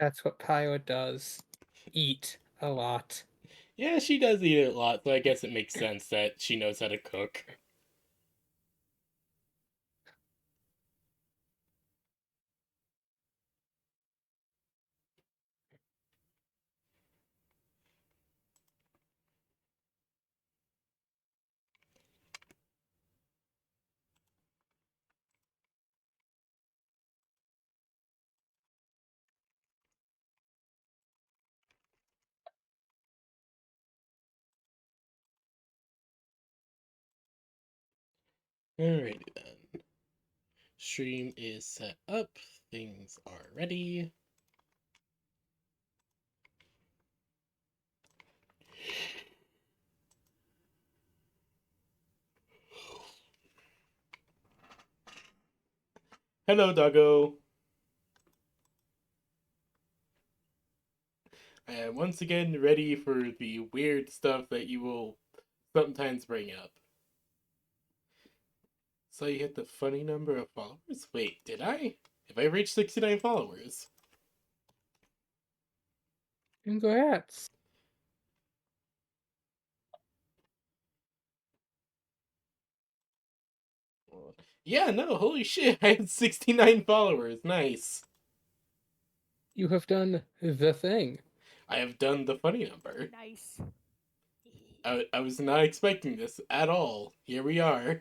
That's what Pyro does. Eat a lot. Yeah, she does eat it a lot, so I guess it makes sense that she knows how to cook. Alrighty then. Stream is set up. Things are ready. Hello, doggo. I am once again ready for the weird stuff that you will sometimes bring up. So you hit the funny number of followers? Wait, did I? Have I reached 69 followers? Congrats. Yeah, no, holy shit, I had 69 followers. Nice. You have done the thing. I have done the funny number. Nice. I was not expecting this at all. Here we are.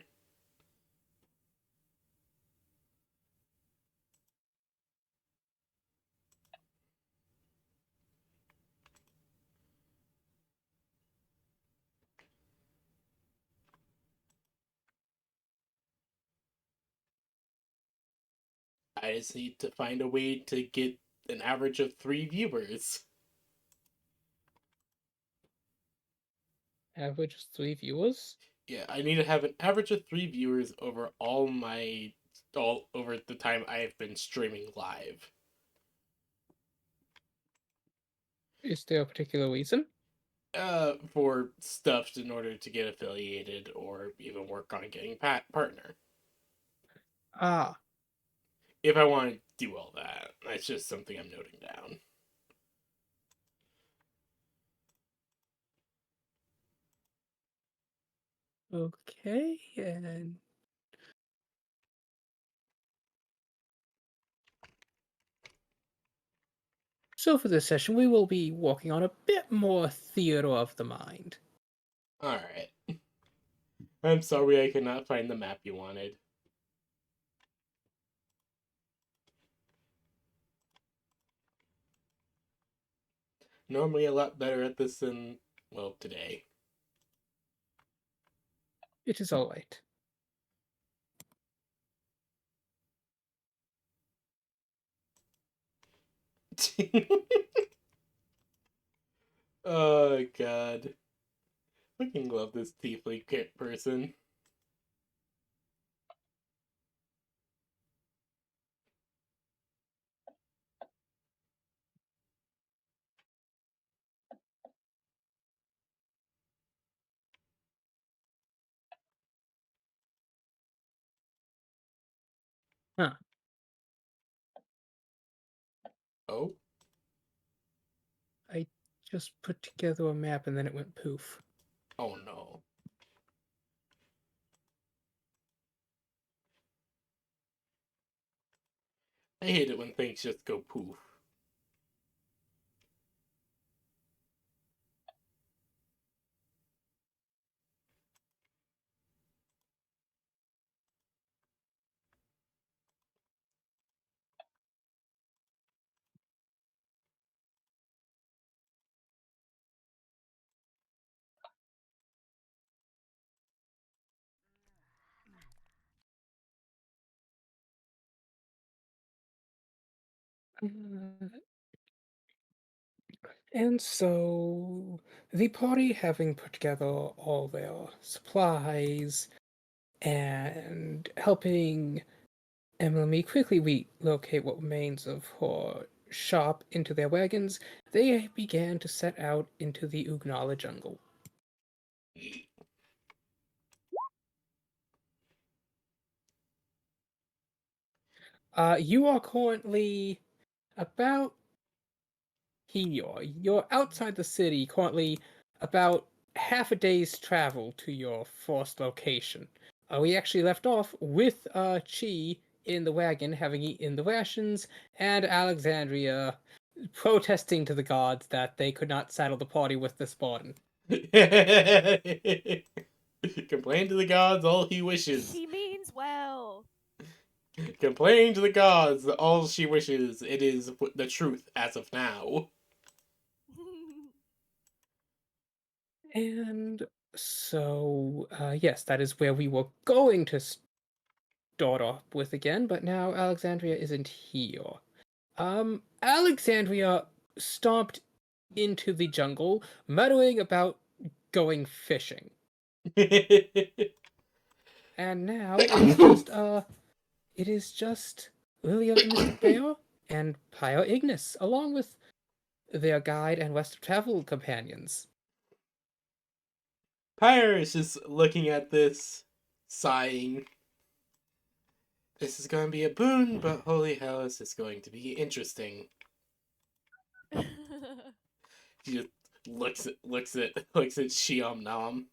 I just need to find a way to get an average of 3 viewers. Average is 3 viewers. Yeah, I need to have an average of 3 viewers over all over the time I have been streaming live. Is there a particular reason? For stuff in order to get affiliated or even work on getting partner. Ah, If I want to do all that, that's just something I'm noting down. okay. And so for this session, we will be working on a bit more theater of the mind. All right. I'm sorry I could not find the map you wanted. Normally a lot better at this than, well, today. It is all right. Oh god. Fucking love this tiefling kit person. Huh. Oh? I just put together a map and then it went poof. Oh no. I hate it when things just go poof. And so the party, having put together all their supplies and helping Emily quickly relocate what remains of her shop into their wagons, they began to set out into the Oog'nala jungle. You are currently about here. You're outside the city, currently about half a day's travel to your first location. We actually left off with Chi in the wagon, having eaten the rations, and Alexandria protesting to the gods that they could not saddle the party with this burden. Complain to the gods all he wishes. She means well. Complain to the gods all she wishes. It is the truth as of now. And so, yes, that is where we were going to start off with again, but now Alexandria isn't here. Alexandria stomped into the jungle, muttering about going fishing. And now it is just Lily of the Mystic Bear and Pyre Ignis, along with their guide and West of Travel companions. Pyre is just looking at this, sighing. This is going to be a boon, but holy hell, is this going to be interesting. She just looks at Shiom Nam.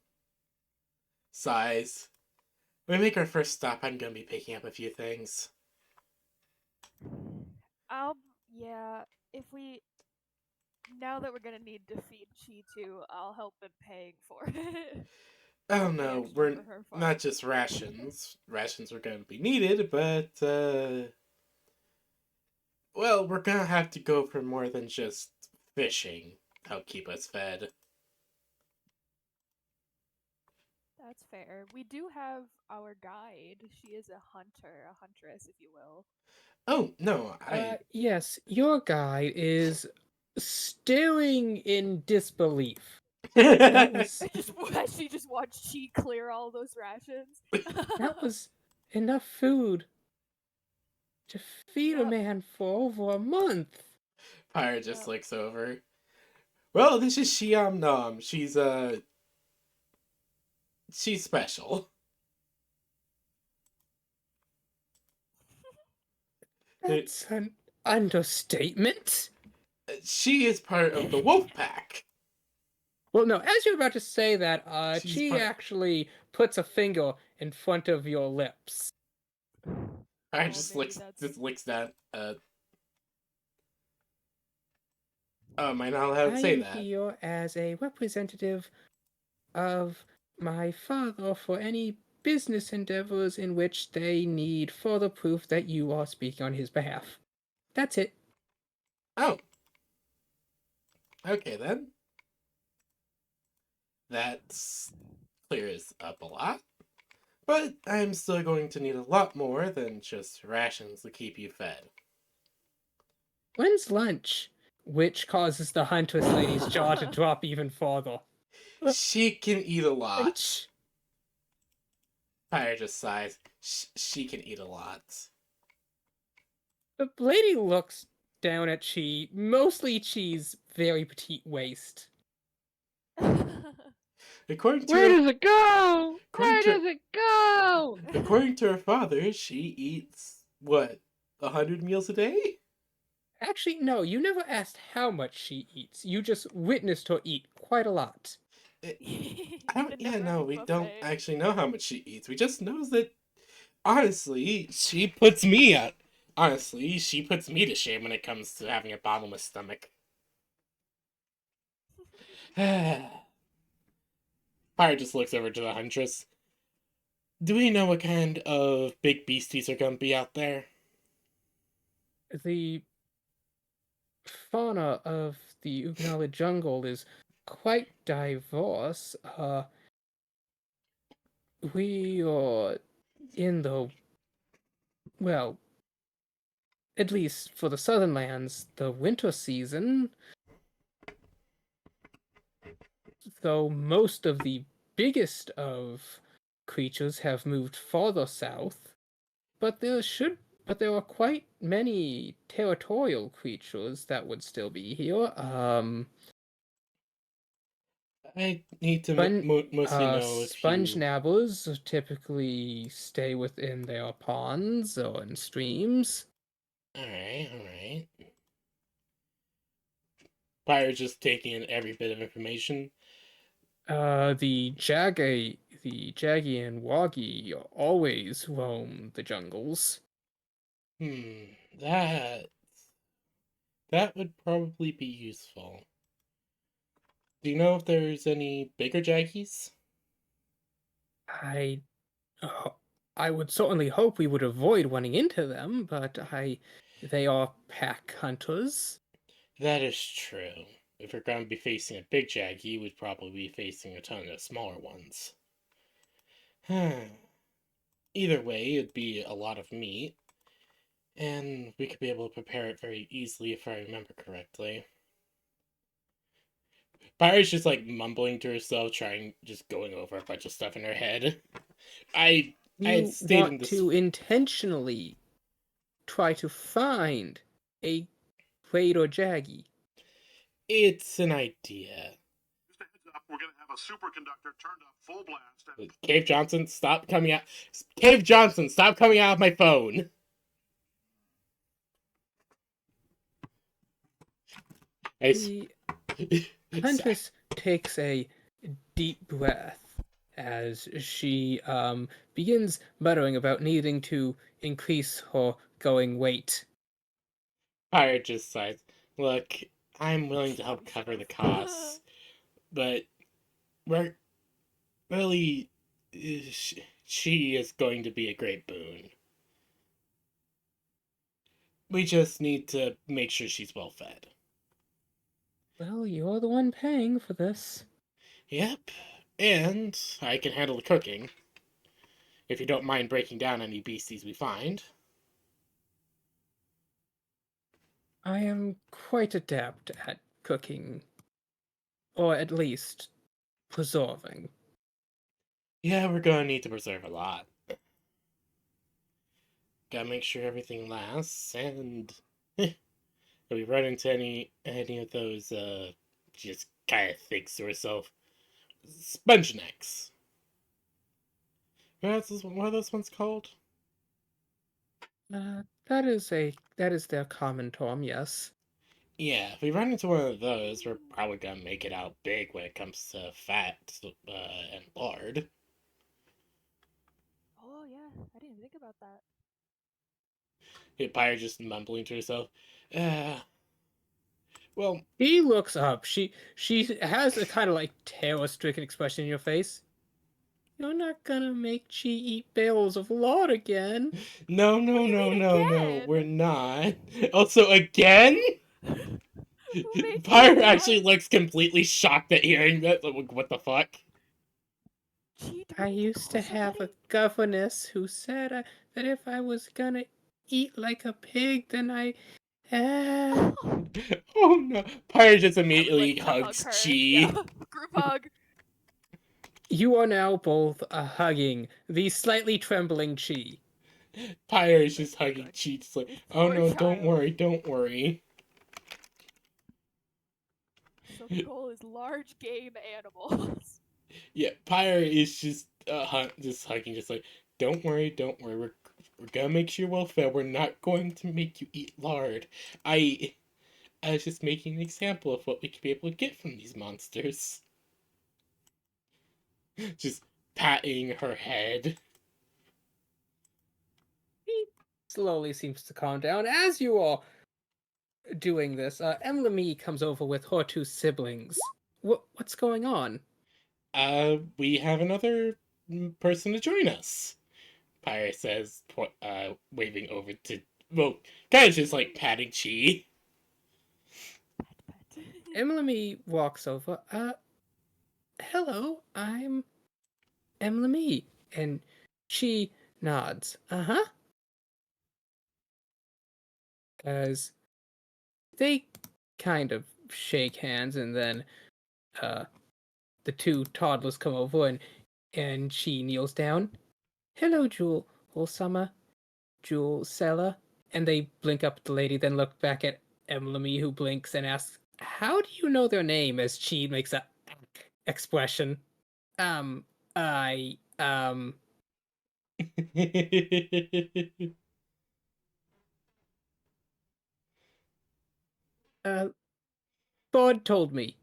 Sighs. When we make our first stop, I'm gonna be picking up a few things. Yeah, if we now that we're gonna need to feed Chi too, I'll help in paying for it. Oh I'll pay no, extra we're for her farm. not just rations. Rations are gonna be needed, but well, we're gonna have to go for more than just fishing. Help keep us fed. That's fair. We do have our guide. She is a huntress, if you will. Oh no, Yes, your guy is staring in disbelief. That was She just watched Chi clear all those rations. that was enough food to feed a Yep. man for over a month. Pyre just Yep. looks over. Well, this is Shiam Nam. She's special. That's an understatement. She is part of the wolf pack. Well, no, as you're about to say that, She's Chi part. actually puts a finger in front of your lips. Pyre Oh, just maybe that's licks that. Am I not allowed to I say am that? here as a representative of my father for any business endeavors in which they need further proof that you are speaking on his behalf. That's it. Oh, okay then. That clears up a lot. But I'm still going to need a lot more than just rations to keep you fed. When's lunch? Which causes the huntress lady's jaw to drop even further. She can eat a lot. Lunch? Pyre just sighs. She can eat a lot. The lady looks down at Chi, mostly Chi's very petite waist. According to Where her, does it go? according Where to does it go? according to her father, she eats what 100 meals a day. Actually, no, you never asked how much she eats. You just witnessed her eat quite a lot. I don't. Yeah, no, we don't actually know how much she eats. We just knows that. Honestly, she puts me at. Honestly, she puts me to shame when it comes to having a bottomless stomach. Pyre just looks over to the huntress. Do we know what kind of big beasties are gonna be out there? The fauna of the Oog'nala jungle is quite diverse. We are in the, well, at least for the southern lands, the winter season, though most of the biggest of creatures have moved farther south, but there are quite many territorial creatures that would still be here. I need to mostly know if Sponge you. nabbers typically stay within their ponds or in streams. Alright, alright. Pyre's just taking in every bit of information. The Jaggy and Woggy always roam the jungles. Hmm, that would probably be useful. Do you know if there's any bigger Jaggies? I, uh, I would certainly hope we would avoid running into them, but they are pack hunters. That is true. If we're going to be facing a big Jaggy, we'd probably be facing a ton of smaller ones. Either way, it'd be a lot of meat, and we could be able to prepare it very easily if I remember correctly. Byra's just like mumbling to herself, just going over a bunch of stuff in her head. I had You stayed in want this. to intentionally try to find a Raid or Jaggy. It's an idea. Just a heads up, we're going to have a superconductor turned up full blast. And Cave Johnson, stop coming out. Cave Johnson, stop coming out of my phone. The Huntress takes a deep breath as she begins muttering about needing to increase her going weight. Pyre just sighs. Look, I'm willing to help cover the costs, but we're really. She is going to be a great boon. We just need to make sure she's well fed. Well, you're the one paying for this. Yep, and I can handle the cooking. If you don't mind breaking down any beasties we find. I am quite adept at cooking, or at least preserving. Yeah, we're gonna need to preserve a lot. Gotta make sure everything lasts, and if we run into any of those, just kind of thinks to herself, sponge necks. What are those ones called? That is their common term, yes. Yeah, if we run into one of those, we're probably gonna make it out big when it comes to fat and lard. Oh yeah, I didn't think about that. Pyre just mumbling to herself. Uh, well, He looks up. She has a kind of like terror-stricken expression in your face. You're not gonna make Chi eat bales of lard again. no, What no, do you no, mean no, no, we're again? not. Also, again? Who made you Pyre eat actually lard? looks completely shocked at hearing that. Like, what the fuck? Gee, do we I need to used to call have a somebody? governess who said that if I was gonna eat like a pig, then I. Uh, Oh no. Pyre just I would immediately like to hug hugs her. Yeah, Chi. group hug. you are now both hugging the slightly trembling Chi. Pyre is Oh just my hugging god, Chi, just like, this oh poor no, don't child. worry, don't worry. So the goal is large game animals. Yeah, Pyre is just hugging, just like, don't worry, don't worry. We're gonna make sure you're well fed. We're not going to make you eat lard. I I was just making an example of what we could be able to get from these monsters. Just patting her head. He slowly seems to calm down as you are doing this. Emily comes over with her two siblings. What's going on? We have another person to join us. Pyre says, waving over to, well, kind of just like patting Chi. Pet. Emily walks over. Hello, I'm Emily. And she nods. Uh-huh. As they kind of shake hands, and then uh the two toddlers come over, and she kneels down. Hello, Jewel Summer, Jewel Sella. And they blink up at the lady, then look back at Emily, who blinks and asks, how do you know their name? As she makes a expression. Um, I, uh, God told me.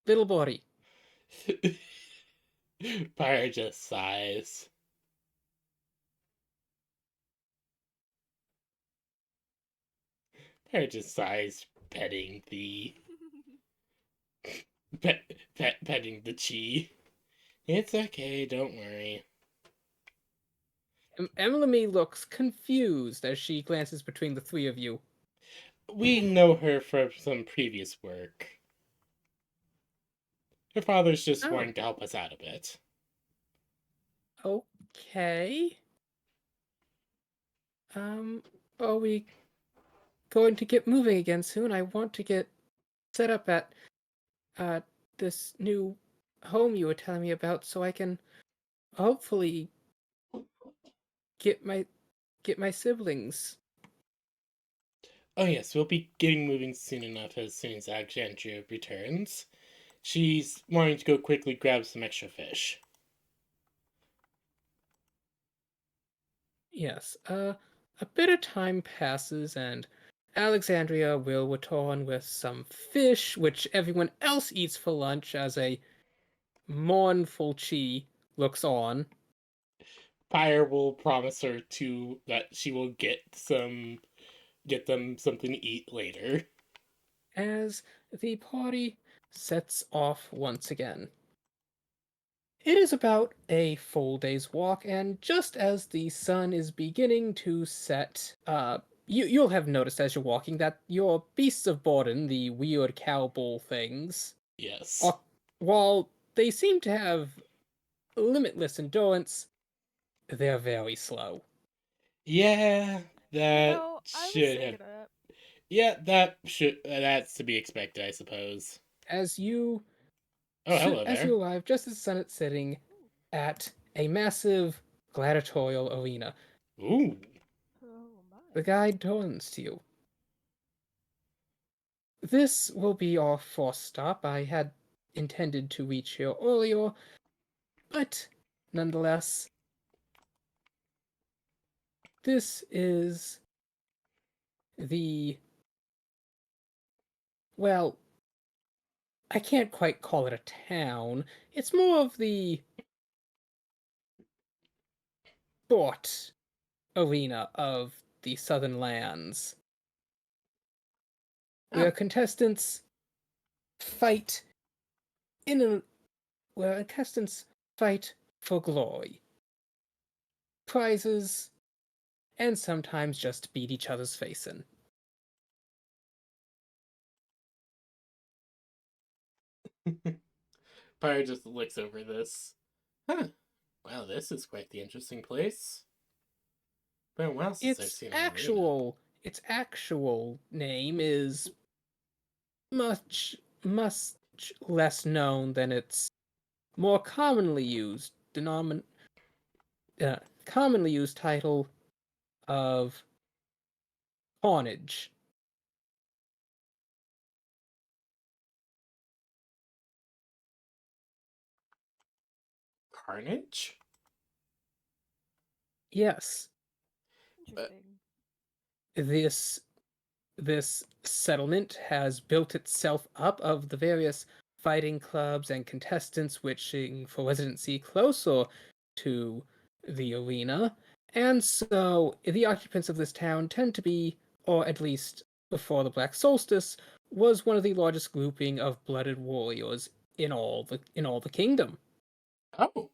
Little body. Pyre just sighs. Pyre just sighs, petting the petting the chi. It's okay, don't worry. Emily looks confused as she glances between the three of you. We know her from some previous work. Her father's just Oh, wanting to help us out a bit. okay. Are we going to get moving again soon? I want to get set up at uh this new home you were telling me about so I can hopefully get my siblings. Oh yes, we'll be getting moving soon enough as soon as Alexandria returns. She's wanting to go quickly grab some extra fish. Yes, a bit of time passes and Alexandria will return with some fish, which everyone else eats for lunch as a mournful Chi looks on. Fire will promise her that she will get them something to eat later. As the party sets off once again. It is about a full day's walk, and just as the sun is beginning to set, you'll have noticed as you're walking that your beasts of burden, the weird cow bull things, Yes. are, while they seem to have limitless endurance, they're very slow. Yeah, You that know, I was should have. thinking that. Yeah, that's to be expected, I suppose. As you Oh, hello as there. you arrive, just as the sun is setting at a massive gladiatorial arena, Ooh. Oh my. the guide turns to you. This will be our first stop. I had intended to reach here earlier, but nonetheless, this is the. Well, I can't quite call it a town. It's more of the sport arena of the Southern Lands, where Oh, contestants fight in a. where contestants fight for glory, prizes, and sometimes just beat each other's face in. Pyre just looks over this. Huh. Well, this is quite the interesting place. Been a while since I've Its seen an arena. actual its actual name is much less known than its more commonly used title of Carnage. Carnage? Yes, Uh, Interesting. this this settlement has built itself up of the various fighting clubs and contestants wishing for residency closer to the arena, and so the occupants of this town tend to be, or at least before the Black Solstice, was one of the largest grouping of blooded warriors in all the kingdom. oh,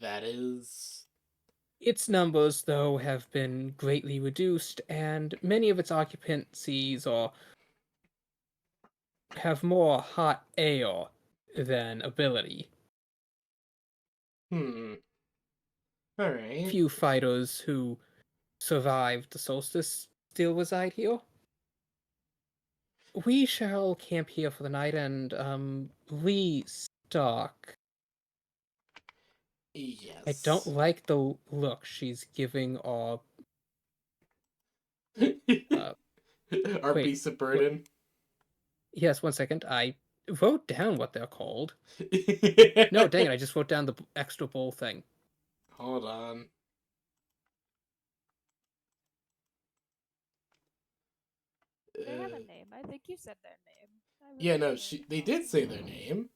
that is. Its numbers, though, have been greatly reduced, and many of its occupancies are have more hot air than ability. Hmm. Alright. Few fighters who survived the solstice still reside here. We shall camp here for the night and restock. I don't Yes. like the look she's giving our uh Our wait, beast of what, burden. yes, one second. I wrote down what they're called. No, dang it, I just wrote down the extra bowl thing. Hold on. They have a name. I think you said their name. I Yeah, no, remember they did say calling their them. name.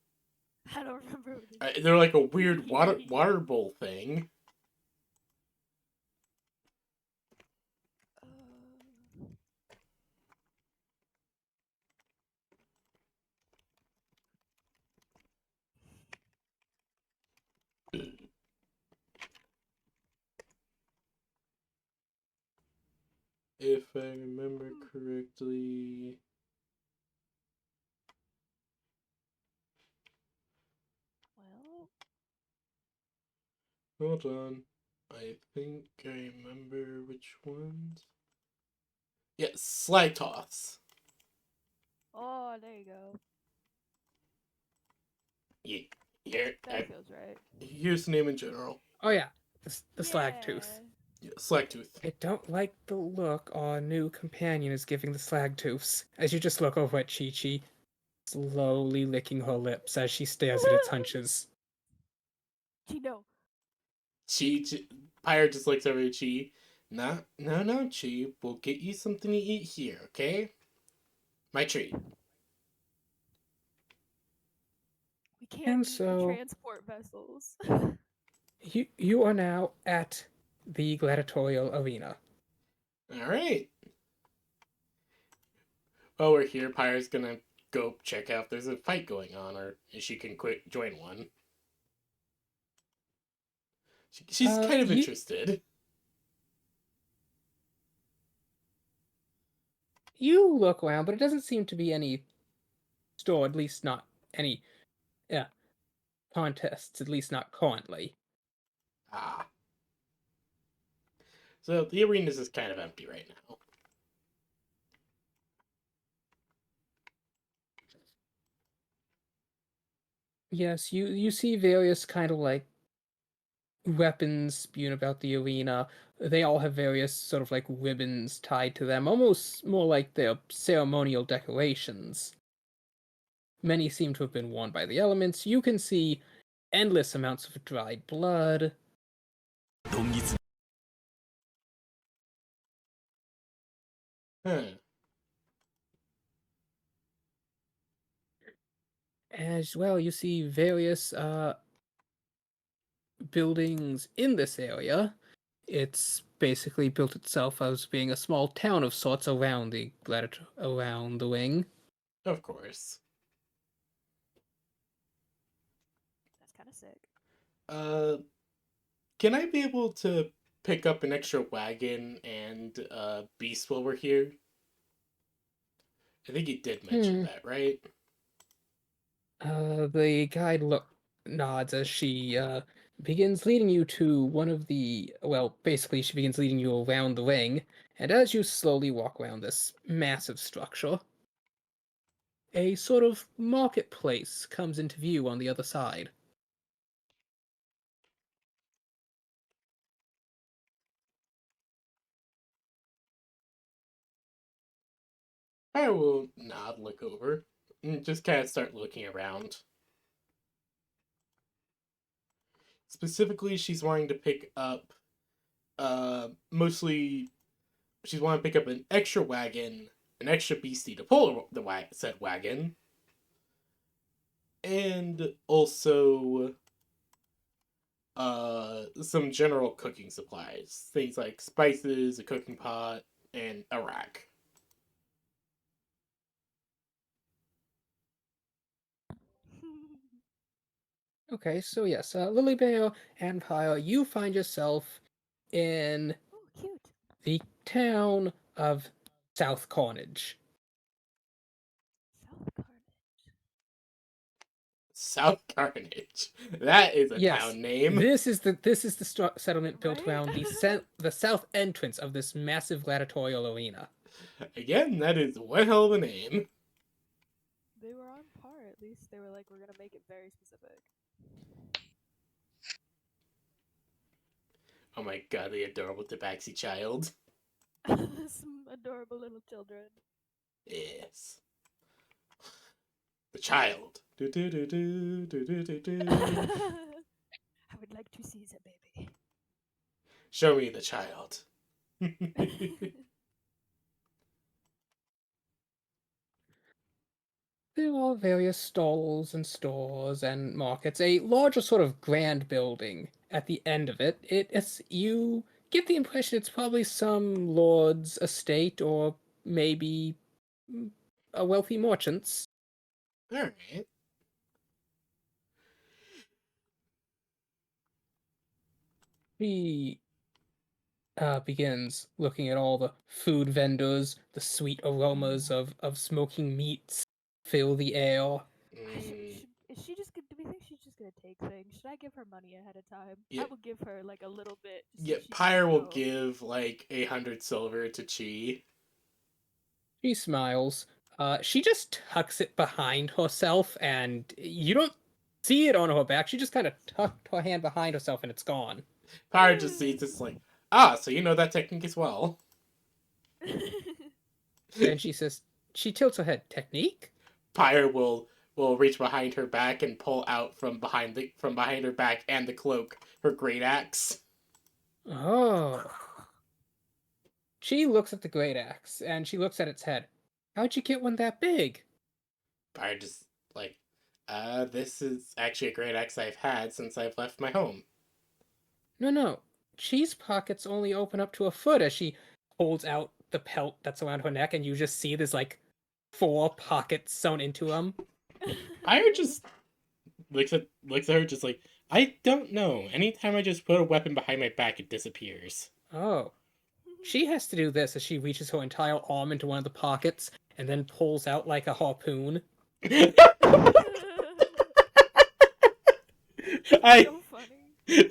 I don't remember what they They're like a weird water bowl thing. uh, If I remember correctly. well, Hold on. I think I remember which ones. Yeah, Slag Toths. oh, there you go. Yeah, here, That feels right. here's the name in general. Oh yeah, the slag Yeah. tooth. Yeah, Slagtooth. I don't like the look our new companion is giving the slag tooths. As you just look over at Chi-Chi, slowly licking her lips as she stares at its hunches. Chino. Chi, Pyre just looks over at Chi. No, no, no, Chi. We'll get you something to eat here, okay? My treat. We can't And eat the so transport vessels. you are now at the gladiatorial arena. All right. While we're here, Pyre's gonna go check out if there's a fight going on, or if she can quit join one. She's kind of You interested. you look around, but it doesn't seem to be any store, at least not any uh, contests, at least not currently. Ah. So the arena is kind of empty right now. Yes, you see various kind of like weapons spewed about the arena. They all have various sort of like ribbons tied to them, almost more like they're ceremonial decorations. Many seem to have been worn by the elements. You can see endless amounts of dried blood. Huh. As well, you see various buildings in this area. It's basically built itself as being a small town of sorts around around the wing. Of course. That's kind of sick. Uh, can I be able to pick up an extra wagon and beast while we're here? I think you did mention Hmm. that, right? The guide nods as she begins leading you to one of the. Well, basically, she begins leading you around the ring, and as you slowly walk around this massive structure, a sort of marketplace comes into view on the other side. I will nod, look over, and just kind of start looking around. Specifically, she's wanting to pick up, mostly, she's wanting to pick up an extra wagon, an extra beastie to pull the said wagon, and also some general cooking supplies, things like spices, a cooking pot, and a rack. Okay, so yes, Lilybale and Pyre, you find yourself in Oh, cute. the town of South Carnage. South Carnage. South Carnage. That is a Yes, town name. this is the settlement built Right? around the south entrance of this massive gladiatorial arena. Again, that is one hell of a name. They were on par, at least. They were like, we're gonna make it very specific. Oh my god, the adorable Tabaxi child. Some adorable little children. Yes. The child. Do do do do do do do do. I would like to see the baby. Show me the child. there are various stalls and stores and markets. A larger sort of grand building at the end of it. You get the impression it's probably some lord's estate or maybe a wealthy merchant's. Alright. He begins looking at all the food vendors. The sweet aromas of smoking meats fill the air. Is she just gonna? Do we think she's just gonna take things? Should I give her money ahead of time? Yeah, I will give her like a little bit, just yeah, so she Pyre doesn't will know. give like 100 silver to Chi. She smiles. She just tucks it behind herself, and you don't see it on her back. She just kind of tucked her hand behind herself, and it's gone. Pyre just sees this like, so you know that technique as well. Then she says, she tilts her head. Technique? Pyre will reach behind her back and pull out from behind her back and the cloak her great axe. Oh. She looks at the great axe, and she looks at its head. How'd you get one that big? Pyre just like, this is actually a great axe I've had since I've left my home. No. Cheese pockets only open up to a foot as she holds out the pelt that's around her neck, and you just see there's like 4 pockets sewn into them. Pyre just looks at her just like, I don't know. Anytime I just put a weapon behind my back, it disappears. Oh. She has to do this as she reaches her entire arm into one of the pockets and then pulls out like a harpoon. I. So funny.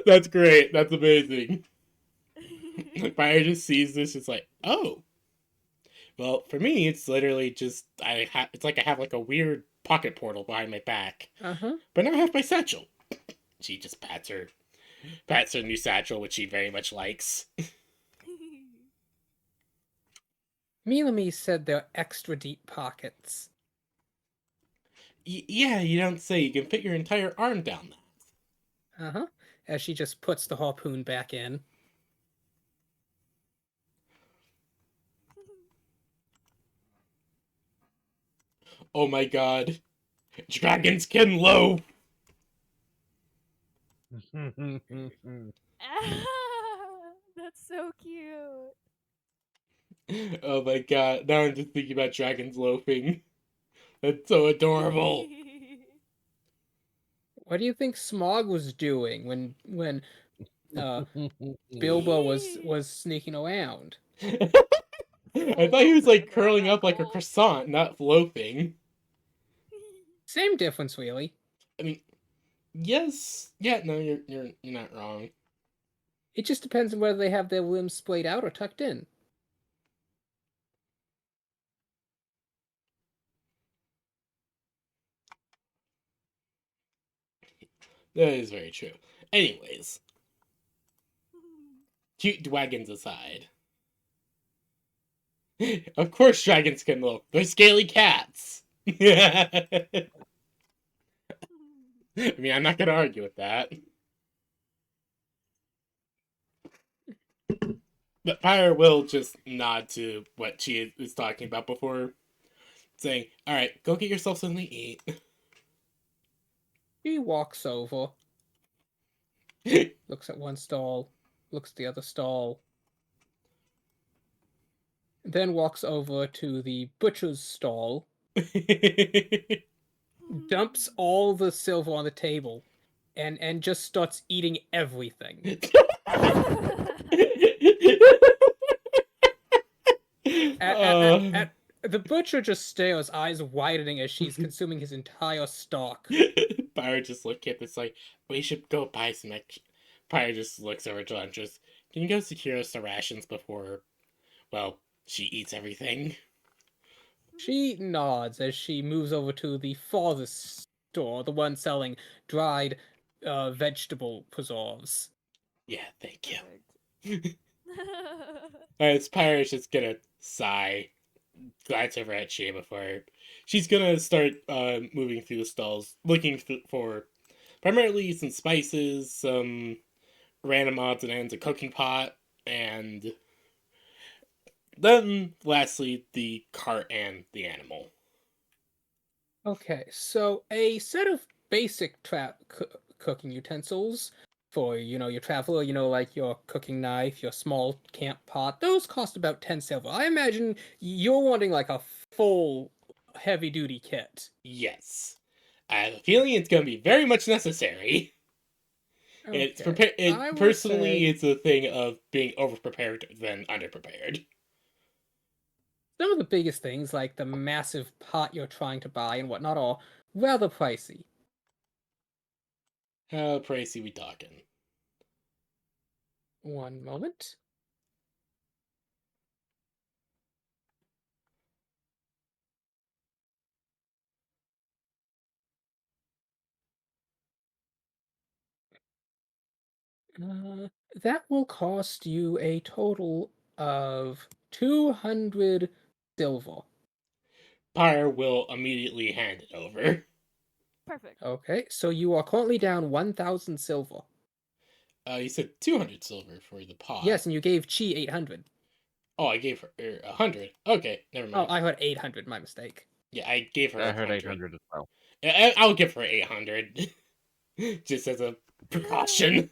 That's great. That's amazing. Pyre just sees this. It's like, oh. Well, for me, it's literally just it's like I have like a weird pocket portal behind my back. Uh-huh. But now I have my satchel. She just pats her new satchel, which she very much likes. Miowne said they're extra deep pockets. Yeah, you don't say. You can fit your entire arm down that. Uh-huh. As she just puts the harpoon back in. Oh my god. Dragons can low! That's so cute. Oh my god. Now I'm just thinking about dragons loafing. That's so adorable. What do you think Smog was doing when Bilbo was sneaking around? I thought he was like Flipping around curling that up like a gold. croissant, not loafing. Same difference, really. I mean, yes, yeah, no, you're not wrong. It just depends on whether they have their limbs splayed out or tucked in. That is very true. Anyways, cute dragons aside. Of course dragons can loaf. They're scaly cats. I mean, I'm not gonna argue with that. But Pyre will just nod to what she is talking about before saying, alright, go get yourself something to eat. He walks over, looks at one stall, looks at the other stall, then walks over to the butcher's stall, dumps all the silver on the table, and just starts eating everything. The butcher just stares, eyes widening as she's consuming his entire stock. Pyre just look at this like, we should go buy some extra. Pyre just looks over to Huntress. Can you go secure us the rations before, well, she eats everything? She nods as she moves over to the farthest store, the one selling dried vegetable preserves. Yeah, thank you. Perfect. Pyre's just gonna sigh, glance over at Shea before she's gonna start moving through the stalls, looking for primarily some spices, some random odds and ends, a cooking pot, and then lastly the cart and the animal. Okay, so a set of basic cooking utensils for, your traveler, like your cooking knife, your small camp pot, those cost about 10 silver. I imagine you're wanting like a full heavy duty kit. Yes. I have a feeling it's going to be very much necessary. It's Okay, prepared. I will Personally, say it's a thing of being overprepared than underprepared. some of the biggest things, like the massive pot you're trying to buy and whatnot, are rather pricey. How pricey we talking? One moment. Uh, that will cost you a total of 200 silver. Pyre will immediately hand it over. Perfect. Okay, so you are currently down 1,000 silver. You said 200 silver for the pot. Yes, and you gave Chi 800. Oh, I gave her 100. Okay, never Oh, mind. I heard 800, my mistake. Yeah, I gave her I heard 100. 800 as well. I'll give her 800. Just as a precaution.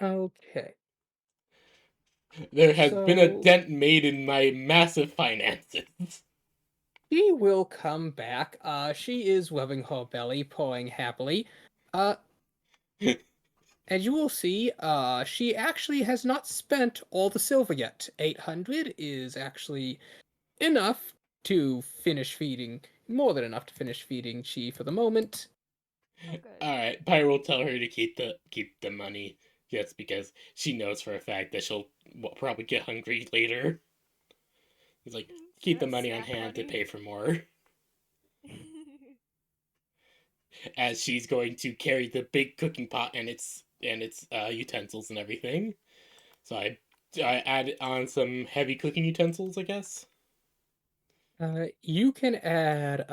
Okay, There has been a so dent made in my massive finances. she will come back. She is rubbing her belly, purring happily. Uh, as you will see, she actually has not spent all the silver yet. 800 is actually enough to finish feeding, more than enough to finish feeding Chi for the moment. Oh, good. Alright, Pyre will tell her to keep the money, just because she knows for a fact that she'll probably get hungry later. He's like, So keep the that's money on snack hand to money. pay for more. As she's going to carry the big cooking pot and its utensils and everything. So I add on some heavy cooking utensils, I guess. You can add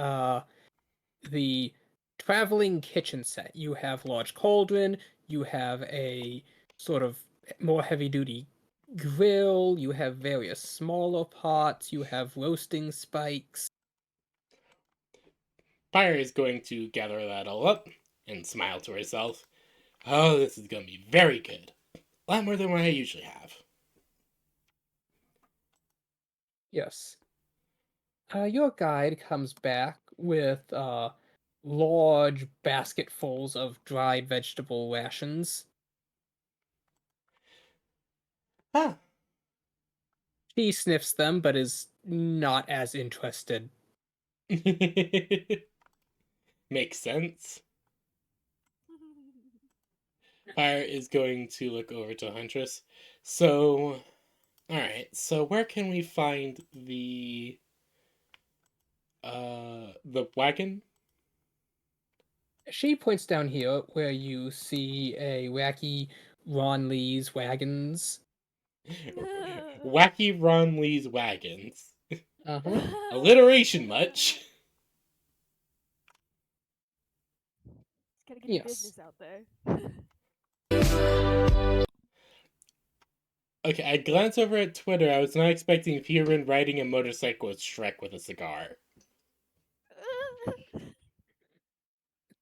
the traveling kitchen set. You have large cauldron, you have a sort of more heavy duty grill, you have various smaller pots, you have roasting spikes. Pyre is going to gather that all up and smile to herself. Oh, this is going to be very good. A lot more than what I usually have. Yes. Your guide comes back with large basketfuls of dried vegetable rations. Ah, He sniffs them, but is not as interested. makes sense. Pyre is going to look over to Huntress. So, alright, so where can we find the wagon? She points down here where you see a wacky Ron Lee's wagons. Wacky Ron Lee's wagons. Uh-huh. Alliteration much? Gotta get your Yes. business out there. Okay, I glance over at Twitter. I was not expecting Fiorin riding a motorcycle with Shrek with a cigar.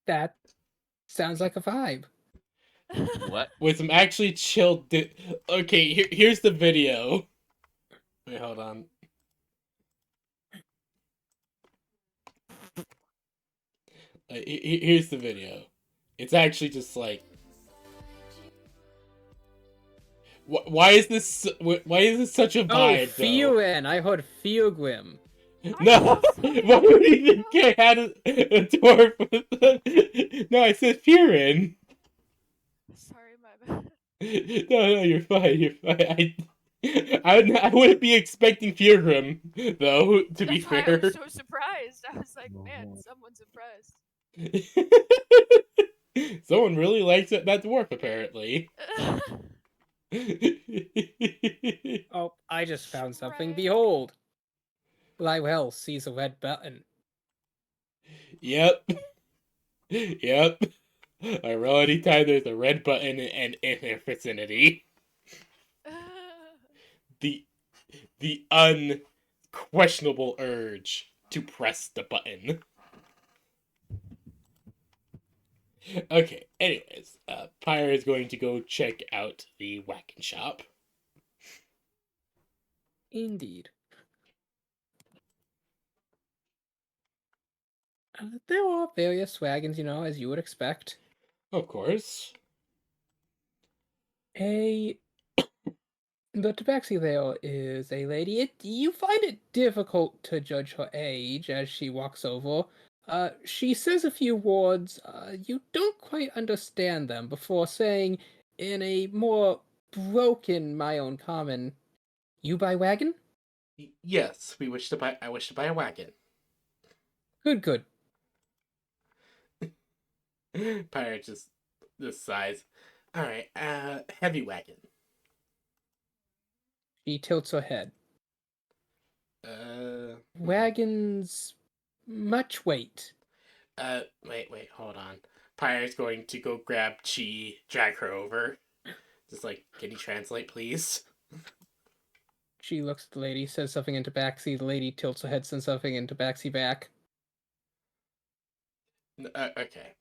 That sounds like a vibe. What? With some actually chill. Okay, here's the video. Wait, hold on. Here's the video. It's actually just like, why is this? Why is this such a Oh, vibe though? Fiorin! I heard Fiogrim. No, why would you think I had a dwarf with? No, I said Fiorin. Sorry, my bad. No, you're fine. You're fine. I wouldn't be expecting Fiorin though. To be That's why I was fair. so surprised. I was like, man, someone's impressed. Someone really likes that dwarf, apparently. Oh, I just found something. Shrek. Behold! Lywell sees a red button. Yep. Yep. I roll anytime there's a red button and in their vicinity. The the unquestionable urge to press the button. Okay, anyways, Pyre is going to go check out the wagon shop. Indeed. There are various wagons, as you would expect. Of course. A The tabaxi there is a lady. You find it difficult to judge her age as she walks over. She says a few words. You don't quite understand them before saying, in a more broken Miowne common, "You buy wagon? Yes, I wish to buy a wagon. Good, good." Pyre just this size. All right, heavy wagon. She tilts her head. Uh, Wagons, much weight. wait, hold on. Pyre's going to go grab Chi, drag her over. Just like, can you translate, please? She looks at the lady, says something in tabaxi. The lady tilts her head, says something in tabaxi back. Okay.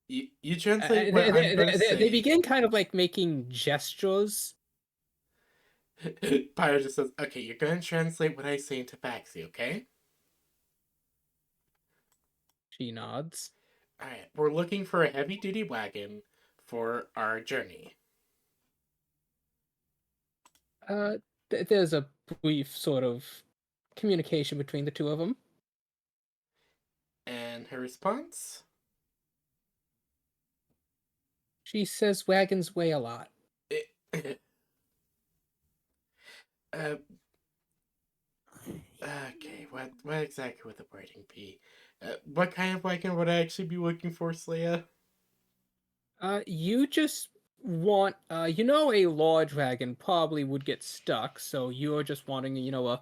You translate what I'm going to say. They begin kind of like making gestures. Pyre just says, okay, you're going to translate what I say into Tabaxi, okay? She nods. Alright, we're looking for a heavy duty wagon for our journey. There's a brief sort of communication between the two of them. And her response? She says wagons weigh a lot. uh, okay, what exactly would the wording be? What kind of wagon would I actually be looking for, Slaya? You just want, a large wagon probably would get stuck, so you're just wanting, a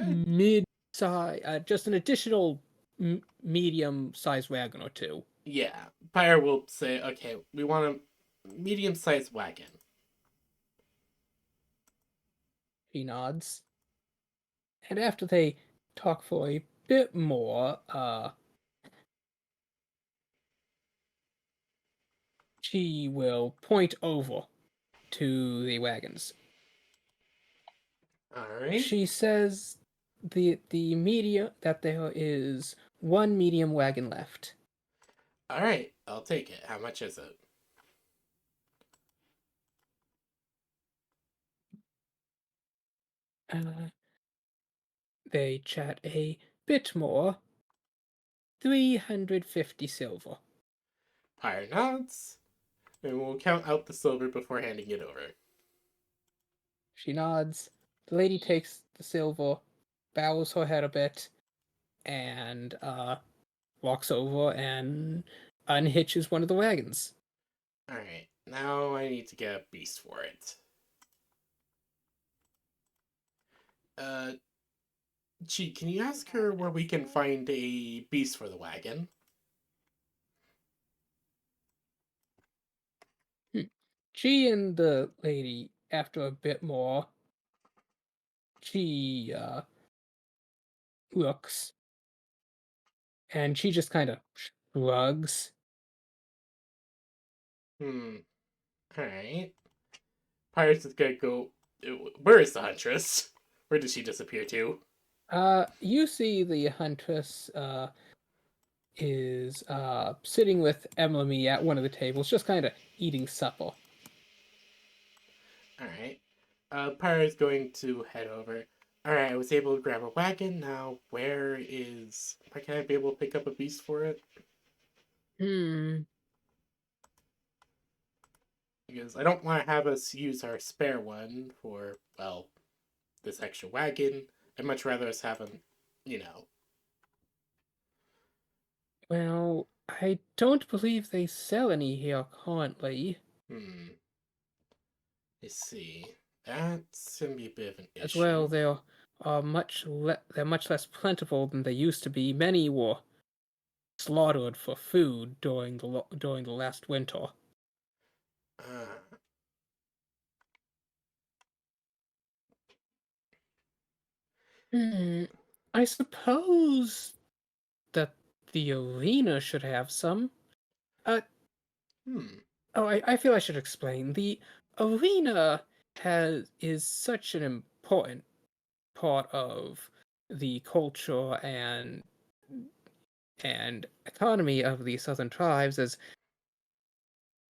mid-size, just an additional medium-sized wagon or two. Yeah, Pyre will say, okay, we want a medium-sized wagon. She nods. And after they talk for a bit more, she will point over to the wagons. Alright. She says the medium that there is one medium wagon left. Alright, I'll take it. How much is it? They chat a bit more. 350 silver. Pyre nods, and we'll count out the silver before handing it over. She nods. The lady takes the silver, bows her head a bit, and walks over and unhitches one of the wagons. Alright, now I need to get a beast for it. Chi, can you ask her where we can find a beast for the wagon? She and the lady, after a bit more, she looks, and she just kind of shrugs. Alright. Pirates is gonna go. Where is the huntress? Where did she disappear to? You see the huntress is sitting with Emily at one of the tables, just kind of eating supper. Alright. Pirate's going to head over. Alright, I was able to grab a wagon. Now, where can I be able to pick up a beast for it? Because I don't want to have us use our spare one for, well, this extra wagon. I'd much rather us have them, you know. Well, I don't believe they sell any here currently. I see. That's gonna be a bit of an issue. As well, they're they're much less plentiful than they used to be. Many were slaughtered for food during the last winter. Hmm. I suppose that the arena should have some. Uh, Hmm. I feel I should explain. The arena is such an important part of the culture and economy of the southern tribes,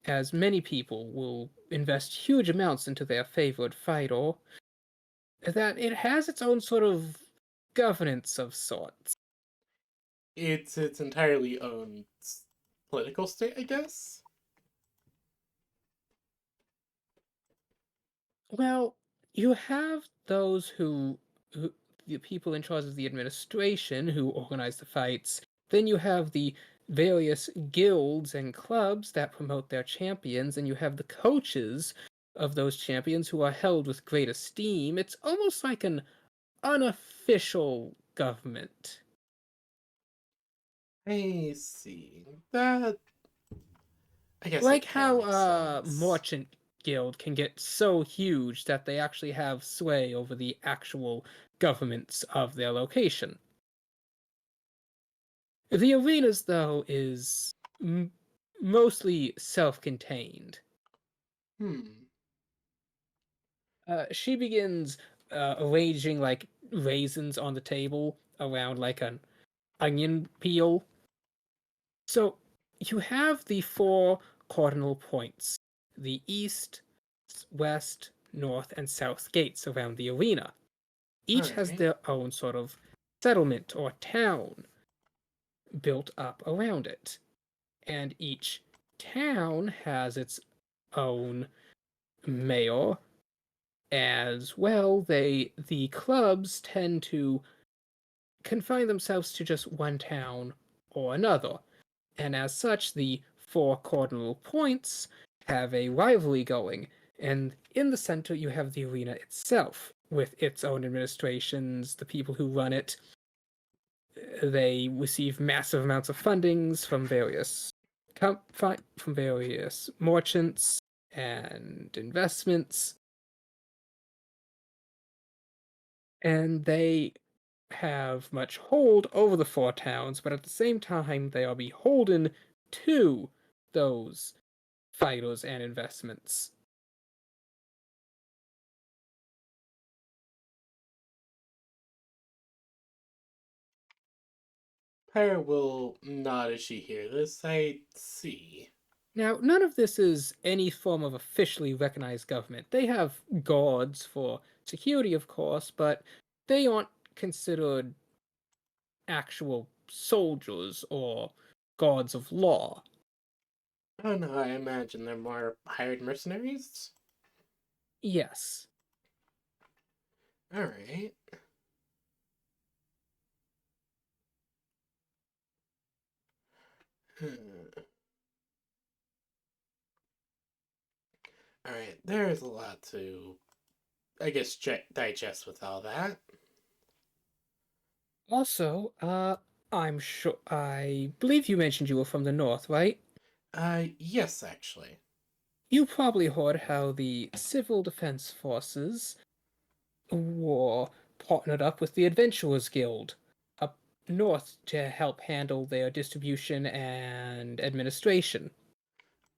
as many people will invest huge amounts into their favored fighter, that it has its own sort of governance of sorts. It's its entirely own political state, I guess. Well, you have those who the people in charge of the administration who organize the fights. Then you have the various guilds and clubs that promote their champions, and you have the coaches of those champions who are held with great esteem. It's almost like an unofficial government. I see. That I guess Like it can how make sense. merchant guild can get so huge that they actually have sway over the actual governments of their location. The arenas, though, is mostly self-contained. Hmm. She begins arranging like raisins on the table around like an onion peel. So you have the four cardinal points: the east, west, north, and south gates around the arena. All Each has right. their own sort of settlement or town built up around it. And each town has its own mayor as well. The clubs tend to confine themselves to just one town or another, and as such, the four cardinal points have a rivalry going. And in the center, you have the arena itself, with its own administrations, the people who run it. They receive massive amounts of fundings from various merchants and investments, and they have much hold over the four towns, but at the same time, they are beholden to those fighters and investments. Pyre will nod as she hears this. I see. Now, none of this is any form of officially recognized government. They have guards for security, of course, but they aren't considered actual soldiers or guards of law. Oh no, I imagine they're more hired mercenaries. Yes. All right. Hmm. All right. There's a lot to, I guess, digest with all that. Also, I believe you mentioned you were from the north, right? Yes, actually. You probably heard how the Civil Defense Forces were partnered up with the Adventurers Guild up north to help handle their distribution and administration.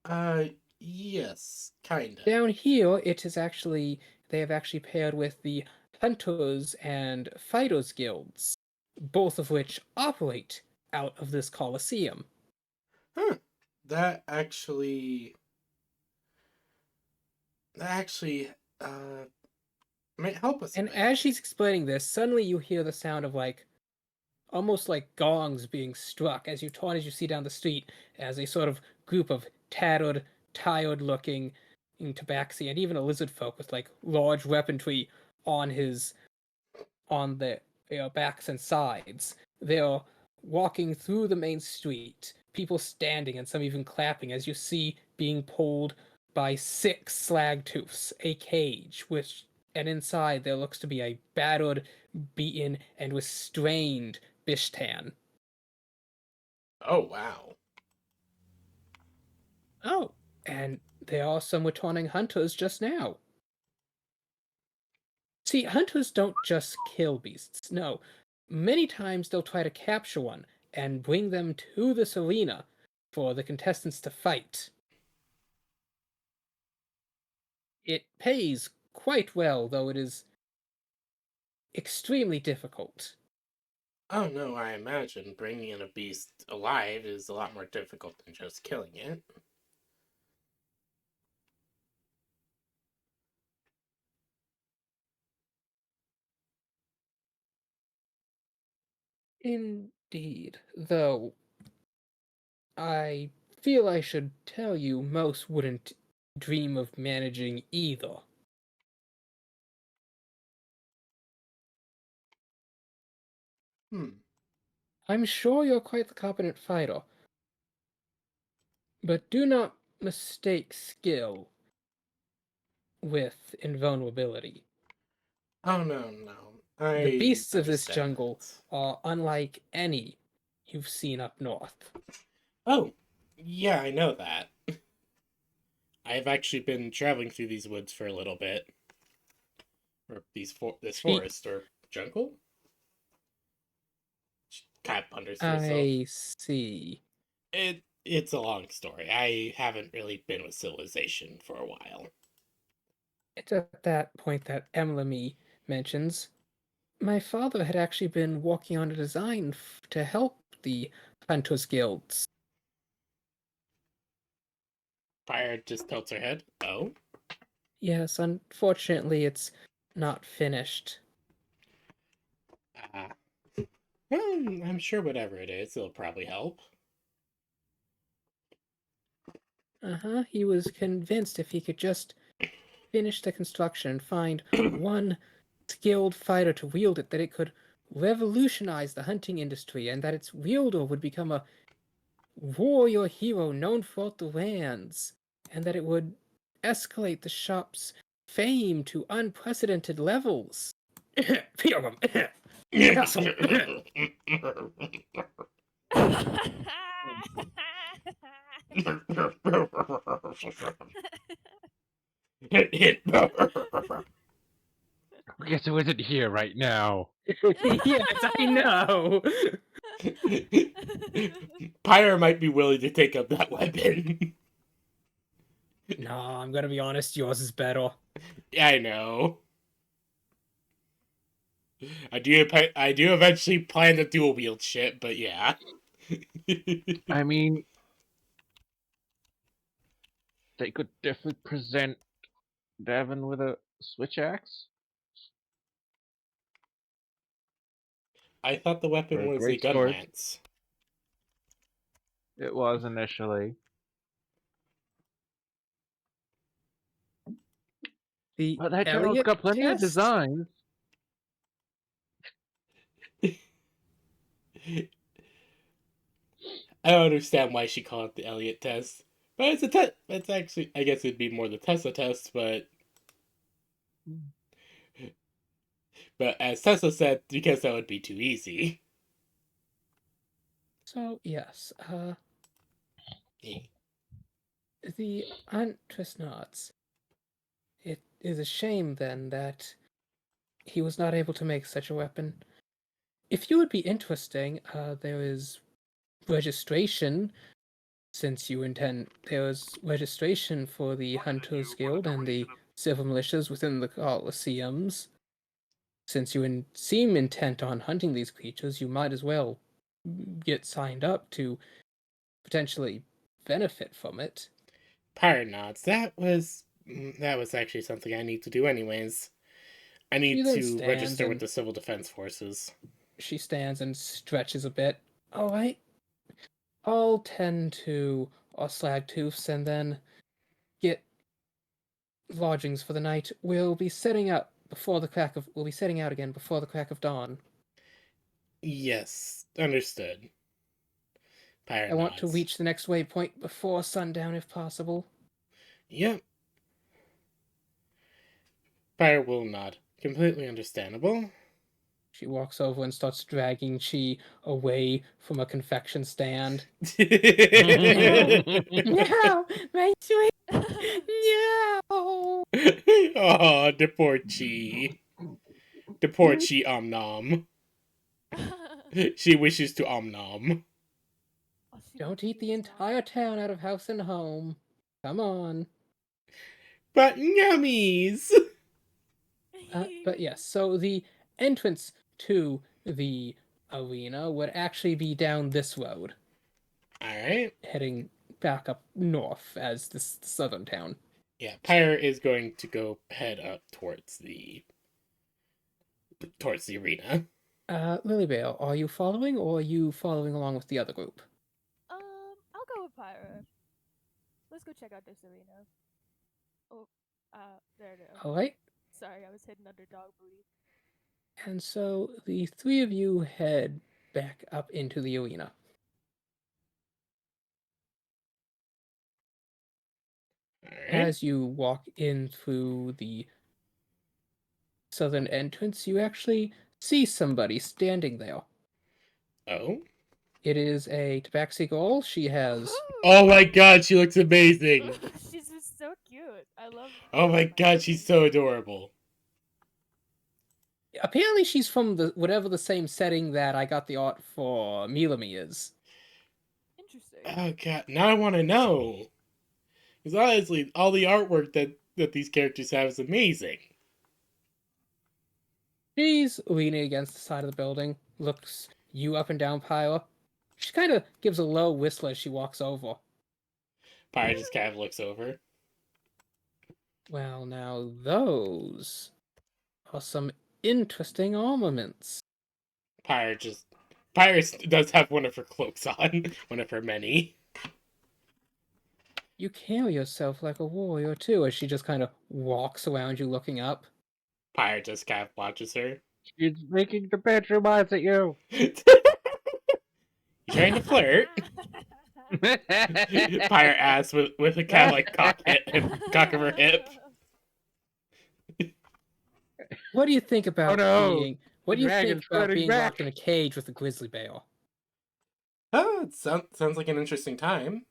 Uh, yes, kinda. Down here, they have actually paired with the Hunters and Fighters Guilds, both of which operate out of this Coliseum. Huh. That actually, that actually, uh, might help us a And bit. as she's explaining this, suddenly you hear the sound of like almost like gongs being struck as you see down the street as a sort of group of tattered, tired looking tabaxi and even a lizard folk with like large weaponry on his on their backs and sides. They're walking through the main street, people standing and some even clapping as you see being pulled by six slagtooths, a cage, which and inside there looks to be a battered, beaten, and restrained Bishtan. Oh wow. Oh, and there are some returning hunters just now. See, hunters don't just kill beasts. No. Many times they'll try to capture one and bring them to this arena for the contestants to fight. It pays quite well, though it is extremely difficult. Oh no, I imagine bringing in a beast alive is a lot more difficult than just killing it. Indeed, though I feel I should tell you most wouldn't dream of managing either. Hmm. I'm sure you're quite the competent fighter, but do not mistake skill with invulnerability. Oh no. The I beasts of this understand jungle that. are unlike any you've seen up north. Oh, yeah, I know that. I've actually been traveling through these woods for a little bit. Or this She, forest, or jungle? Cat ponders to herself. I see. It's a long story. I haven't really been with civilization for a while. It's at that point that Emily mentions my father had actually been working on a design to help the Hunters Guilds. Fire just tilts her head. Oh? Yes, unfortunately, it's not finished. Ah. Well, I'm sure whatever it is, it'll probably help. He was convinced if he could just finish the construction and find one skilled fighter to wield it, that it could revolutionize the hunting industry and that its wielder would become a warrior hero known throughout the lands, and that it would escalate the shop's fame to unprecedented levels. Feel them. Awesome. I guess it wasn't here right now. Yes, I know. Pyre might be willing to take up that weapon. No, I'm gonna be honest, yours is better. Yeah, I know. I do eventually plan to dual wield shit, but yeah. I mean, they could definitely present Devin with a switch axe I thought the or weapon a was a great gun sword. lance. It was initially. The But that general's Elliot got plenty of test? designs. I don't understand why she called it the Elliot test. But it's a test. It's actually, I guess it'd be more the Tessa test, but as Tessa said, because that would be too easy. So, yes, Yeah. the Antresnots. It is a shame, then, that he was not able to make such a weapon. If you would be interesting, there is registration, since you intend. There is registration for the Hunters Guild and the civil militias within the Colosseums. Since you seem intent on hunting these creatures, you might as well get signed up to potentially benefit from it. Pyre nods. That was actually something I need to do anyways. I She need then to stands register with and the Civil Defense Forces. she stands and stretches a bit. All right, I'll tend to our slag tooths and then get lodgings for the night. We'll be setting out we'll be setting out again before the crack of dawn. Yes, understood. Pyre I want to nods. reach the next waypoint before sundown if possible. Yep. Pyre will nod. Completely understandable. She walks over and starts dragging Chi away from a confection stand. No, my sweet. No. Oh, the poor Chi. Deport she nom. She wishes to nom. Oh, she Don't loves eat the me so entire town out of house and home. Come on. But yummies! But yes, so the entrance to the arena would actually be down this road, Alright. heading back up north as this southern town. Yeah, Pyre is going to go head up towards the arena. Lilybale, are you following or are you following along with the other group? I'll go with Pyra. Let's go check out this arena. Oh, there it is. Alright, Sorry, I was hidden under dog booty. and so the three of you head back up into the arena. Alright. As you walk in through the southern entrance, you actually see somebody standing there. Oh? It is a tabaxi girl. She has. Oh my god, she looks amazing! She's just so cute. I love. Oh my god, she's so adorable. Apparently, she's from the whatever the same setting that I got the art for Miowne is. Interesting. Oh god, now I want to know. Because honestly, all the artwork that these characters have is amazing. She's leaning against the side of the building, looks you up and down, Pyra. She kind of gives a low whistle as she walks over. Pyre just kind of looks over. Well, now those are some interesting armaments. Pyre does have one of her cloaks on, one of her many. You carry yourself like a warrior too, as she just kind of walks around you, looking up. Pyre just kind of watches her. She's making the bedroom eyes at you. You trying to flirt? Pyre asks with a kind of like cock of her hip. What do you think about no. being? What The do you think dragon's about running being back. locked in a cage with a grizzly bear? Oh, it sounds like an interesting time.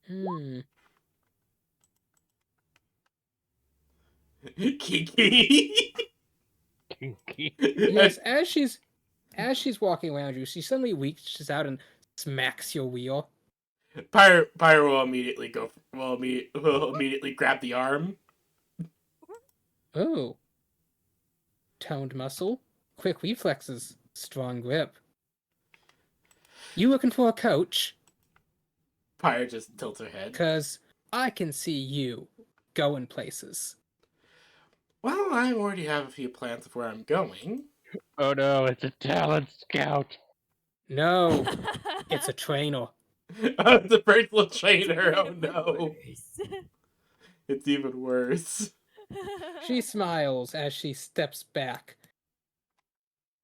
Hmm. Kiki. Yes, as she's walking around you, she suddenly reaches out and smacks your wheel. Pyre will immediately will immediately grab the arm. Oh. Toned muscle, quick reflexes, strong grip. You looking for a coach? Pyre just tilts her head. 'Cause I can see you going places. Well, I already have a few plans of where I'm going. Oh no, it's a talent scout. No, it's a trainer. It's a personal trainer. Made Oh it look no, worse. it's even worse. She smiles as she steps back.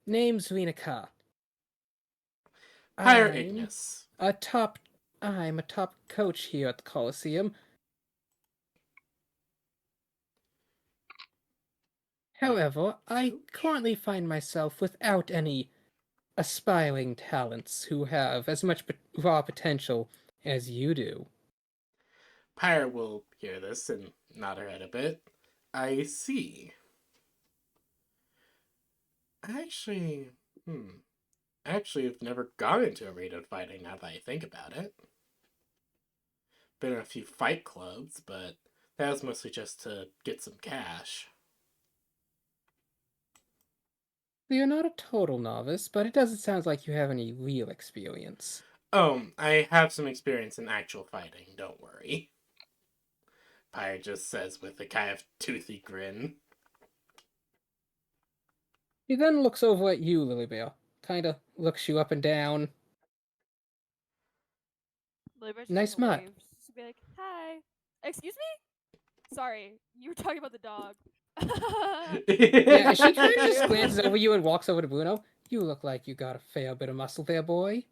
Name's Rena Ka. Pyre I'm Ignis. I'm a top coach here at the Coliseum. However, I currently find myself without any aspiring talents who have as much raw potential as you do. Pyre will hear this and nod her head a bit. I see. Actually, Actually, I've never gone into arena fighting now that I think about it. Been in a few fight clubs, but that was mostly just to get some cash. You're not a total novice, but it doesn't sound like you have any real experience. Oh, I have some experience in actual fighting, don't worry. Pyre just says with a kind of toothy grin. He then looks over at you, Lilybear. Kinda looks you up and down. Lilybear's just Nice gonna mutt. wave. She's gonna be like, "Hi." Excuse me? Sorry, you were talking about the dog. Yeah, she kind of just glances over you and walks over to Bruno. You look like you got a fair bit of muscle there, boy.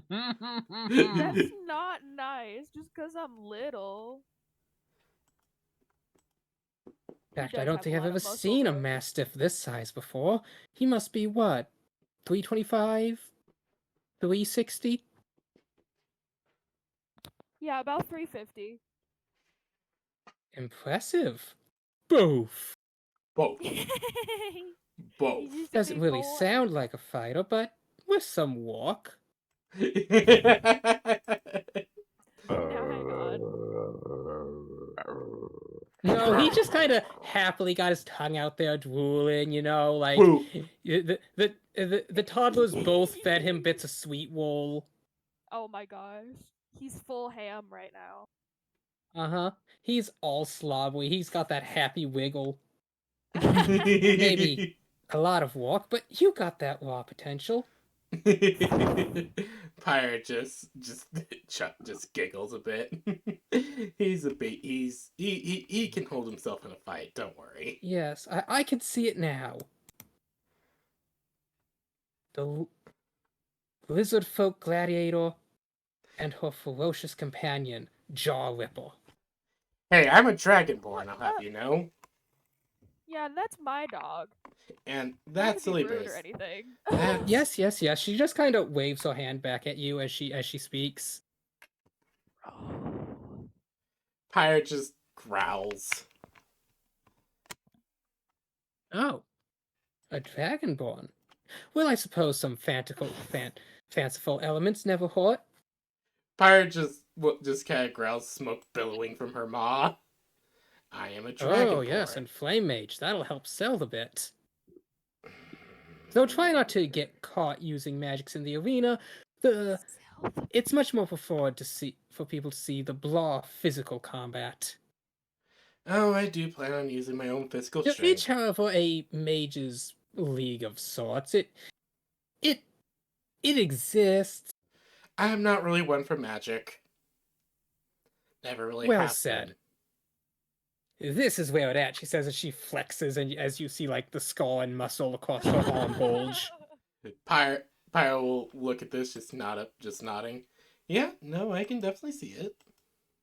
That's not nice. Just because I'm little. In fact, I does don't have think a I've lot ever of muscle, seen a though. mastiff this size before. He must be what? 325? 360? Yeah, about 350. Impressive. Boof. Both. He's Both. used to Doesn't be really full. sound like a fighter, but with some walk. Now hang on. No, he just kind of happily got his tongue out there drooling, like Woo. the toddlers both fed him bits of sweet wool. Oh my gosh. He's full ham right now. Uh-huh. He's all slobbery. He's got that happy wiggle. Maybe a lot of walk, but you got that raw potential. Pirate just giggles a bit. He can hold himself in a fight, don't worry. Yes, I can see it now. The lizard folk gladiator and her ferocious companion, Jaw Ripper. Hey, I'm a dragonborn, I'll have you know. Yeah, that's my dog. And Not that's to be silly rude Bruce. or anything. That's Yes. She just kind of waves her hand back at you as she speaks. Pirate just growls. Oh, a dragonborn. Well, I suppose some fanciful elements never hurt. Pirate just kind of growls, smoke billowing from her maw. I am a dragonborn. Oh, yes, and Flame Mage. That'll help sell the bit. Though try not to get caught using magics in the arena. It's much more preferred for people to see the blah physical combat. Oh, I do plan on using my own physical It's, strength. however, a mage's league of sorts. It exists. I'm not really one for magic. Never really Well have said. been. This is where it at, she says as she flexes, and as you see, like, the skull and muscle across her arm bulge. Pyre will look at this, just nodding. Yeah, no, I can definitely see it.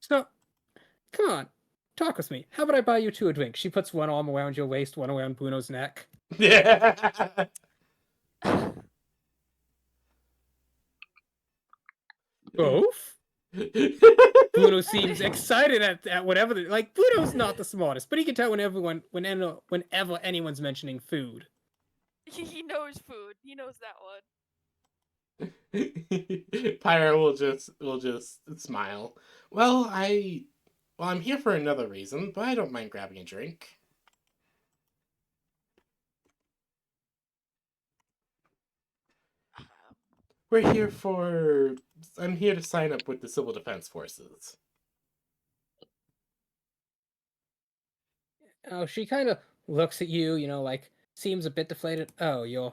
So, come on, talk with me. How about I buy you two a drink? She puts one arm around your waist, one around Bruno's neck. Yeah. Both? Bruno seems excited at whatever. Like, Bruno's not the smartest, but he can tell whenever anyone's mentioning food. He knows food. He knows that one. Pyro will just smile. Well, I'm here for another reason, but I don't mind grabbing a drink. I'm here to sign up with the Civil Defense Forces. Oh, she kind of looks at you, like seems a bit deflated. Oh, you're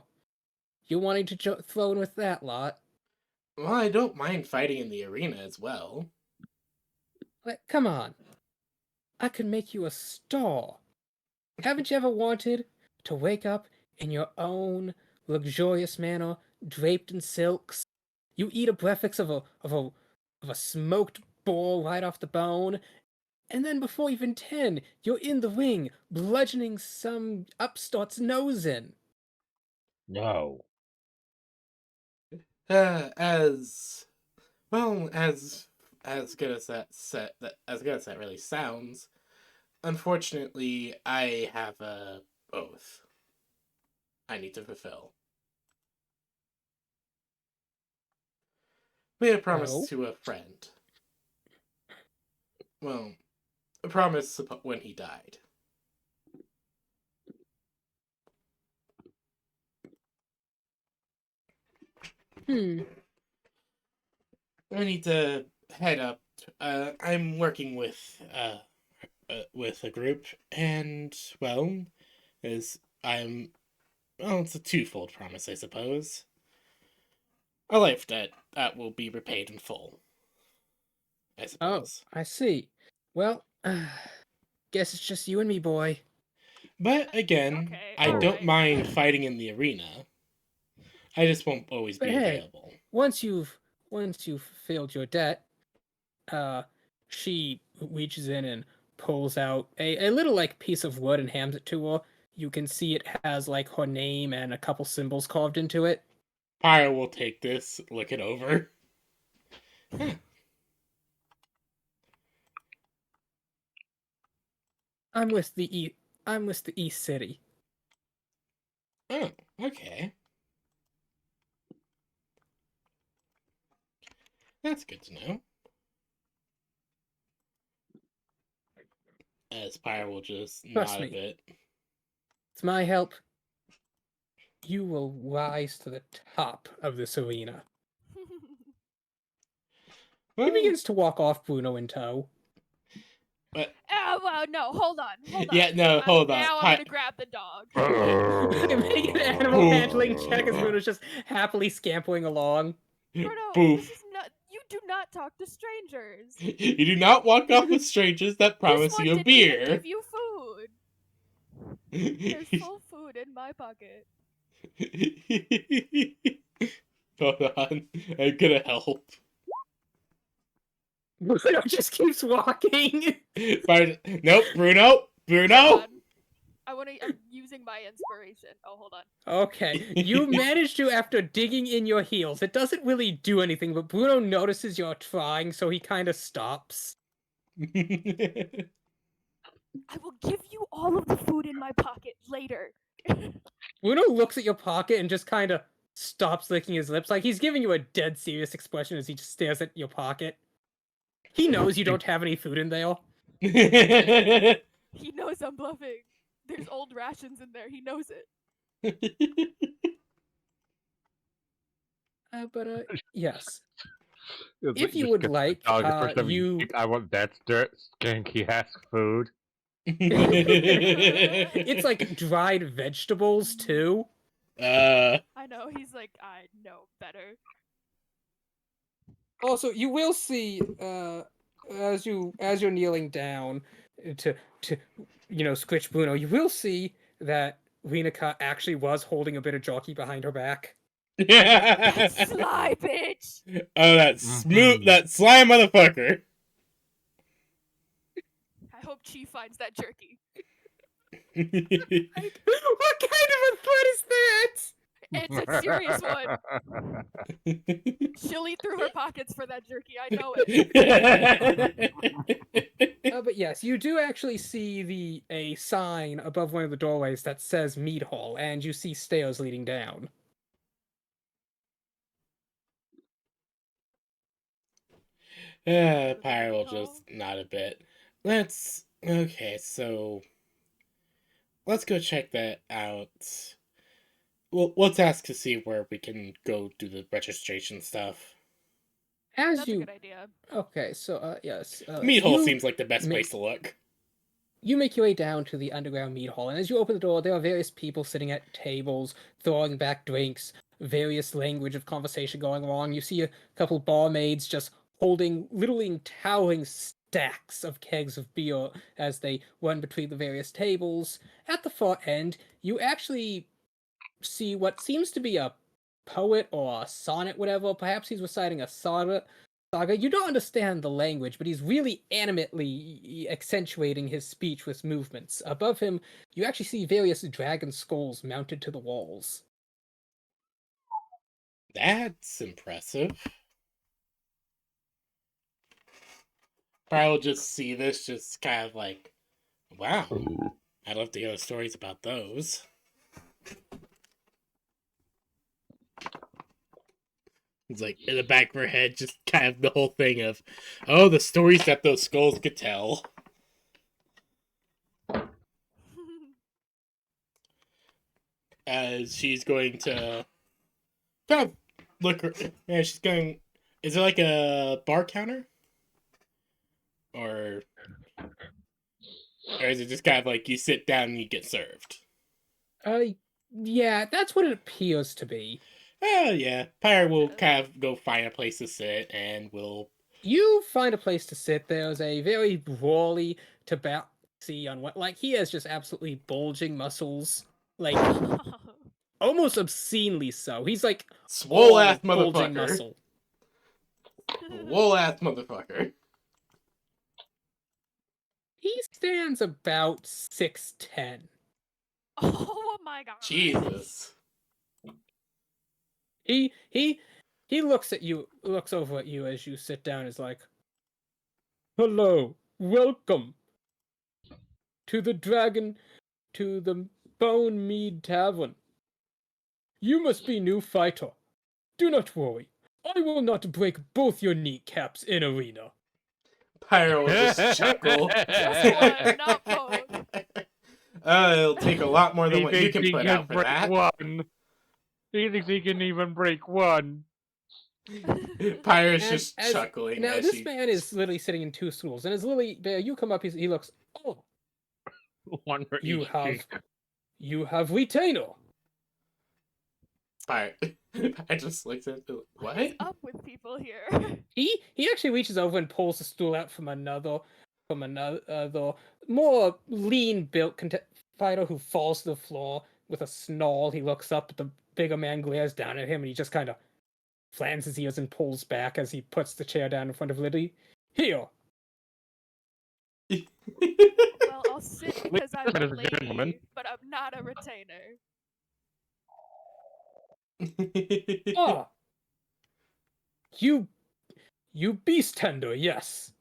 wanting to throw in with that lot. Well, I don't mind fighting in the arena as well. Come on. I could make you a star. Haven't you ever wanted to wake up in your own luxurious manner, draped in silks? You eat a breakfast of a smoked boar right off the bone, and then before even 10, you're in the ring, bludgeoning some upstart's nose in. No. As well as good as that really sounds. Unfortunately, I have a oath I need to fulfill. Made a promise Oh? to a friend. Well, a promise when he died. I need to head up. I'm working with a group, and well, it's a twofold promise, I suppose. A life debt that will be repaid in full, I Oh, suppose. I see. Well, guess it's just you and me, boy. But again, Okay, I don't alright. mind fighting in the arena. I just won't always But be hey, available. once you've fulfilled your debt, she reaches in and pulls out a little like piece of wood and hands it to her. You can see it has like her name and a couple symbols carved into it. Pyre will take this, look it over. I'm with I'm with the East City. Oh, okay. That's good to know. As Pyre will just Trust nod a me. bit. With my help, you will rise to the top of this arena. He Well, begins to walk off, Bruno in tow. but Oh, well, no, hold on. yeah, no, hold on. Now I'm gonna grab the dog. Make an animal handling check as Bruno's just happily scampering along. Bruno, this Boof. is not. You do not talk to strangers. You do not walk off with strangers that This promise one you a didn't even beer. give you food. There's full food in my pocket. Hold on. I'm gonna help. Bruno just keeps walking. Nope, Bruno! Bruno! Hold on. I'm using my inspiration. Oh, hold on. Okay, you manage to after digging in your heels. It doesn't really do anything, but Bruno notices you're trying, so he kind of stops. I will give you all of the food in my pocket later. Bruno looks at your pocket and just kind of stops licking his lips, like he's giving you a dead serious expression as he just stares at your pocket. He knows you don't have any food in there. He knows I'm bluffing. There's old rations in there. He knows it. Yes. It's If you just would get the like, dog the first time you... eat, I want that skanky ass food. It's like dried vegetables, too. I know. He's like, I know better. Also, you will see, as you're kneeling down to scritch Bruno, you will see that Rinaka actually was holding a bit of jockey behind her back. That sly bitch! Oh, that that sly motherfucker. I hope Chi finds that jerky. What kind of a threat is that? It's a serious one. She'll eat through her pockets for that jerky. I know it. But yes, you do actually see a sign above one of the doorways that says Mead Hall, and you see stairs leading down. Pyre will just nod a bit. Okay, so let's go check that out. Well, let's ask to see where we can go do the registration stuff. That's a good idea. Okay, so yes. Meat Hall seems like the best place to look. You make your way down to the underground meat hall, and as you open the door, there are various people sitting at tables, throwing back drinks, various language of conversation going along. You see a couple barmaids just holding literally towering stacks of kegs of beer as they run between the various tables. At the far end, you actually see what seems to be a poet or a sonnet, whatever. Perhaps he's reciting a saga. You don't understand the language, but he's really animately accentuating his speech with movements. Above him, you actually see various dragon skulls mounted to the walls. That's impressive. I'll just see this, just kind of like, wow, I'd love to hear stories about those. It's like in the back of her head, just kind of the whole thing of, oh, the stories that those skulls could tell. As she's going to kind of look, yeah, she's going. Is it like a bar counter, or is it just kind of like you sit down and you get served? Yeah, that's what it appears to be. Oh, yeah. Pyre will kind of go find a place to sit, and we'll... You find a place to sit. There's a very brawly tabaxi on what... Like, he has just absolutely bulging muscles. Like, almost obscenely so. He's like... Swole-ass bulging motherfucker. muscle. Swole-ass motherfucker. He stands about 6'10". Oh my god. Jesus. He looks at you, looks over at you as you sit down, is like, hello, welcome to the Dragon to the Bone Mead Tavern. You must be new fighter. Do not worry. I will not break both your kneecaps in arena. Pyro will just chuckle. Just one, not both. It'll take a lot more than what you can put out for break that. one. He thinks he can even break one. Pyro's And just chuckling now as this she... man is literally sitting in two stools, and as Lily Bear, you come up, he looks. Oh, One for you each have, cheek. you have retainer. Pyro... I just looked at it. What is What? up with people here? He actually reaches over and pulls the stool out from another more lean built fighter who falls to the floor with a snarl. He looks up at the bigger man, glares down at him, and he just kind of flans his ears and pulls back as he puts the chair down in front of Lily. Here. Well, I'll sit because I'm Wait a a minute, gentlemen. lady, but I'm not a retainer. Ah, you beast tender, yes.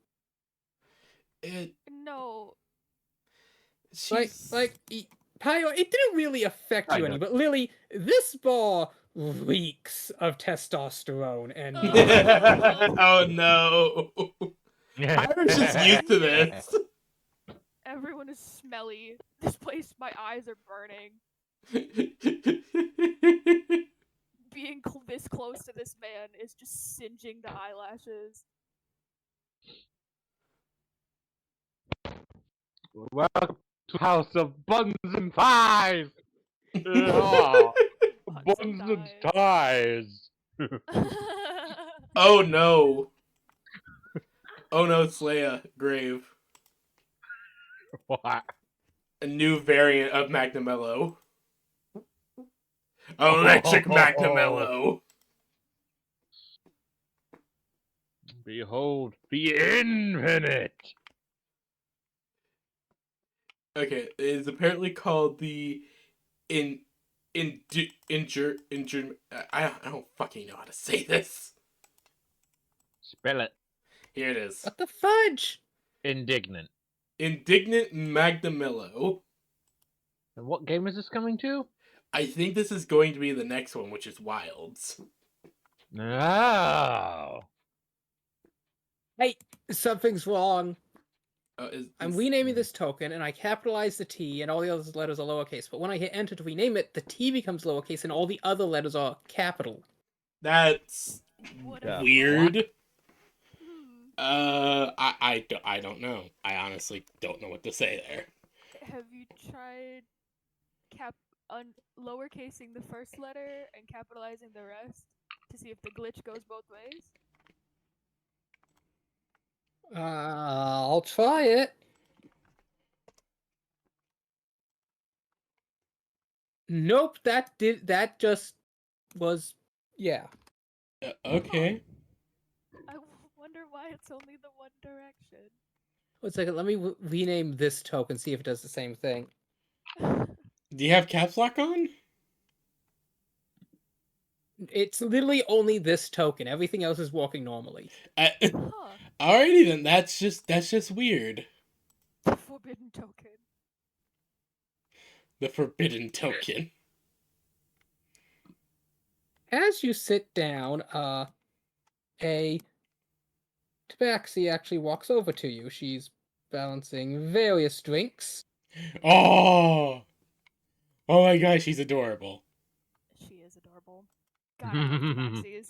No. She's... Pyro, it didn't really affect you Kinda. any, but Lily, this bar reeks of testosterone and Oh no. Pyro's just used to this. Everyone is smelly. This place, my eyes are burning. Being this close to this man is just singeing the eyelashes. Welcome to House of Buns and Thighs. Yeah. Buns and Thighs. Oh no. Oh no, it's Leia. Grave. What? A new variant of Magnamello. Electric Magnamello. Behold the infinite. Okay, it is apparently called the I don't fucking know how to say this. Spell it. Here it is. what the fudge? Indignant. Indignant Magnamello. And what game is this coming to? I think this is going to be the next one, which is Wilds. Oh. Hey, something's wrong. I'm renaming this token, and I capitalize the T, and all the other letters are lowercase. But when I hit enter to rename it, the T becomes lowercase, and all the other letters are capital. That's What weird. Hmm. I don't know. I honestly don't know what to say there. Have you tried lowercasing the first letter and capitalizing the rest to see if the glitch goes both ways? I'll try it. Nope, that just was, yeah. Okay. I wonder why it's only the one direction. Wait a second, let me rename this token, see if it does the same thing. Do you have caps lock on? It's literally only this token. Everything else is walking normally. Huh. Alrighty then, that's just weird. The forbidden token. The forbidden token. As you sit down, a tabaxi actually walks over to you. She's balancing various drinks. Oh! Oh my gosh, she's adorable. She is adorable. God, I love tabaxis.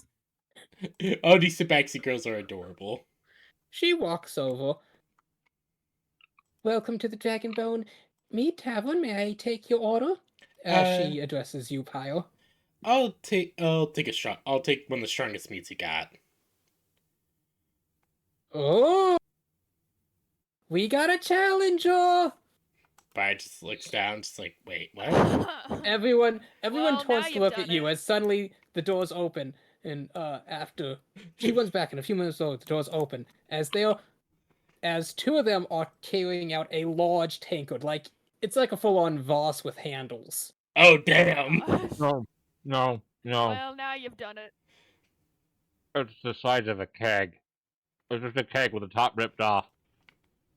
Oh, these Tabaxi girls are adorable. She walks over. Welcome to the Dragonbone Meat Tavern. May I take your order? As she addresses you, Pyro. I'll take a shot. I'll take one of the strongest meats you got. Oh! We got a challenger! But just looks down, just like, wait, what? Everyone Well, turns now to you've look done at you it. as suddenly the doors open, and after she runs back, and a few minutes later the doors open as two of them are carrying out a large tankard, like it's like a full-on vase with handles. Oh damn! Gosh. No. Well, now you've done it. It's the size of a keg. It's just a keg with the top ripped off.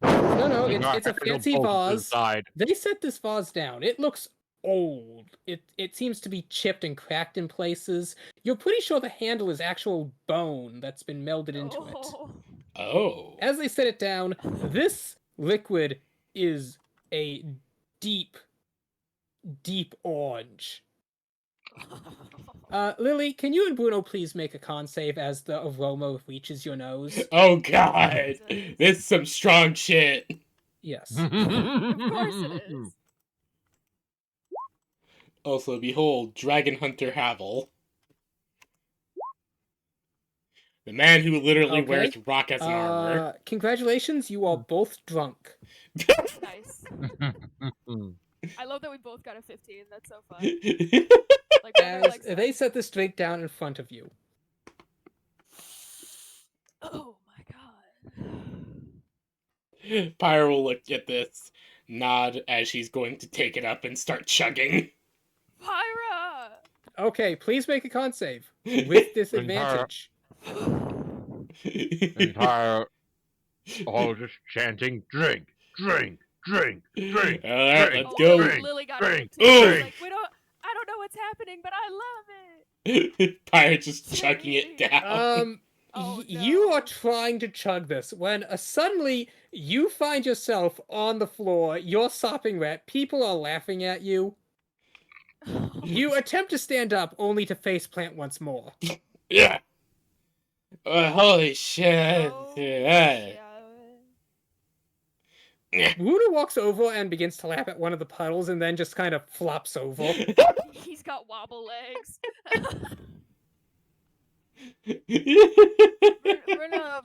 No, We got it's a handle fancy bolted to the vase. side. They set this vase down. It looks old. It seems to be chipped and cracked in places. You're pretty sure the handle is actual bone that's been melded into it. Oh. Oh. As they set it down, this liquid is a deep, deep orange. Lily, can you and Bruno please make a con save as the aroma reaches your nose? Oh god. Jesus. This is some strong shit. Yes. Of course it is. Also, behold, Dragon Hunter Havel. The man who literally Okay. wears rock as an armor. Congratulations, you are both drunk. Nice. I love that we both got a 15. That's so fun. Pyre Like, brother As likes they that. set this drink down in front of you. Oh my god. will look at this, nod as she's going to take it up and start chugging. Pyra! Okay, please make a con save with disadvantage. Entire all just chanting, drink, drink, drink, drink. Alright, drink, let's Oh, go. drink, Lily got drink, it. Too. drink. Like, I don't know what's happening, but I love it. Pyre just chugging it down. Oh, You no. are trying to chug this when suddenly you find yourself on the floor. You're sopping wet. People are laughing at you. You attempt to stand up only to faceplant once more. Yeah. Holy shit. Oh, Yeah. Bruno walks over and begins to lap at one of the puddles and then just kind of flops over. He's got wobble legs.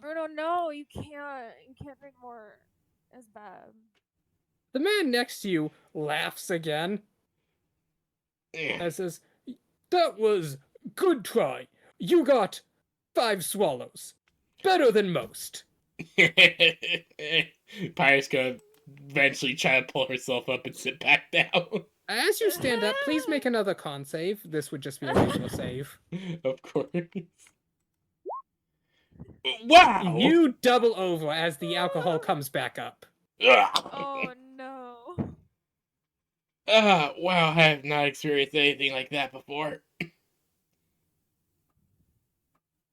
Bruno, no, you can't drink more. It's bad. The man next to you laughs again and says, "That was good try. You got 5 swallows. Better than most." Pyre's gonna eventually try to pull herself up and sit back down. As you stand up, please make another con save. This would just be a regular save. Of course. Wow! You double over as the alcohol comes back up. Oh no. Wow, I have not experienced anything like that before.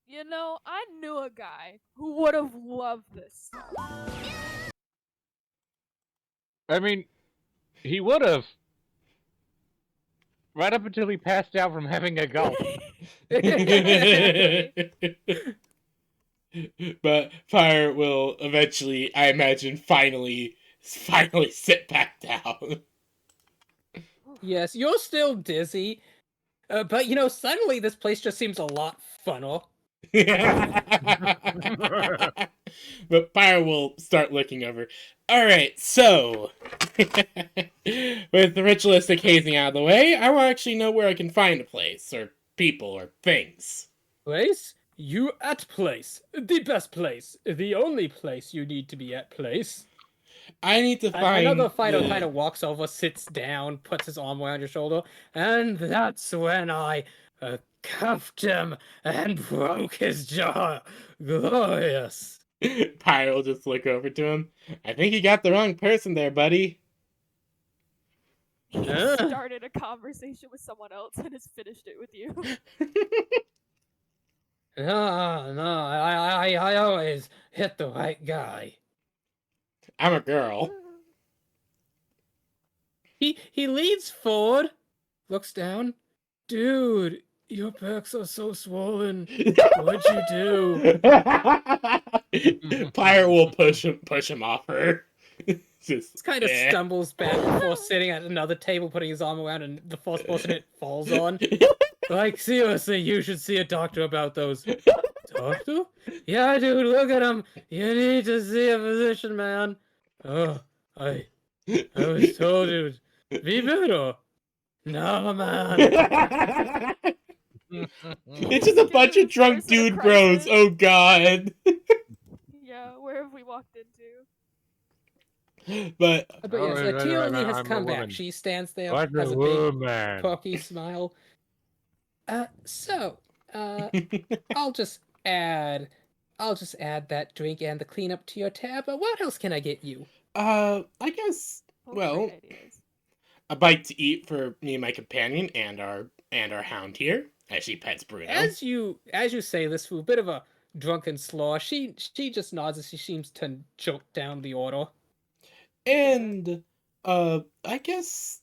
You know, I knew a guy who would have loved this stuff. I mean, he would have. Right up until he passed out from having a gulp. But Pyre will eventually, I imagine, finally sit back down. Yes, you're still dizzy. But you know, suddenly this place just seems a lot funner. But Pyre will start looking over. Alright, so with the ritualistic hazing out of the way, I will actually know where I can find a place, or people, or things. Place? You at place. The best place. The only place you need to be at place. I need to find... Another fighter kind of walks over, sits down, puts his arm around your shoulder, and that's when I cuffed him and broke his jaw. Glorious. Pyre will just look over to him. I think you got the wrong person there, buddy. He Huh? started a conversation with someone else and has finished it with you. No, I always hit the right guy. I'm a girl. He leans forward, looks down. Dude, your backs are so swollen. What'd you do? Pyre will push him off her. Just Kind of stumbles back before sitting at another table, putting his arm around, and the first person it falls on. Like, seriously, you should see a doctor about those. Doctor? Yeah, dude, look at him. You need to see a physician, man. Oh, I was told you would be better. No, man. It's just a bunch of drunk dude bros. Oh god. Yeah, where have we walked into? But But yes, wait, Tierney has I'm a come back. woman. She stands there, What has a a big, woman. cocky smile. I'll just add I'll just add that drink and the cleanup to your tab. But what else can I get you? I guess. Oh, Well, great ideas. a bite to eat for me and my companion and our hound here as she pets Bruno. As you say this with a bit of a drunken slur, she just nods as she seems to choke down the order. And I guess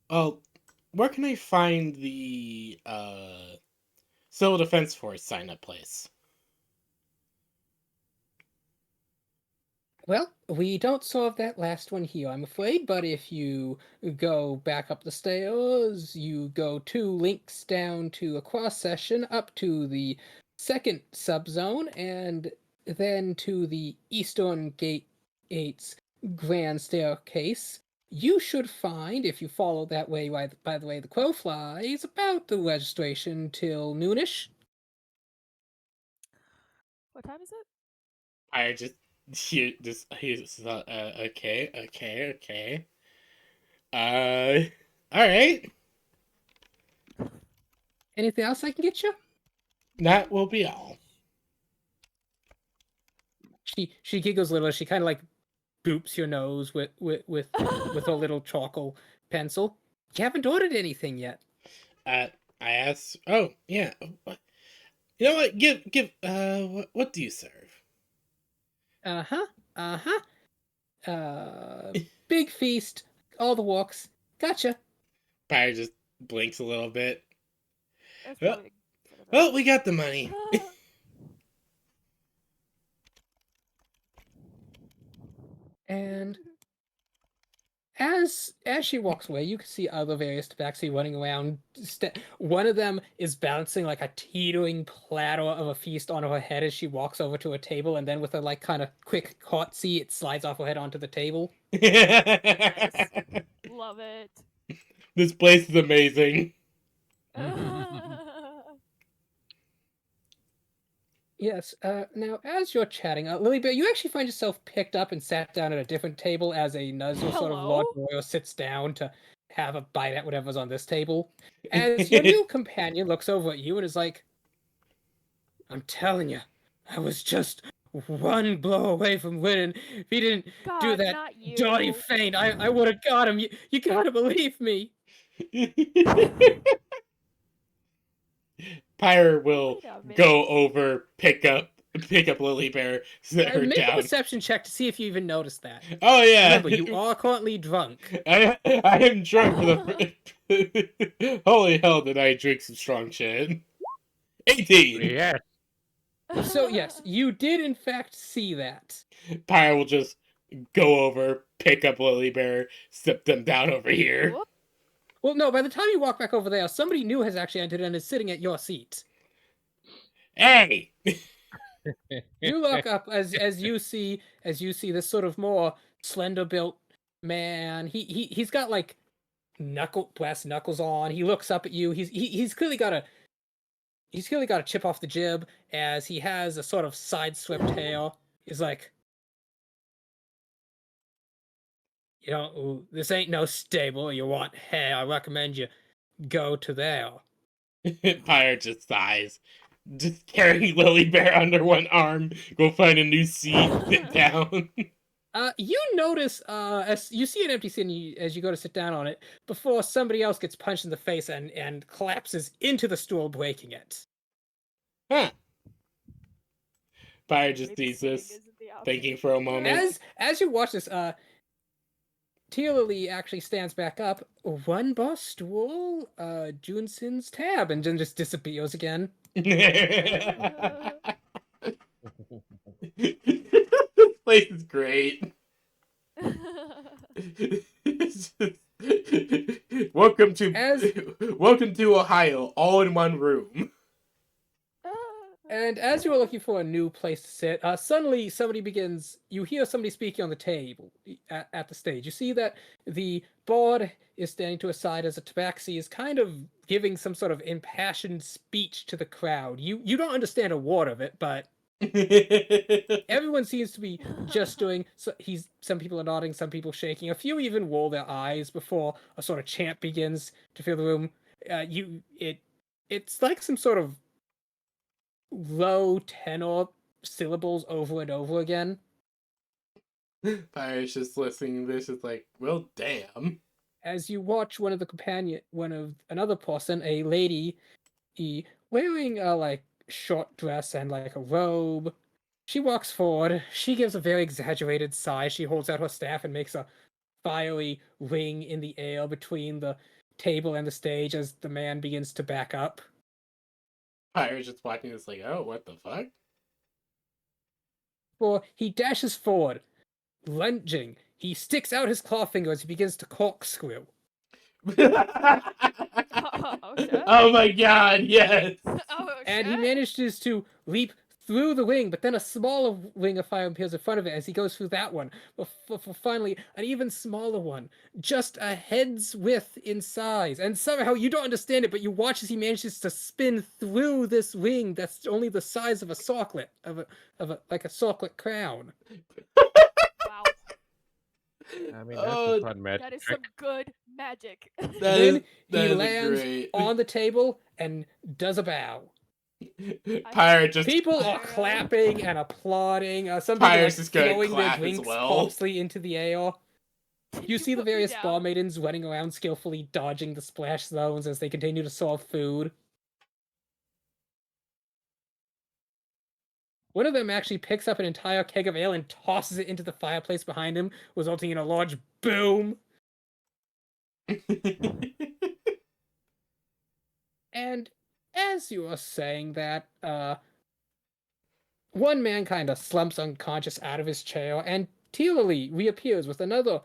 where can I find the Civil Defense Force sign up place? Well, we don't solve that last one here, I'm afraid, but if you go back up the stairs, you go 2 links down to a cross session up to the second subzone, and then to the eastern gate's grand staircase. You should find, if you follow that way by the way the crow flies, about the registration till noonish. What time is it? I just he's okay. All right. Anything else I can get you? That will be all. She giggles a little. She kind of like boops your nose with a little charcoal pencil. You haven't ordered anything yet. I asked. Oh yeah. You know what? Give. What do you serve? Uh-huh. Big feast, all the walks. Gotcha. Pyre just blinks a little bit. That's Well, probably good enough. well, we got the money. And as she walks away, you can see other various tabaxi running around. One of them is balancing like a teetering platter of a feast on her head as she walks over to a table, and then with a like kind of quick curtsy, it slides off her head onto the table. Nice. Love it. This place is amazing. Yes. Now, as you're chatting, Lily Bear, you actually find yourself picked up and sat down at a different table as a Nuzzle sort of Lord Hello? Royal sits down to have a bite at whatever's on this table. As your new companion looks over at you and is like, "I'm telling you, I was just one blow away from winning. If he didn't do God, that not you. dirty feint, I would have got him. You gotta believe me." Pyre will Wait a minute. go over, pick up Lily Bear, sit her Make a down. perception check to see if you even noticed that. Oh yeah. Remember, you are currently drunk. I am drunk for the. Holy hell! Did I drink some strong shit? 18. Yes. So yes, you did in fact see that. Pyre will just go over, pick up Lily Bear, sit them down over here. Whoop. Well, no, by the time you walk back over there, somebody new has actually entered and is sitting at your seat. Hey. You look up as you see this sort of more slender built man. He's got like brass knuckles on. He looks up at you. He's clearly got a chip off the jib as he has a sort of side swept hair. He's like, this ain't no stable. You want hair? I recommend you go to there. Pyre just sighs. Just carry Lily Bear under one arm, go find a new seat, sit down. You notice, as you see an empty seat as you go to sit down on it, before somebody else gets punched in the face and collapses into the stool, breaking it. Huh. Pyre just Maybe sees sitting this, isn't the option. thinking for a moment. As you watch this, Tia Lily actually stands back up, one bar stool, Junsin's tab, and then just disappears again. This place is great. Welcome to Ohio, all in one room. And as you are looking for a new place to sit, suddenly you hear somebody speaking on the table at the stage. You see that the bard is standing to a side as a tabaxi is kind of giving some sort of impassioned speech to the crowd. You don't understand a word of it, but everyone seems to be just doing. Some people are nodding, some people shaking. A few even roll their eyes before a sort of chant begins to fill the room. It's like some sort of low tenor syllables over and over again. Pirate's just listening to this is like, well, damn. As you watch another person, a lady, wearing a like short dress and like a robe. She walks forward. She gives a very exaggerated sigh. She holds out her staff and makes a fiery ring in the air between the table and the stage as the man begins to back up. Pirate's just watching this like, oh, what the fuck? For he dashes forward, lunging. He sticks out his claw finger as he begins to corkscrew. Oh, shit. Oh my god, yes! Oh, And he shit. manages to leap through the ring, but then a smaller ring of fire appears in front of it as he goes through that one. Before finally, an even smaller one, just a head's width in size. And somehow you don't understand it, but you watch as he manages to spin through this ring that's only the size of a circlet, of a like a circlet crown. Wow. I mean, that's a fun magic That is trick. some good magic. Then that he is lands great. on the table and does a bow. Pirate just People are clapping and applauding. Some people Pirate's like just gonna throwing their clap as drinks well. purposely into the air. You see the put me various down? bar maidens running around skillfully dodging the splash zones as they continue to serve food. One of them actually picks up an entire keg of ale and tosses it into the fireplace behind him, resulting in a large boom. And as you are saying that, one man kind of slumps unconscious out of his chair, and Tealerly reappears with another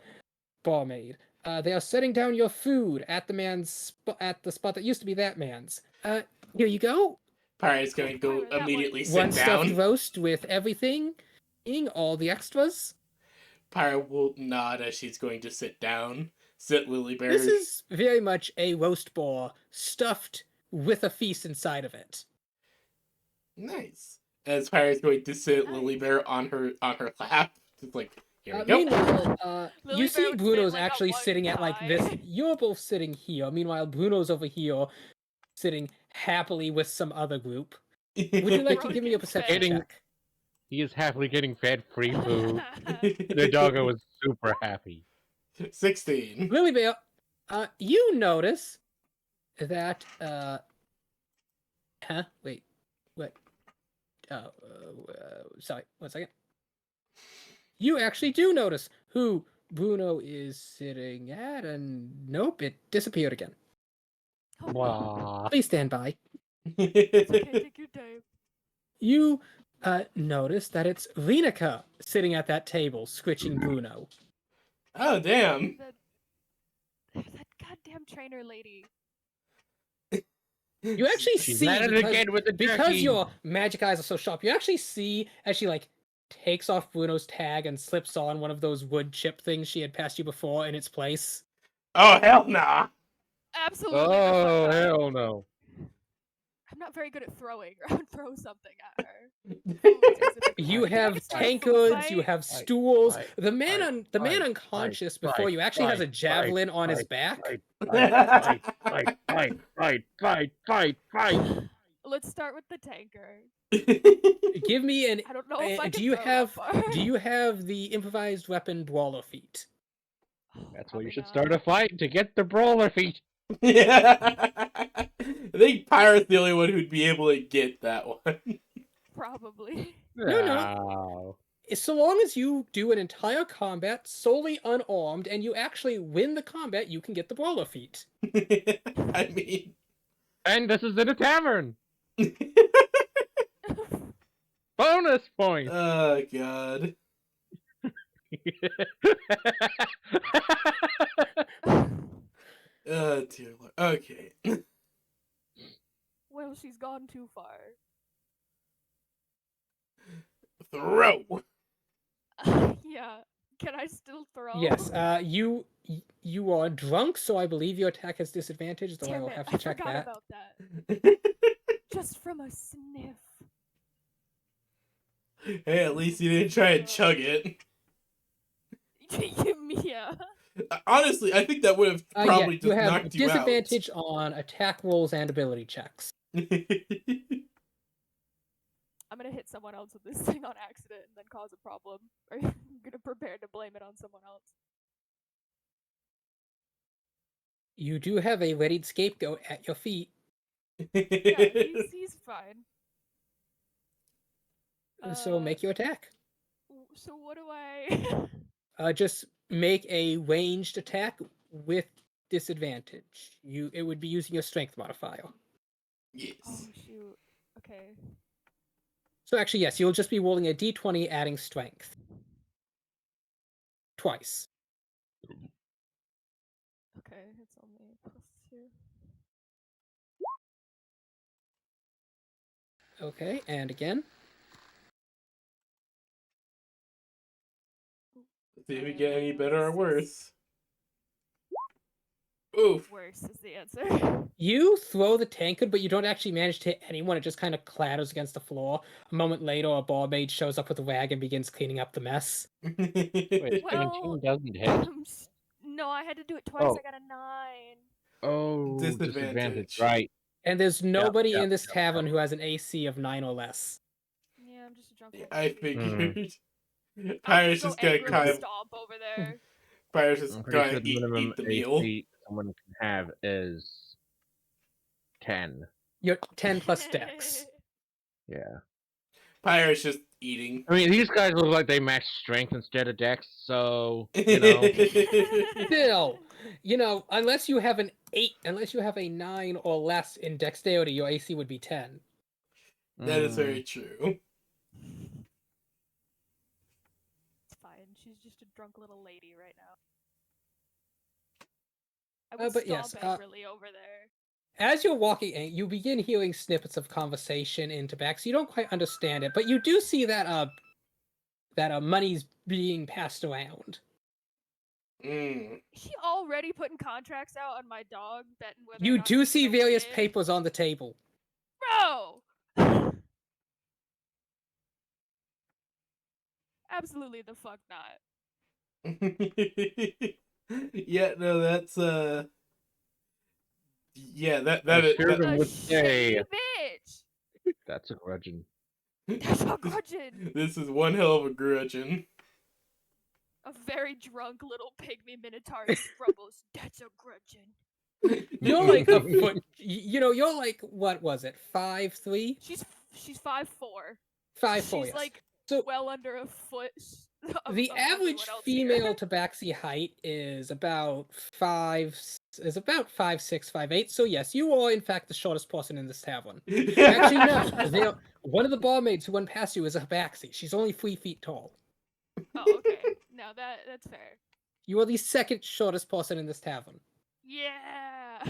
barmaid. They are setting down your food at the spot that used to be that man's. Here you go. Pirate's gonna go Pirate, that immediately One sit stuffed down. roast with everything, eating all the extras. Pirate will nod as she's going to sit down. Sit, Lilybear. This is very much a roast boar stuffed with a feast inside of it. Nice. As Pirate's going to sit Nice. Lilybear on her lap. Just like, here we go. Meanwhile, Lily you Bear see would sit Bruno's like a actually white sitting at like this. pie. You're both sitting here. Meanwhile, Bruno's over here, sitting happily with some other group. Would you like to give me a perception Getting- check? He is happily getting fed free food. The doggo was super happy. 16. Lily Bear, you notice that wait, what? Sorry, 1 second. You actually do notice who Bruno is sitting at, and nope, it disappeared again. Oh, Blah. Please stand by. it's okay, take your time. You notice that it's Linica sitting at that table, scritching Bruno. Oh, damn. That goddamn trainer lady. You actually She's see at it again with the because jerky. your magic eyes are so sharp. You actually see as she like takes off Bruno's tag and slips on one of those wood chip things she had passed you before in its place. Oh, hell nah. Absolutely. the Oh, fuck not. hell no. I'm not very good at throwing. I would throw something at her. You Right. have Can I start a tankards, you fight? have stools. Right. The man Right. unconscious Right. before you actually has a Right. javelin on his Right. back. Fight. Let's start with the tanker. Give me an I don't know if I can do you throw have that far. do you have the improvised weapon brawler feat? Oh, That's where you probably should not. start a fight to get the brawler feet. Yeah. I think Pirate's the only one who'd be able to get that one. Probably. No. So long as you do an entire combat solely unarmed and you actually win the combat, you can get the brawler feat. I mean... And this is in a tavern. Bonus point. Oh, God. Oh, dear Lord. Okay. Well, she's gone too far. Throw! Yeah. Can I still throw? Yes, you are drunk, so I believe your attack has disadvantage, though I Damn will it, have I to check forgot that. about that. Just from a sniff. Hey, at least you didn't try and chug it. Yeah. Honestly, I think that would have probably you just have knocked you out. disadvantage on attack rolls and ability checks. I'm gonna hit someone else with this thing on accident and then cause a problem. Are you gonna prepare to blame it on someone else? You do have a readied scapegoat at your feet. Yeah, he's fine. So make your attack. So what do I? Just make a ranged attack with disadvantage. It would be using your strength modifier. Yes. Oh shoot. Okay. So actually, yes, you'll just be rolling a d20 adding strength. Twice. Okay, it's only +2. Okay, and again. See if we get any better or 6. worse. Oof. Worse is the answer. You throw the tankard, but you don't actually manage to hit anyone. It just kind of clatters against the floor. A moment later, a barmaid shows up with a rag and begins cleaning up the mess. Wait, Well, 17 doesn't hit? no, I had to do it twice. Oh. I got a 9. Oh, Disadvantage. Right. And there's nobody yep, in this tavern who has an AC of 9 or less. Yeah, I'm just a drunk. I figured. I'll Pirate's just just go gonna angrily kind of. stomp over there. Pirate's just I'm pretty gonna sure the minimum eat the meal. AC someone can have is 10. You're 10 plus dex. Yeah. Pirate's just eating. I mean, these guys look like they match strength instead of dex, so, you know. Still, unless you have an 8, unless you have a 9 or less in dexterity, your AC would be 10. That is very true. It's fine. She's just a drunk little lady right now. I would but stomp yes, angrily over there. As you're walking in, you begin hearing snippets of conversation in Tabaxi. You don't quite understand it, but you do see that money's being passed around. Mm. Is she already putting contracts out on my dog, betting whether or You not do she's see gonna various win? papers on the table. Bro! Absolutely the fuck not. Yeah, no, that's yeah, that I is sure A would say shady bitch! that's a grudging. That's a grudging! This is one hell of a grudging. A very drunk little pygmy minotaur grumbles, that's a grudging. You're like a foot. You're like, what was it? 5'3"? She's 5'4". 5'4", She's yes. like So well under a foot the of average everyone else female here. Tabaxi height is about 5'6", 5'8". So yes, you are in fact the shortest person in this tavern. Actually, no. One of the barmaids who went past you is a Tabaxi. She's only 3 feet tall. Oh, okay. No, that's fair. You are the second shortest person in this tavern. Yeah.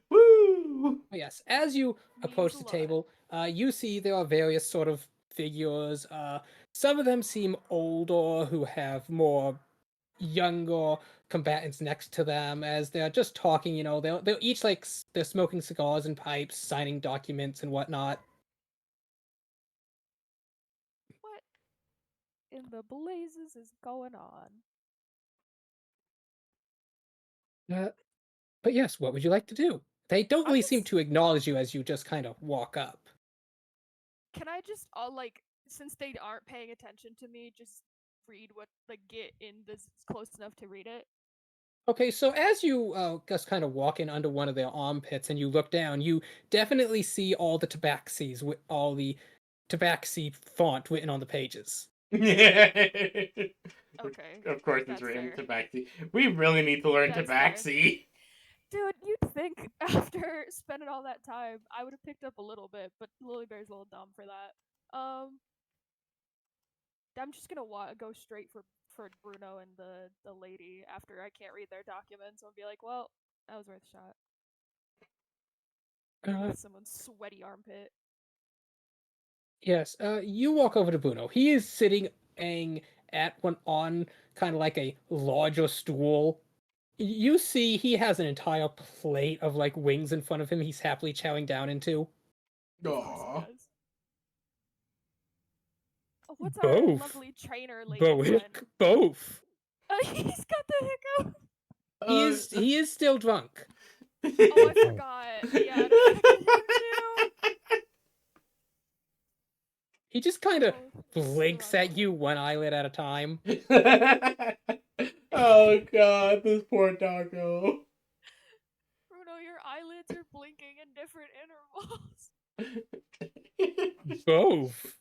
Woo! Yes, as you approach Means the a lot. table, you see there are various sort of figures. Some of them seem older, who have more younger combatants next to them as they're just talking. They're each like they're smoking cigars and pipes, signing documents and whatnot. What in the blazes is going on? But yes, what would you like to do? They don't I'm really seem just- to acknowledge you as you just kind of walk up. Can I just since they aren't paying attention to me, just read get in this close enough to read it? Okay, so as you just kind of walk in under one of their armpits and you look down, you definitely see all the tabaxis with all the tabaxi font written on the pages. Okay. Of course, it's That's written fair. Tabaxi. We really need to learn That's fair. Tabaxi. Dude, you'd think after spending all that time, I would have picked up a little bit, but Lily Bear's a little dumb for that. I'm just gonna go straight for Bruno and the lady after I can't read their documents. I'll be like, well, that was worth a shot. With someone's sweaty armpit. Yes, you walk over to Bruno. He is sitting at one on kind of like a larger stool. You see he has an entire plate of like wings in front of him he's happily chowing down into. Of course he Aww. does. Oh, what's our Both. lovely trainer lady friend? Both. He's got the hiccup. He is still drunk. Oh, I forgot. Yeah, it affected him too. He just kind of Oh, blinks at struggle. you one eyelid at a time. Oh god, this poor doggo. Bruno, your eyelids are blinking in different intervals. Both.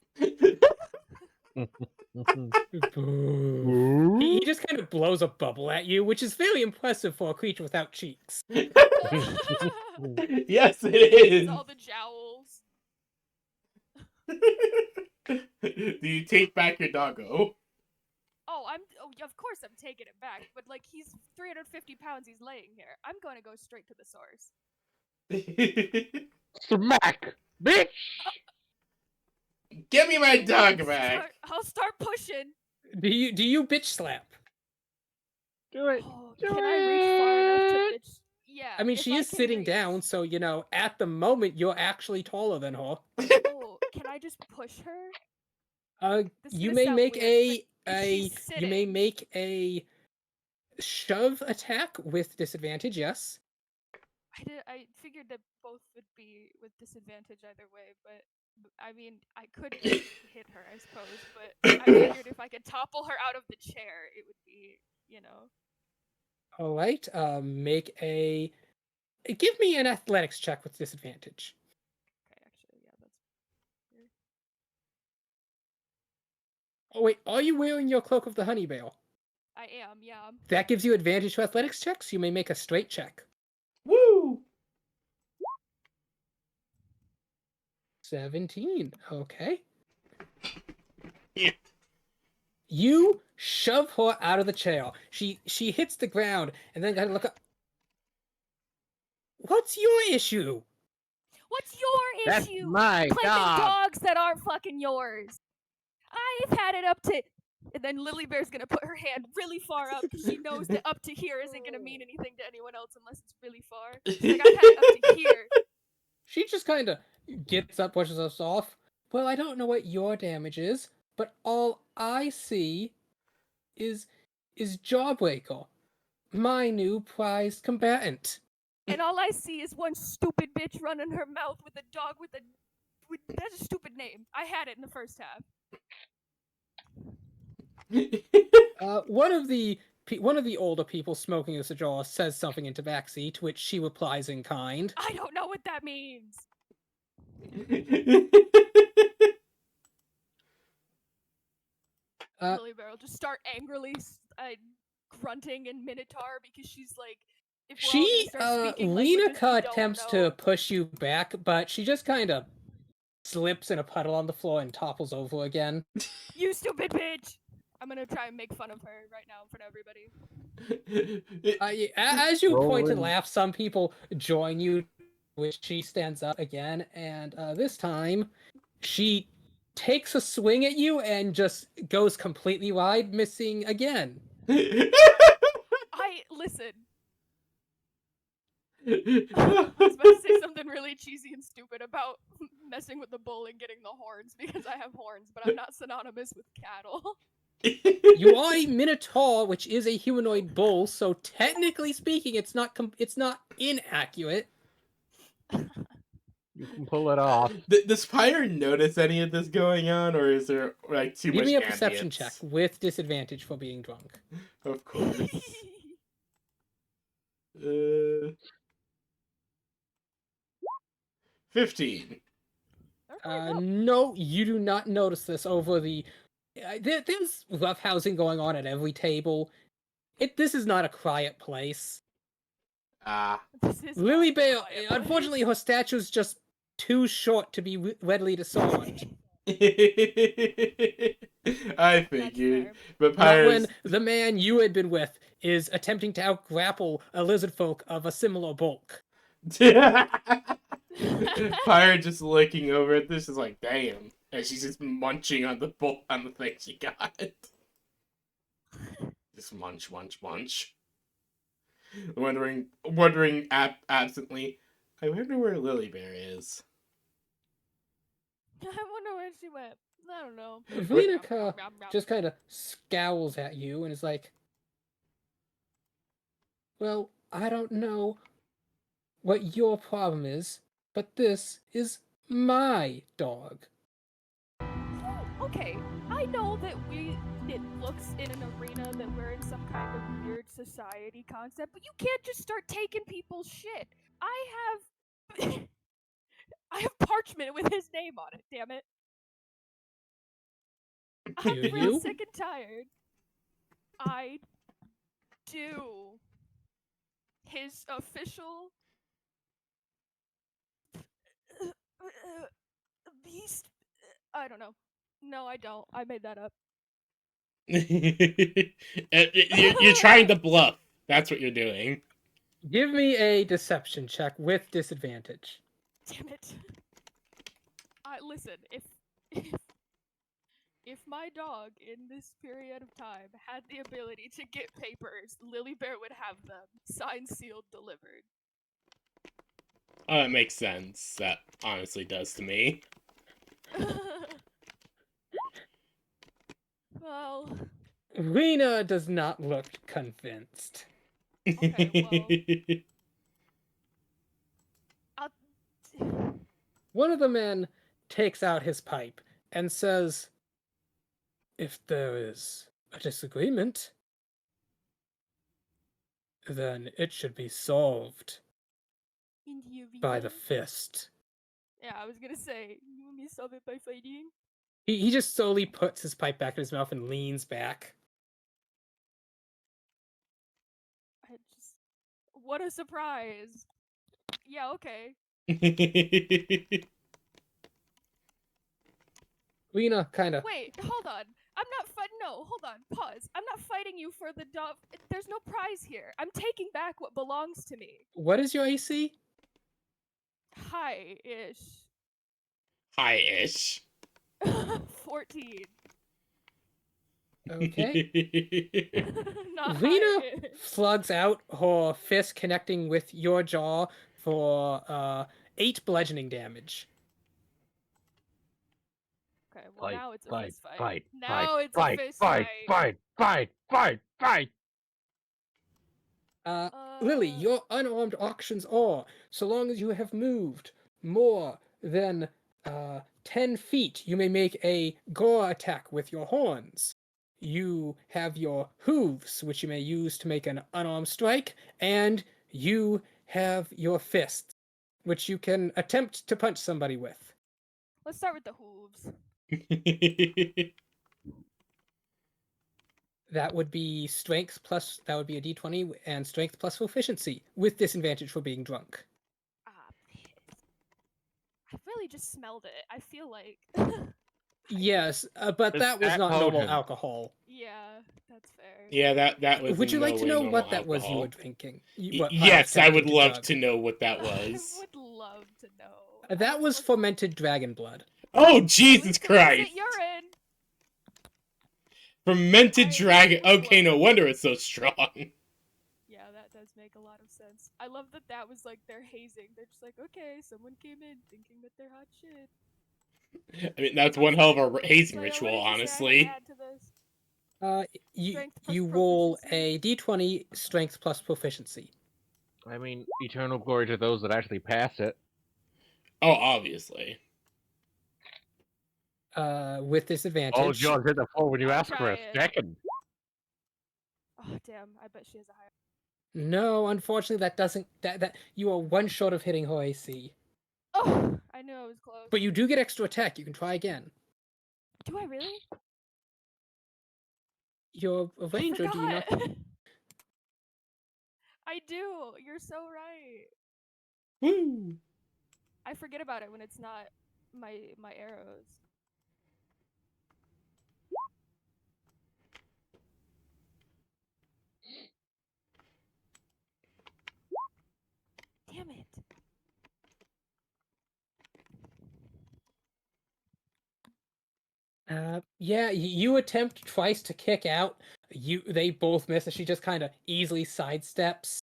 Boo. He just kind of blows a bubble at you, which is very impressive for a creature without cheeks. Yes, it It's is. all the jowls. Do you take back your doggo? Oh, of course I'm taking it back, but like he's 350 pounds, he's laying here. I'm gonna go straight to the source. Smack, bitch! Give me my dog back. I'll start pushing. Do you bitch slap? Do it. Oh, Do can I reach far enough to it. bitch? Yeah. I mean, if she is can sitting reach. down, so at the moment you're actually taller than her. Oh, can I just push her? This is You gonna may sound make weird, but if she's you may sitting- make a shove attack with disadvantage. Yes. I figured that both would be with disadvantage either way, but I mean, I could hit her, I suppose, but I figured if I could topple her out of the chair, it would be, All right. Give me an athletics check with disadvantage. Okay, actually, yeah, that's weird. Oh wait, are you wearing your cloak of the honey bale? I am, yeah. That gives you advantage to athletics checks. You may make a straight check. Woo! 17. Okay. Yeah. You shove her out of the chair. She hits the ground and then gotta look up. What's your issue? What's your That's issue? my Claiming dog. dogs that aren't fucking yours. I've had it up to. And then Lily Bear's gonna put her hand really far up because she knows that up to here isn't gonna mean anything to anyone else unless it's really far. She's like, I've had it up to here. She just kind of gets up, pushes us off. Well, I don't know what your damage is, but all I see is Jawbreaker, my new prized combatant. And all I see is one stupid bitch running her mouth with a dog with that's a stupid name. I had it in the first half. One of the older people smoking a cigar says something into backseat, to which she replies in kind. I don't know what that means. Lily Bear will just start angrily grunting in Minotaur because she's like, if we're all gonna start speaking Lena languages we don't attempts know. to push you back, but she just kind of slips in a puddle on the floor and topples over again. You stupid bitch! I'm gonna try and make fun of her right now in front of everybody. As you point and Rolling. laugh, some people join you, which she stands up again, and this time she takes a swing at you and just goes completely wide, missing again. Listen. I was about to say something really cheesy and stupid about messing with the bull and getting the horns because I have horns, but I'm not synonymous with cattle. You are a minotaur, which is a humanoid bull, so technically speaking, it's not inaccurate. You can pull it off. Does Pyre notice any of this going on, or is there like too Give much me a perception ambience? check with disadvantage for being drunk. Of course. 15. No, you do not notice this over the. There's roughhousing going on at every table. This is not a quiet place. Lily Bear, unfortunately, her stature is just too short to be readily discerned. I figured, fair. but Not Pyre's when the man you had been with is attempting to out-grapple a lizard folk of a similar bulk. Pyre just looking over at this is like, damn, and she's just munching on the thing she got. Just munch, munch, munch. Wondering absently, I wonder where Lily Bear is. I wonder where she went. I don't know. Venica just kind of scowls at you and is like, well, I don't know what your problem is, but this is my dog. okay, I know that it looks in an arena that we're in some kind of weird society concept, but you can't just start taking people's shit. I have I have parchment with his name on it, damn it. I'm Do real you? sick and tired. I do. His official beast. I don't know. No, I don't. I made that up. You're trying to bluff. That's what you're doing. Give me a deception check with disadvantage. Damn it. Listen, if my dog in this period of time had the ability to get papers, Lily Bear would have them. Signed, sealed, delivered. Oh, that makes sense. That honestly does to me. Well, Rena does not look convinced. okay, well, I'll... One of the men takes out his pipe and says, "If there is a disagreement, then it should be solved in the by arena? the fist." Yeah, I was gonna say, you want me to solve it by fighting? He just slowly puts his pipe back in his mouth and leans back. I just... What a surprise! Yeah, okay. Rena kind of... Wait, hold on. I'm not fighting. No, hold on. Pause. I'm not fighting you for the dove. There's no prize here. I'm taking back what belongs to me. What is your AC? High-ish. High-ish. 14. Okay. Not Rena high-ish. slugs out her fist connecting with your jaw for 8 bludgeoning damage. Okay, well now it's a fist fight. fight, Now it's a fight, fist fight, fight. fight, fight, fight. Lily, your unarmed actions are, so long as you have moved more than 10 feet, you may make a gore attack with your horns. You have your hooves, which you may use to make an unarmed strike, and you have your fists, which you can attempt to punch somebody with. Let's start with the hooves. That would be strength plus, that would be a d20, and strength plus proficiency, with disadvantage for being drunk. I really just smelled it. I feel like. Yes, but It's that was that not normal potent. alcohol. Yeah, that's fair. Yeah, that was. Would you in like no to way know normal what that was you alcohol. were drinking? Yes, I would love to know what that I was. would love to know. That was fermented dragon blood. Oh, Jesus At least it Christ! wasn't urine. Fermented I dragon. would Okay, no love- wonder it's so strong. Yeah, that does make a lot of sense. I love that that was like their hazing. They're just like, okay, someone came in thinking that they're hot shit. I mean, that's one hell of a hazing So, yeah, ritual, what did you say I honestly. had to add to this? You Strength plus you roll proficiency? a d20 strength plus proficiency. I mean, eternal glory to those that actually pass it. Oh, obviously. With disadvantage. All John hit the floor when you I'll ask for try a it. second. Oh damn! I bet she has a higher. No, unfortunately, that doesn't. That you are one short of hitting her AC. Oh, I knew I was close. But you do get extra attack. You can try again. Do I really? You're a ranger. Do you not? I do. You're so right. Woo! I forget about it when it's not my arrows. Damn it. Yeah, you attempt twice to kick out. They both miss, and she just kind of easily sidesteps.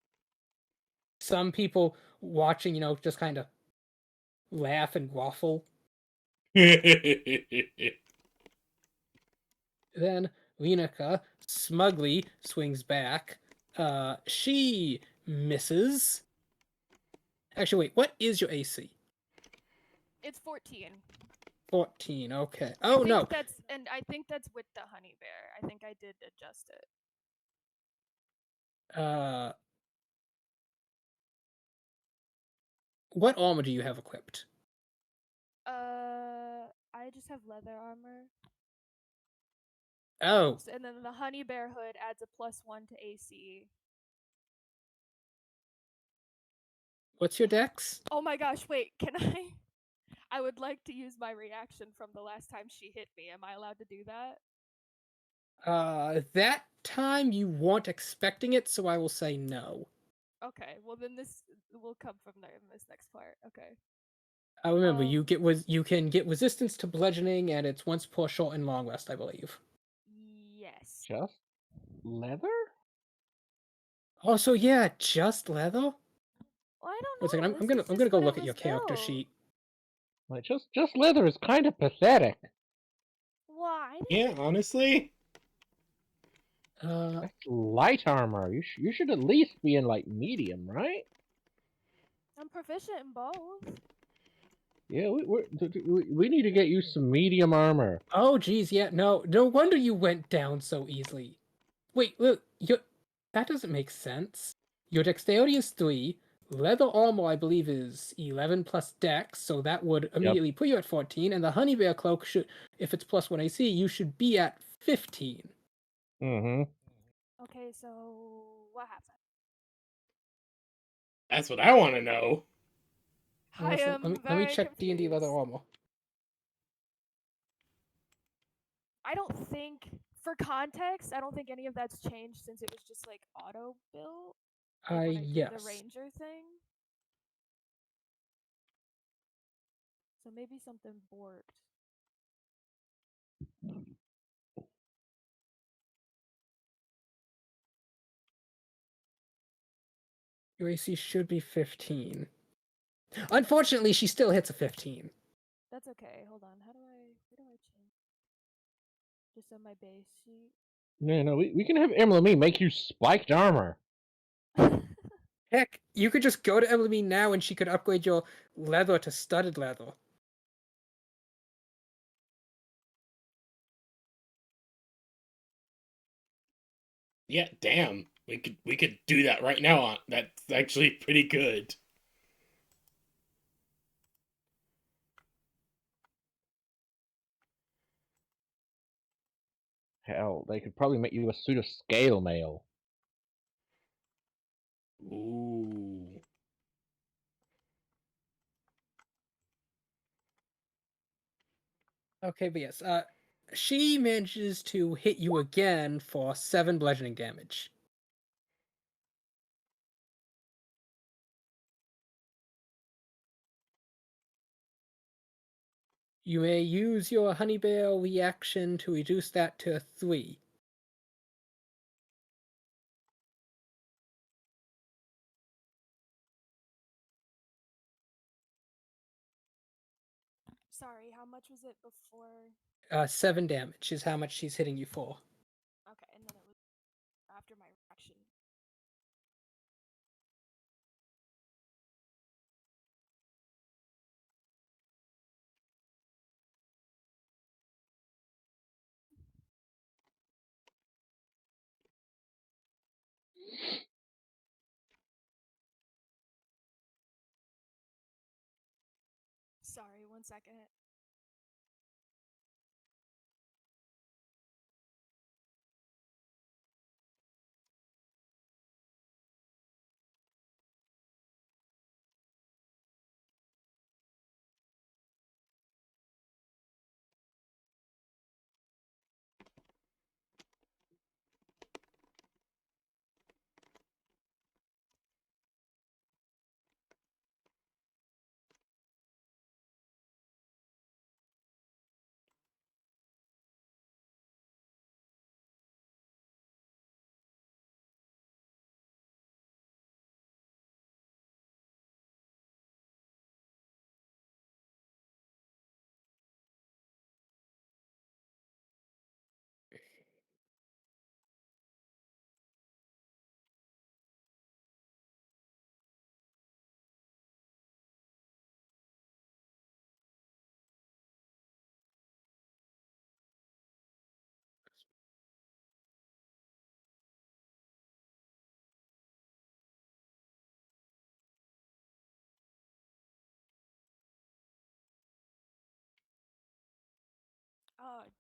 Some people watching, just kind of laugh and waffle. Then Linica smugly swings back. She misses. Actually, wait, what is your AC? It's 14. 14. Okay. Oh I no. think that's with the honey bear. I think I did adjust it. What armor do you have equipped? I just have leather armor. Oh, And then the honey bear hood adds a +1 to AC. what's your dex? Oh my gosh, wait, can I? I would like to use my reaction from the last time she hit me. Am I allowed to do that? That time you weren't expecting it, so I will say no. Okay, well then this will come from there in this next part. Okay. Remember, Um, you can get resistance to bludgeoning, and it's once per short and long rest, I believe. yes. Just leather? Oh, so yeah, just leather. Well, I don't One second, know. I'm This is I'm gonna just go what it look at was your character built. sheet. Like just leather is kind of pathetic. Why? Yeah, honestly. Uh, That's light armor. You should at least be in like medium, right? I'm proficient in both. Yeah, we need to get you some medium armor. oh geez, yeah, no wonder you went down so easily. Wait, look, that doesn't make sense. Your dexterity is 3, leather armor I believe is 11 plus dex, so that would Yep. immediately put you at 14, and the honey bear cloak should, if it's +1 AC, you should be at 15. Mm-hmm. Okay, so what happened? That's what I want to know. I So am let me very check D&D leather confused. armor. I don't think, for context, I don't think any of that's changed since it was just like auto built, like when I did the Yes. ranger thing. So maybe something borked. Your AC should be 15. Unfortunately, she still hits a 15. That's okay. Hold on. Where do I change? Just on my base sheet. No, we can have Emily make you spiked armor. Heck, you could just go to Emily now and she could upgrade your leather to studded leather. Yeah, damn. We could do that right now. That's actually pretty good. Hell, they could probably make you a suit of scale mail. Ooh. Okay, but yes, she manages to hit you again for 7 bludgeoning damage. You may use your honey bear reaction to reduce that to 3. Sorry, how much was it before? 7 damage is how much she's hitting you for. Okay, and then it was after my reaction. Sorry, 1 second.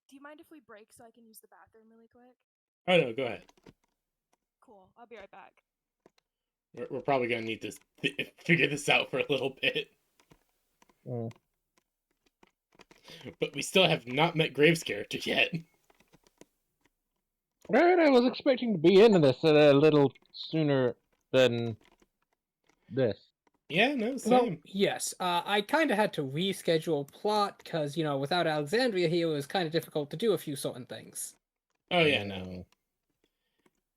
Do you mind if we break so I can use the bathroom really quick? Oh no, go ahead. Cool. I'll be right back. We're probably gonna need to figure this out for a little bit. Mm. But we still have not met Graves' character yet. Right, I was expecting to be into this a little sooner than this. Yeah, no, Well, same. yes. I kind of had to reschedule plot because, without Alexandria here, it was kind of difficult to do a few certain things. Oh yeah, no.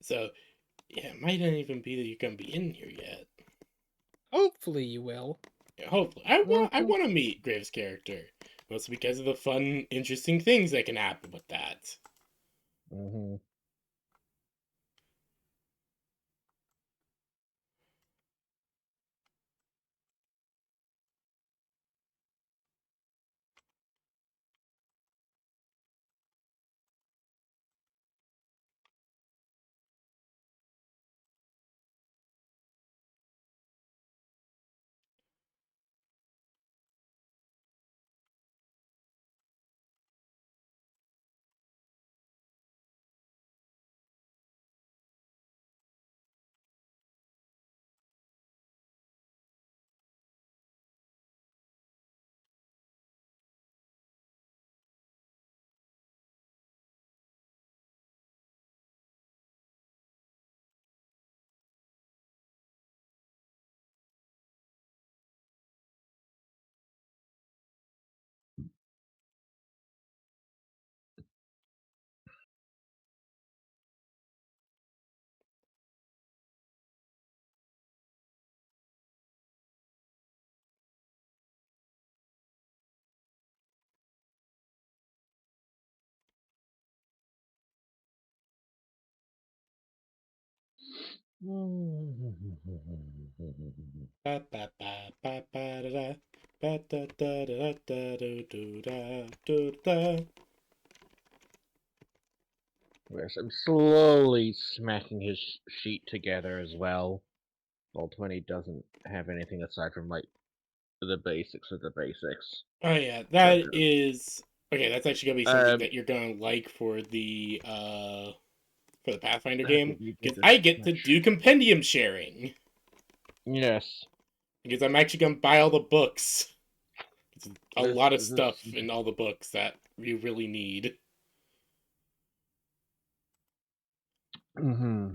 So, yeah, it might not even be that you're gonna be in here yet. Hopefully you will. Yeah, hopefully, I want to meet Graves' character, mostly because of the fun, interesting things that can happen with that. Mm-hmm. Ba ba ba ba ba da da ba da da da da da do da do da. Yes, I'm slowly smacking his sheet together as well. Roll20 doesn't have anything aside from like the basics of the basics. Oh yeah, that is okay. That's actually gonna be something Um, that you're gonna like for the Pathfinder I game, believe it because is I get to much. do compendium sharing. Yes. Because I'm actually gonna buy all the books. It's a lot of This. stuff in all the books that you really need. Mm-hmm.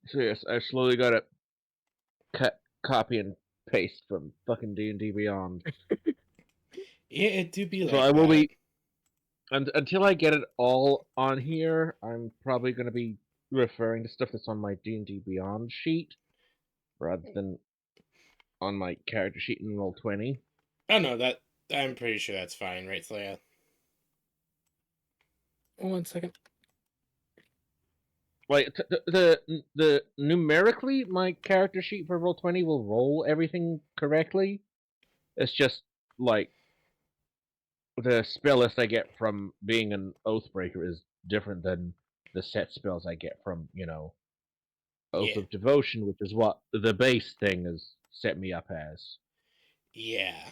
So yes, I slowly gotta cut, copy, and paste from fucking D&D Beyond. Yeah, it do be So like I will that. be, until I get it all on here, I'm probably gonna be referring to stuff that's on my D&D Beyond sheet rather than on my character sheet in Roll20. Oh no, that I'm pretty sure that's fine, right, Slaya? 1 second. Like the numerically, my character sheet for Roll20 will roll everything correctly. It's just like the spell list I get from being an Oathbreaker is different than the set spells I get from Oath Yeah, of Devotion, which is what the base thing has set me up as. yeah,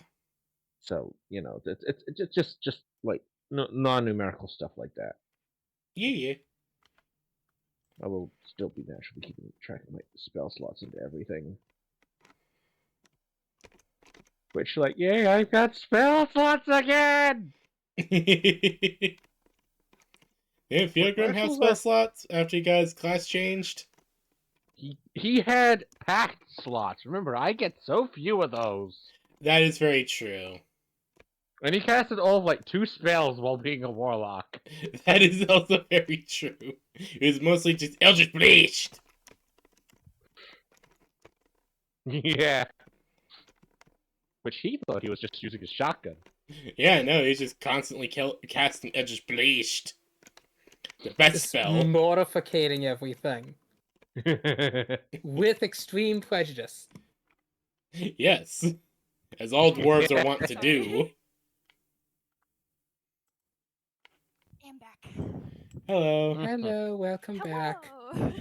So it's just like non-numerical stuff like that. yeah. I will still be naturally keeping track of my spell slots into everything. Which, like, yay, I've got spell slots again! Didn't What Fielgrim have was spell that? slots after you guys' class changed? He had packed slots. Remember, I get so few of those. That is very true. And he casted all of like 2 spells while being a warlock. That is also very true. It was mostly just Eldritch Blast. Yeah. Which he thought he was just using his shotgun. Yeah, no, he's just constantly casting Eldritch Blast. The best Just spell. mortificating everything. With extreme prejudice. Yes. As all dwarves are wont to Sorry. do. I'm back. Hello. Hello, welcome back. Hello.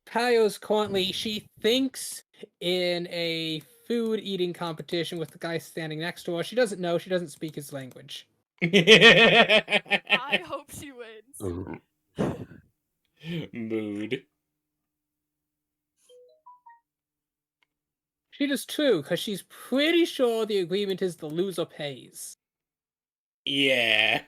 Kayo's currently, she thinks in a food eating competition with the guy standing next to her. She doesn't know. She doesn't speak his language. I hope she wins. Mood. She does too, because she's pretty sure the agreement is the loser pays. Yeah.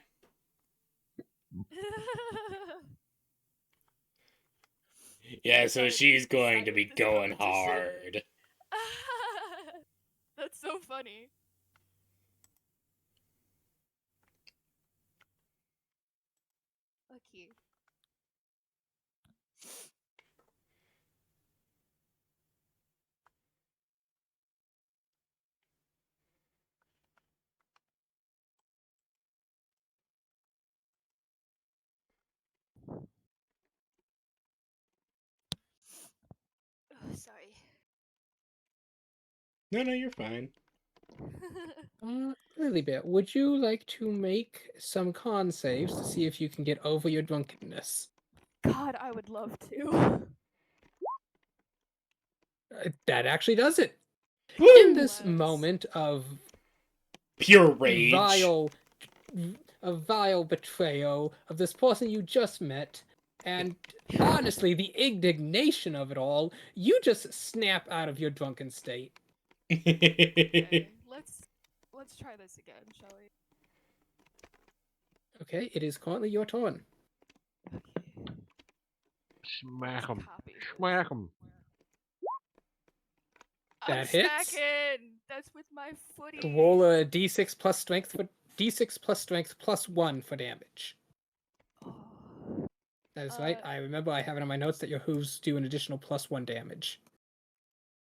Yeah, so she's going to be going hard. That's so funny. Okay. Oh, sorry. No, you're fine. Lily Bear, would you like to make some con saves to see if you can get over your drunkenness? God, I would love to. That actually does it. Woo! In this Let's. moment of Pure rage. vile betrayal of this person you just met, and honestly, the indignation of it all, you just snap out of your drunken state. Okay, let's try this again, shall we? Okay, it is currently your turn. Okay. Smack him. Copy this. Smack him. I'm That hits. smacking. That's with my footy. Roll a d6 plus strength for d6 plus strength plus 1 for damage. Oh. That is right. I remember I have it on my notes that your hooves do an additional plus 1 damage.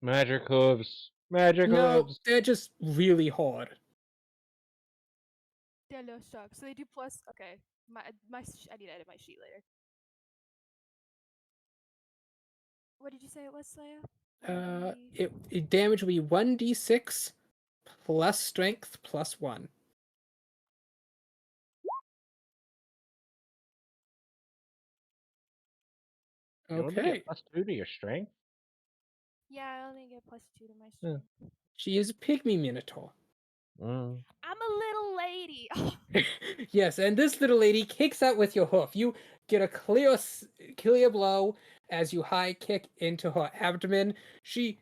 Magic hooves. Magic No, hooves. they're just really hard. Yellow shock. So they do plus. Okay, I need to edit my sheet later. What did you say it was, Slaya? Damage will be 1d6 plus strength plus 1. You only Okay. get +2 to your strength. Yeah, I only get +2 to my strength. She is a pygmy minotaur. Mm. I'm a little lady. Yes, and this little lady kicks out with your hoof. You get a clear blow as you high kick into her abdomen. She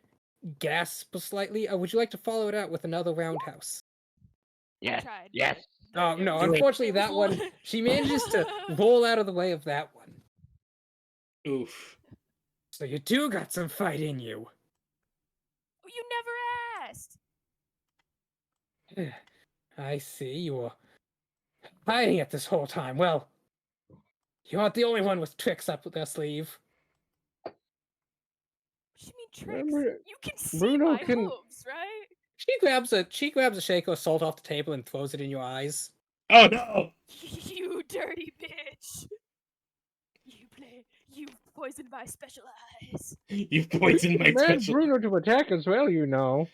gasps slightly. Would you like to follow it out with another roundhouse? Yes. Tried. Yes. Oh, no, Do it. unfortunately that one, she manages to roll out of the way of that one. Oof. So you do got some fight in you. You never asked. I see, you were hiding it this whole time. Well, you aren't the only one with tricks up their sleeve. What do you mean tricks? Remember, You can see Bruno my can- hooves, right? She grabs a shake of salt off the table and throws it in your eyes. Oh no! You dirty bitch. You poisoned my special eyes. You've poisoned my Command special. Bruno to attack as well, you know.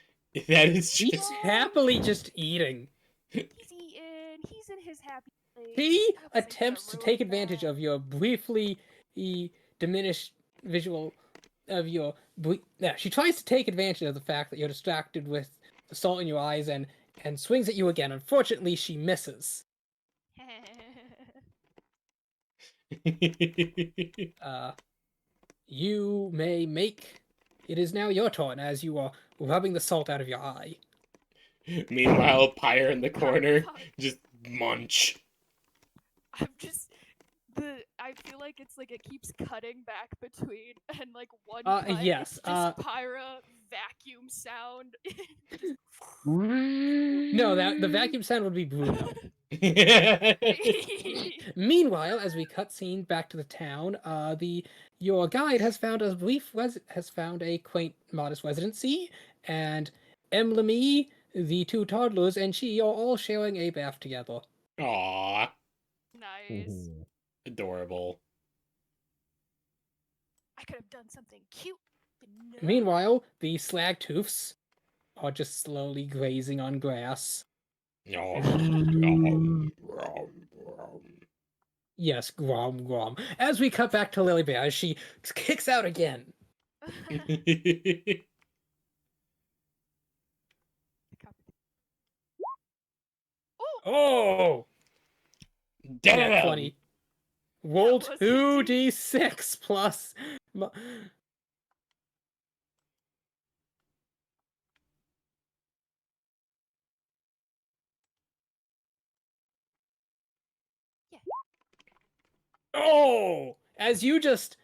That is He's just. happily just eating. He's eating. He's in his happy place. He I wasn't gonna attempts to ruin take advantage that. of your briefly diminished visual of your. Yeah, she tries to take advantage of the fact that you're distracted with the salt in your eyes and swings at you again. Unfortunately, she misses. You may make. It is now your turn as you are rubbing the salt out of your eye. Meanwhile, Pyre in the corner Fuck. just munch. I'm just I feel like it's like it keeps cutting back between and like one cut yes, it's just Pyra vacuum sound. No, the vacuum sound would be Bruno. Meanwhile, as we cut scene back to the town, your guide has found a quaint, modest residency, and Emily, the two toddlers, and she are all sharing a bath together. Aww, Nice. adorable. I could have done something cute. But no. Meanwhile, the slag toofs are just slowly grazing on grass. Yes, grom grom. As we cut back to Lily Bear, as she kicks out again. Oh! Damn. Nat 20. Roll That was a 2d6 plus. Yeah. Oh! As you just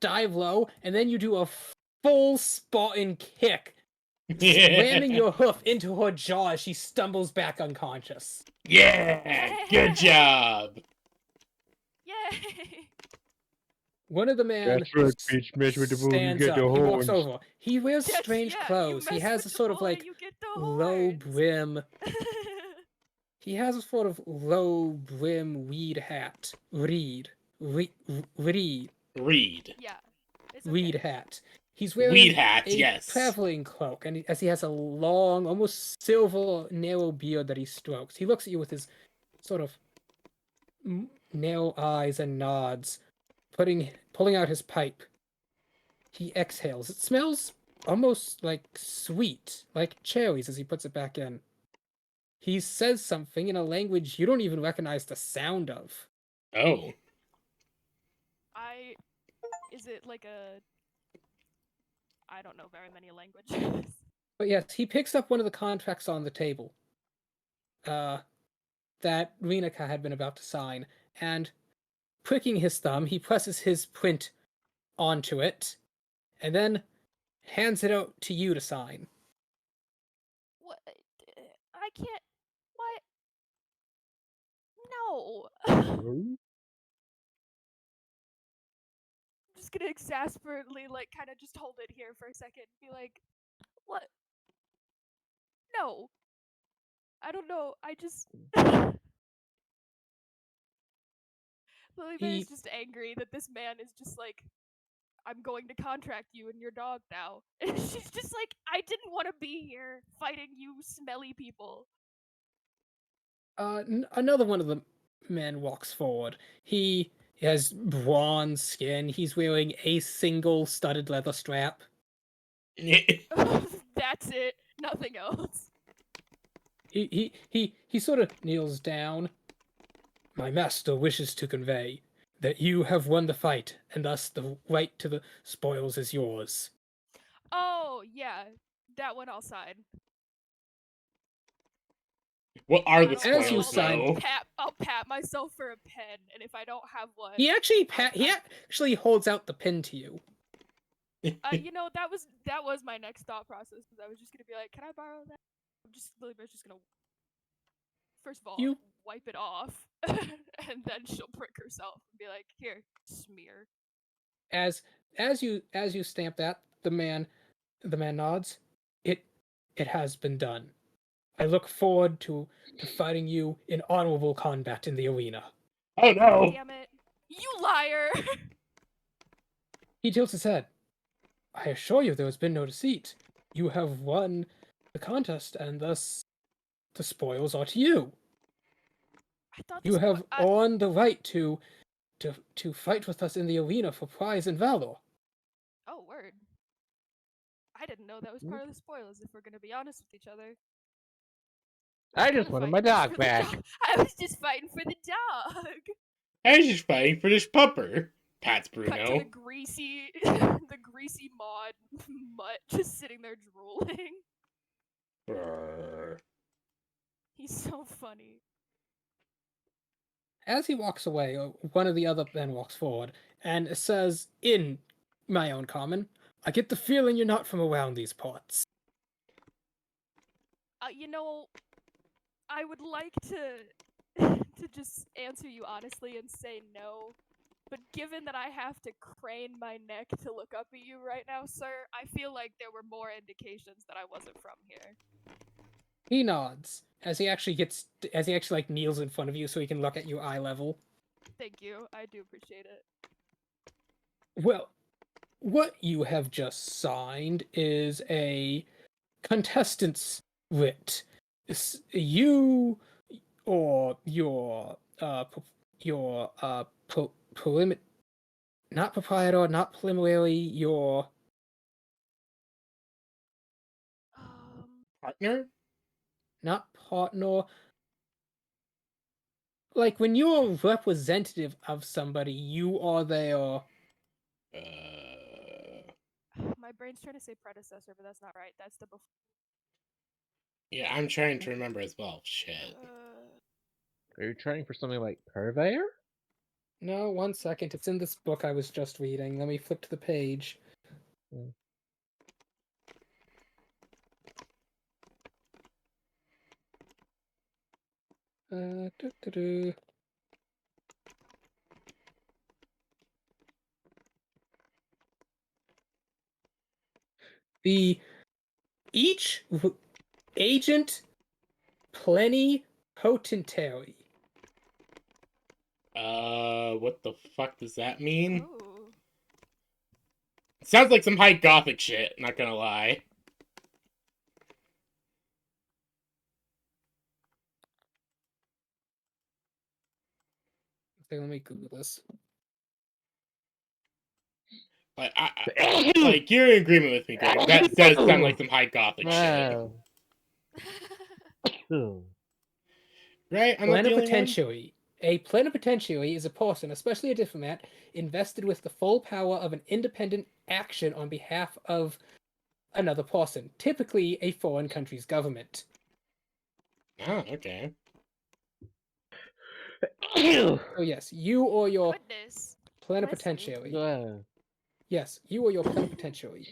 dive low, and then you do a full Spartan kick, slamming your hoof into her jaw as she stumbles back unconscious. Yeah, good job. Yay! One of the man That's right, bitch. Mess with the bull, you stands get the up. He walks horns. over. He wears That's, strange yeah, clothes. You He mess has with a the sort of boy, like you get the low horns. brim. He has a sort of low brim weed hat. Reed. Reed. Yeah. It's okay. Weed hat. He's wearing Weed hat, a yes. traveling cloak, and as he has a long, almost silver, narrow beard that he strokes. He looks at you with his sort of narrow eyes and nods, pulling out his pipe. He exhales. It smells almost like sweet, like cherries, as he puts it back in. He says something in a language you don't even recognize the sound of. Oh. Is it like a... I don't know very many languages. But yes, he picks up one of the contracts on the table. That Rinika had been about to sign, and pricking his thumb, he presses his print onto it, and then hands it out to you to sign. What? I can't... What? No! Hmm? I'm just gonna exasperately, like, kind of just hold it here for a second. Be like, what? No. I don't know. I just... Lily Bear is He just angry that this man is just like, I'm going to contract you and your dog now. And she's just like, I didn't want to be here fighting you smelly people. another one of the men walks forward. He has bronze skin. He's wearing a single studded leather strap. That's it. Nothing else. He sort of kneels down. My master wishes to convey that you have won the fight, and thus the right to the spoils is yours. Oh, yeah. That one I'll sign. What are I the don't know. As you spoils, sign- though? I'll pat myself for a pen, and if I don't have one, He actually holds out the pin to you. you know, that was my next thought process, because I was just gonna be like, can I borrow that? Lily Bear's just gonna, first of all, You wipe it off, and then she'll prick herself and be like, here, smear. as you stamp that, the man nods. It has been done. I look forward to fighting you in honorable combat in the arena. Oh no! Damn it. You liar! He tilts his head. I assure you there has been no deceit. You have won the contest, and thus the spoils are to you. I thought You this have boy- earned the right to fight with us in the arena for prize and valor. Oh, word. I didn't know that was part of the spoilers, if we're gonna be honest with each other. I was just kinda wanted my fighting just dog for the back. dog. I was just fighting for the dog. I was just fighting for this pupper. Pats Cut to the Bruno. greasy, the greasy mutt just sitting there drooling. Brr. He's so funny. As he walks away, one of the other men walks forward and says, in my own common, I get the feeling you're not from around these parts. You know, I would like to to just answer you honestly and say no. But given that I have to crane my neck to look up at you right now, sir, I feel like there were more indications that I wasn't from here. He nods as he actually like kneels in front of you so he can look at you eye level. Thank you. I do appreciate it. Well, what you have just signed is a contestant's writ. You or your not proprietor, not preliminary, your Um, Partner? not partner, Like when you're representative of somebody, you are their. My brain's trying to say predecessor, but that's not right. That's the before. Yeah, I'm trying to remember as well. Shit. Are you trying for something like purveyor? No, 1 second. It's in this book I was just reading. Let me flip to the page. Doo-doo-doo. The each agent plenipotentiary. What the fuck does that mean? Ooh. Sounds like some high gothic shit, not gonna lie. Okay, let me Google this. Like, you're in agreement with me, Greg. That does sound like some high gothic shit. Right? I'm not the only one? Plenipotentiary. A plenipotentiary is a person, especially a diplomat, invested with the full power of an independent action on behalf of another person, typically a foreign country's government. Oh, okay. So yes, you or your Goodness. plenipotentiary. Yes, you or your plenipotentiary.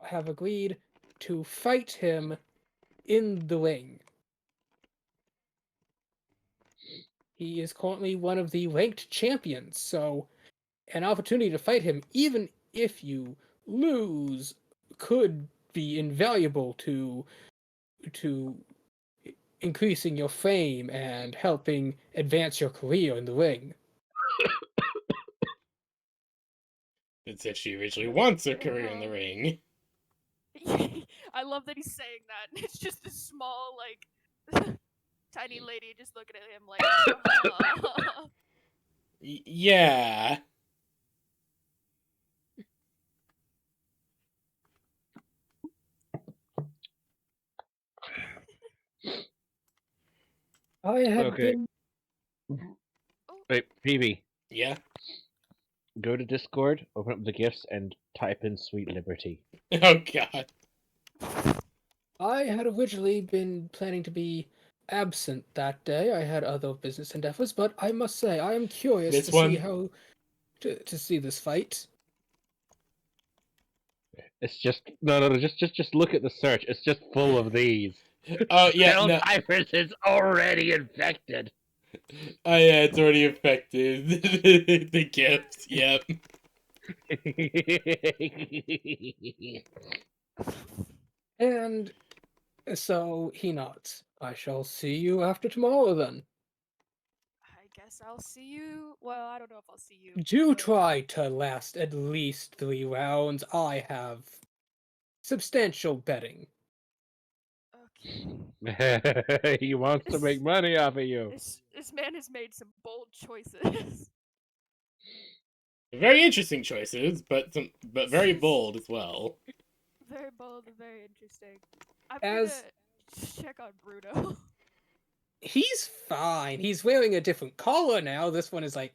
Have agreed to fight him in the ring. He is currently one of the ranked champions, so an opportunity to fight him, even if you lose, could be invaluable to increasing your fame and helping advance your career in the ring. It said she originally wants a career in the ring. I love that he's saying that. It's just a small, like, tiny lady just looking at him like, Yeah. I had Okay. been. Wait, Phoebe, Yeah. go to Discord, open up the gifts, and type in Sweet Liberty. Oh, God. I had originally been planning to be absent that day. I had other business endeavors, but I must say I am curious This to one? see how to see this fight. It's just no, just look at the search. It's just full of these. Oh, yeah, Phil no. Cypress is already infected. Oh, yeah, it's already affected. The gift, yep. And so he nods. I shall see you after tomorrow then. I guess I'll see you. Well, I don't know if I'll see you. Do but- try to last at least 3 rounds. I have substantial betting. Okay. He wants to make money off of you. This man has made some bold choices. Very interesting choices, but very bold as well. Very bold and very interesting. I'm As gonna check on Bruno. he's fine. He's wearing a different collar now. This one has like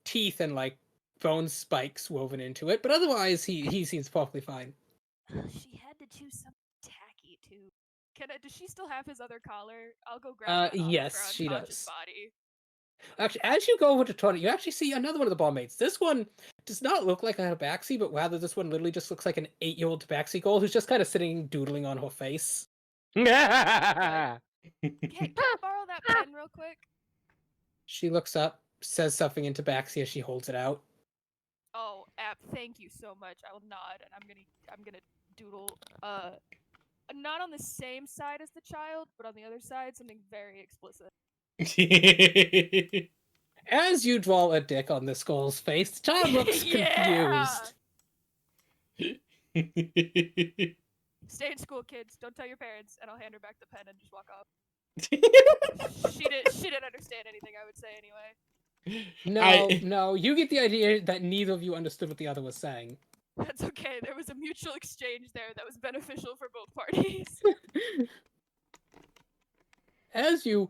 teeth and like bone spikes woven into it, but otherwise he seems perfectly fine. She had to choose something tacky too. Does she still have his other collar? I'll go grab that off Yes, of her she unconscious does. body. Actually, as you go over to toilet, you actually see another one of the barmaids. This one does not look like a tabaxi, but rather this one literally just looks like an 8-year-old tabaxi girl who's just kind of sitting doodling on her face. Hey, can I borrow that pen real quick? She looks up, says something in tabaxi as she holds it out. Oh, app, thank you so much. I will nod and I'm gonna doodle not on the same side as the child, but on the other side, something very explicit. As you draw a dick on this girl's face, the child looks confused. Stay in school, kids. Don't tell your parents, and I'll hand her back the pen and just walk off. She didn't understand anything I would say anyway. No, you get the idea that neither of you understood what the other was saying. That's okay. There was a mutual exchange there that was beneficial for both parties. As you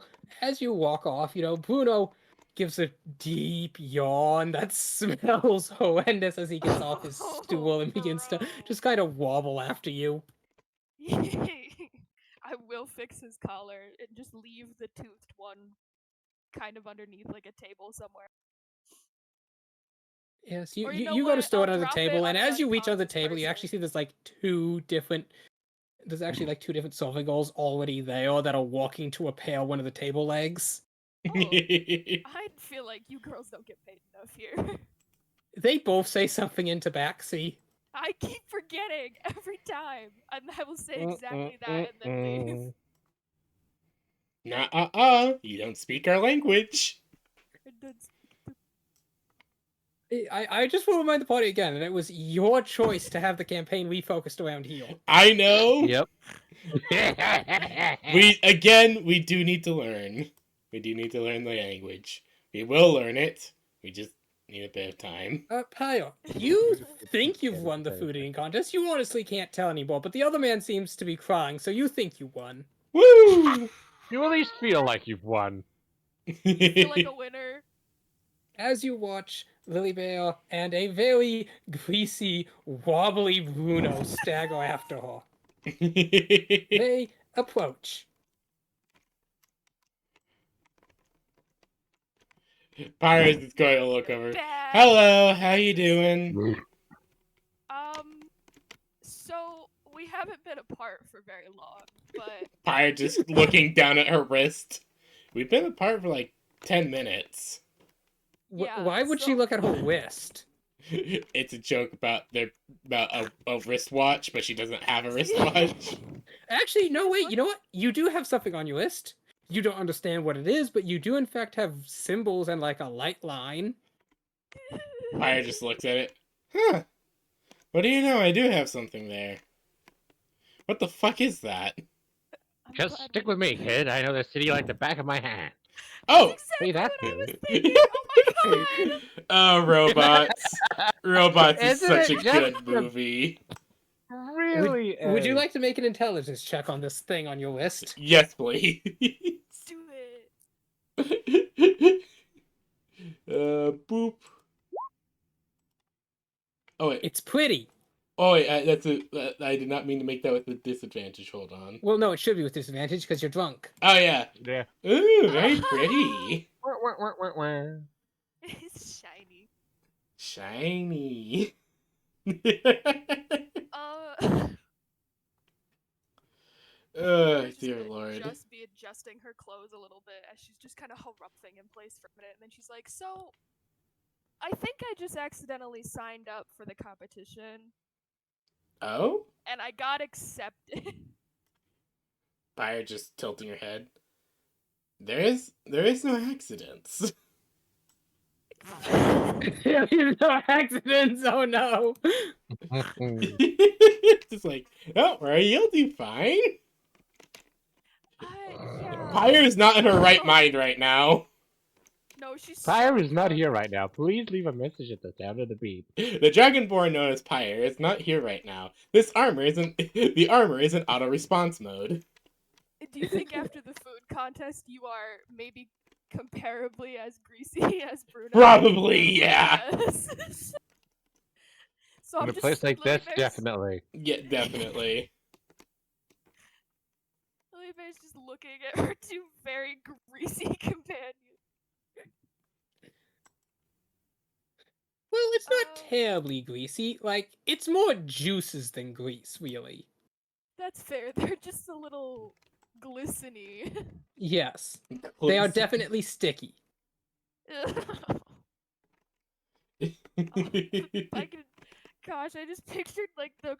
walk off, Bruno gives a deep yawn that smells horrendous as he gets off his stool and begins to Bro. just kind of wobble after you. I will fix his collar and just leave the toothed one kind of underneath like a table somewhere. Yes, Or you know you go to what? store it I'll on the drop it table, on and an as you reach on the unconscious table, you actually see person. there's like two different solving goals already there that are walking to repair one of the table legs. Oh, I feel like you girls don't get paid enough here. They both say something into backseat. I keep forgetting every time, and I will say exactly that and then leave. You don't speak our language. And then I just will remind the party again that it was your choice to have the campaign refocused around heal. I know. Yep. We do need to learn. We do need to learn the language. We will learn it. We just need a bit of time. Pio, you think you've won the food eating contest. You honestly can't tell anymore, but the other man seems to be crying, so you think you won. Woo! You at least feel like you've won. feel like a winner. As you watch Lily Bear and a very greasy, wobbly Bruno stagger after her, they approach. Pirates is going to look over. Bad. Hello, how you doing? So we haven't been apart for very long, but Pirate just looking down at her wrist. We've been apart for like 10 minutes. Yeah, Why would she so- look at her wrist? It's a joke about a wristwatch, but she doesn't have a wristwatch. Actually, no, wait, you know what? You do have something on your wrist. You don't understand what it is, but you do in fact have symbols and like a light line. Pirate just looks at it. Huh. What do you know? I do have something there. What the fuck is that? I'm Just glad stick we with me, didn't- kid. I know the city like the back of my hand. Oh! That's Say exactly that what I was too. thinking. Oh my god! Oh, Robots. Robots is Isn't such a it just good a- movie. Really? Would you like to make an intelligence check on this thing on your list? Yes, please. Do it. Boop. Oh wait. It's pretty. Oh wait. I did not mean to make that with a disadvantage. Hold on. Well, no, it should be with disadvantage because you're drunk. Oh yeah. Yeah. Ooh, very pretty. It's shiny. Shiny. Oh, She's dear gonna lord. just be adjusting her clothes a little bit as she's just kind of erupting in place for a minute, and then she's like, "So, I think I just accidentally signed up for the competition, Oh? and I got accepted." Fire just tilting her head. There is no accidents. There's no accidents. Oh no. Just like, oh, right, you'll do fine. Yeah. Pyre is not in her right mind right now. No, she's. Pyre so is not drunk. here right now. Please leave a message at the sound of the beep. The Dragonborn known as Pyre is not here right now. This armor isn't. The armor is in auto response mode. Do you think after the food contest you are maybe comparably as greasy as Bruno? Probably, yeah. Yes. So In I'm a just place like Lily this, Bear's- definitely. Yeah, definitely. Lily Bear's just looking at her two very greasy companions. Well, it's not Um, terribly greasy. Like, it's more juices than grease, really. That's fair. They're just a little glisteny. Yes. They are definitely sticky. I could, gosh, I just pictured like the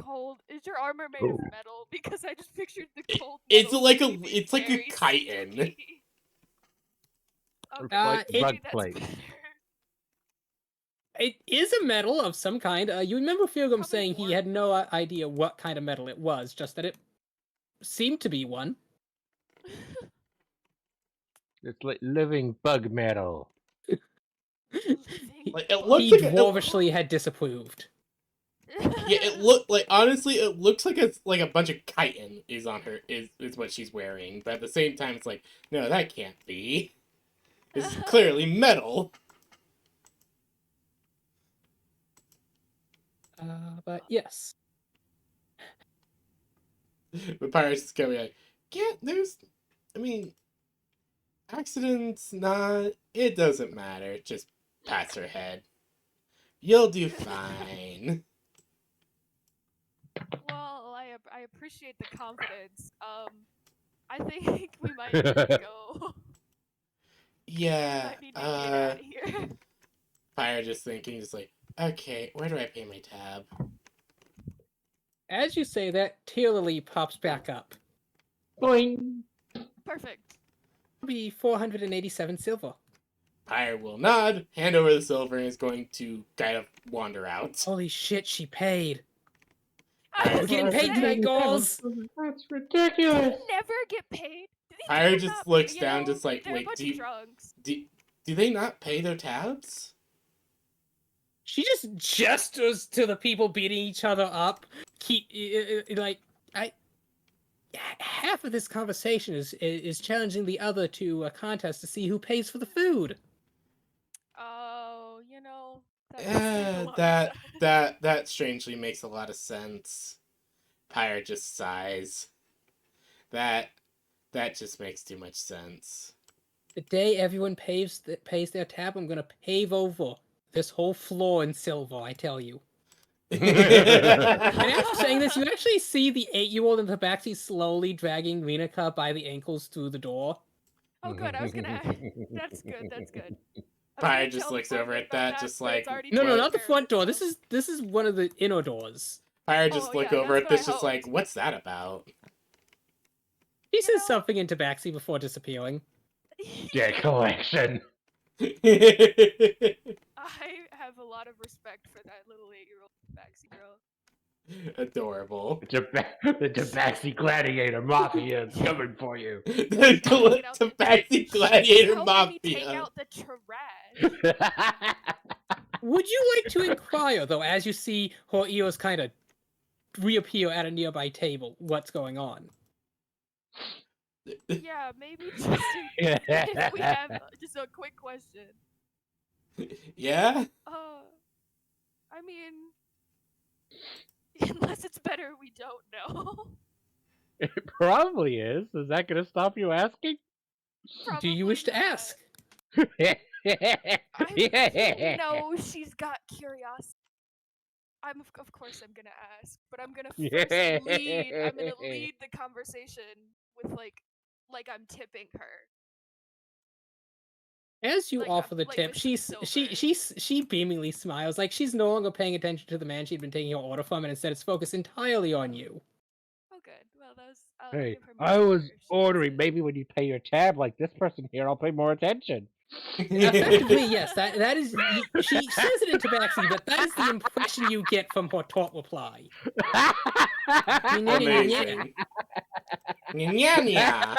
cold. Is your armor made of Ooh. metal? Because I just pictured the cold. It's metal like being it's like a very chitin. sticky. Okay, like maybe bug that's plate. better. It is a metal of some kind. You remember Philgum Probably saying he warp. had no idea what kind of metal it was, just that it seemed to be one. It's like living bug metal. Like it He looks like dwarvishly had disapproved. yeah, it look like honestly, it looks like it's like a bunch of chitin is on her is what she's wearing, but at the same time, it's like no, that can't be. This is clearly metal. But yes. But Pirate's just gonna be like, yeah, I mean, accidents, not, it doesn't matter. Just pats her head. You'll do fine. Well, I appreciate the confidence. I think we might need to go. Yeah, Might need to get out of here. Pirate just thinking, just like, okay, where do I pay my tab? As you say that, Tear Lily pops back up. Boing. Perfect. It'll be 487 silver. Pyre will nod, hand over the silver, and is going to kind of wander out. Holy shit, she paid. Pyre We're getting paid tonight, girls! That's ridiculous. Never get paid. Pyre just looks down, know, just like, they're wait, a bunch of drunks. do they not pay their tabs? She just gestures to the people beating each other up. Half of this conversation is challenging the other to a contest to see who pays for the food. Oh, you know, that does make a lot of sense. That strangely makes a lot of sense. Pyre just sighs. That just makes too much sense. The day everyone pays their tab, I'm gonna pave over this whole floor in silver, I tell you. And after saying this, you actually see the 8-year-old in the backseat slowly dragging Rinika by the ankles through the door. Oh, good. I was gonna. That's good. That's good. Pyre just looks over at that, just like No, what? not the front door. This is one of the inner doors. Pyre just look yeah, over that's at this, what I just like, what's that about? He says know- something into backseat before disappearing. Dead collection. I have a lot of respect for that little 8-year-old backseat girl. Adorable. The Tabaxi Gladiator Mafia is coming for you. The Tabaxi Gladiator Helping me take Mafia. out the trash. Would you like to inquire, though, as you see her ears kind of reappear at a nearby table, what's going on? Yeah, maybe just if we have just a quick question. Yeah? I mean, unless it's better, we don't know. It probably is. Is that going to stop you asking? Do you wish to Probably not. ask? I know she's got curiosity. Of course I'm gonna ask, but I'm gonna first lead. I'm gonna lead the conversation with like I'm tipping her. As you Like, offer the like tip, with she silver. beamingly smiles, like she's no longer paying attention to the man she'd been taking her order from, and instead it's focused entirely on you. Oh, good. Well, that was. I'll Hey, give her my I was order. She ordering. said- Maybe when you pay your tab, like this person here, I'll pay more attention. Effectively, yes. That is. She says it in Tabaxi, but that is the impression you get from her taught reply. Amazing. Nya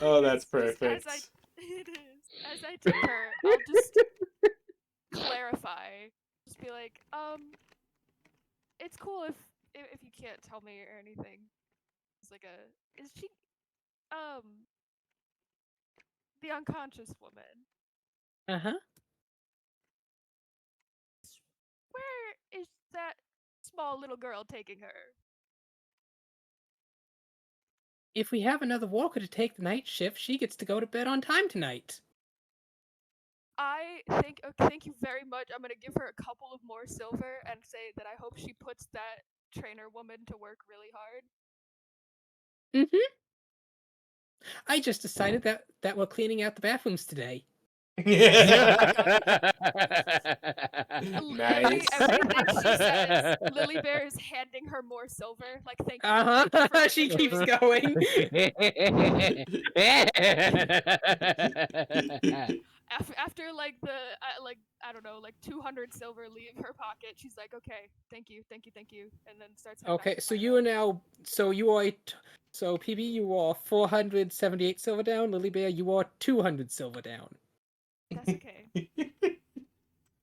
Oh, that's perfect. It is. As I tip her, I'll just clarify. Just be like, it's cool if you can't tell me or anything. It's like is she, the unconscious woman? Uh-huh. Where is that small little girl taking her? If we have another walker to take the night shift, she gets to go to bed on time tonight. I think. Thank you very much. I'm gonna give her a couple of more silver and say that I hope she puts that trainer woman to work really hard. Mm-hmm. I just decided that we're cleaning out the bathrooms today. Nice. Everything she says, Lily Bear is handing her more silver. Like, thank you. Uh-huh. for She everything. keeps going. After like I don't know, like 200 silver leave her pocket, she's like, okay, thank you, and then starts. Okay, so you are now. So you are So PB, you are 478 silver down. Lily Bear, you are 200 silver down. That's okay.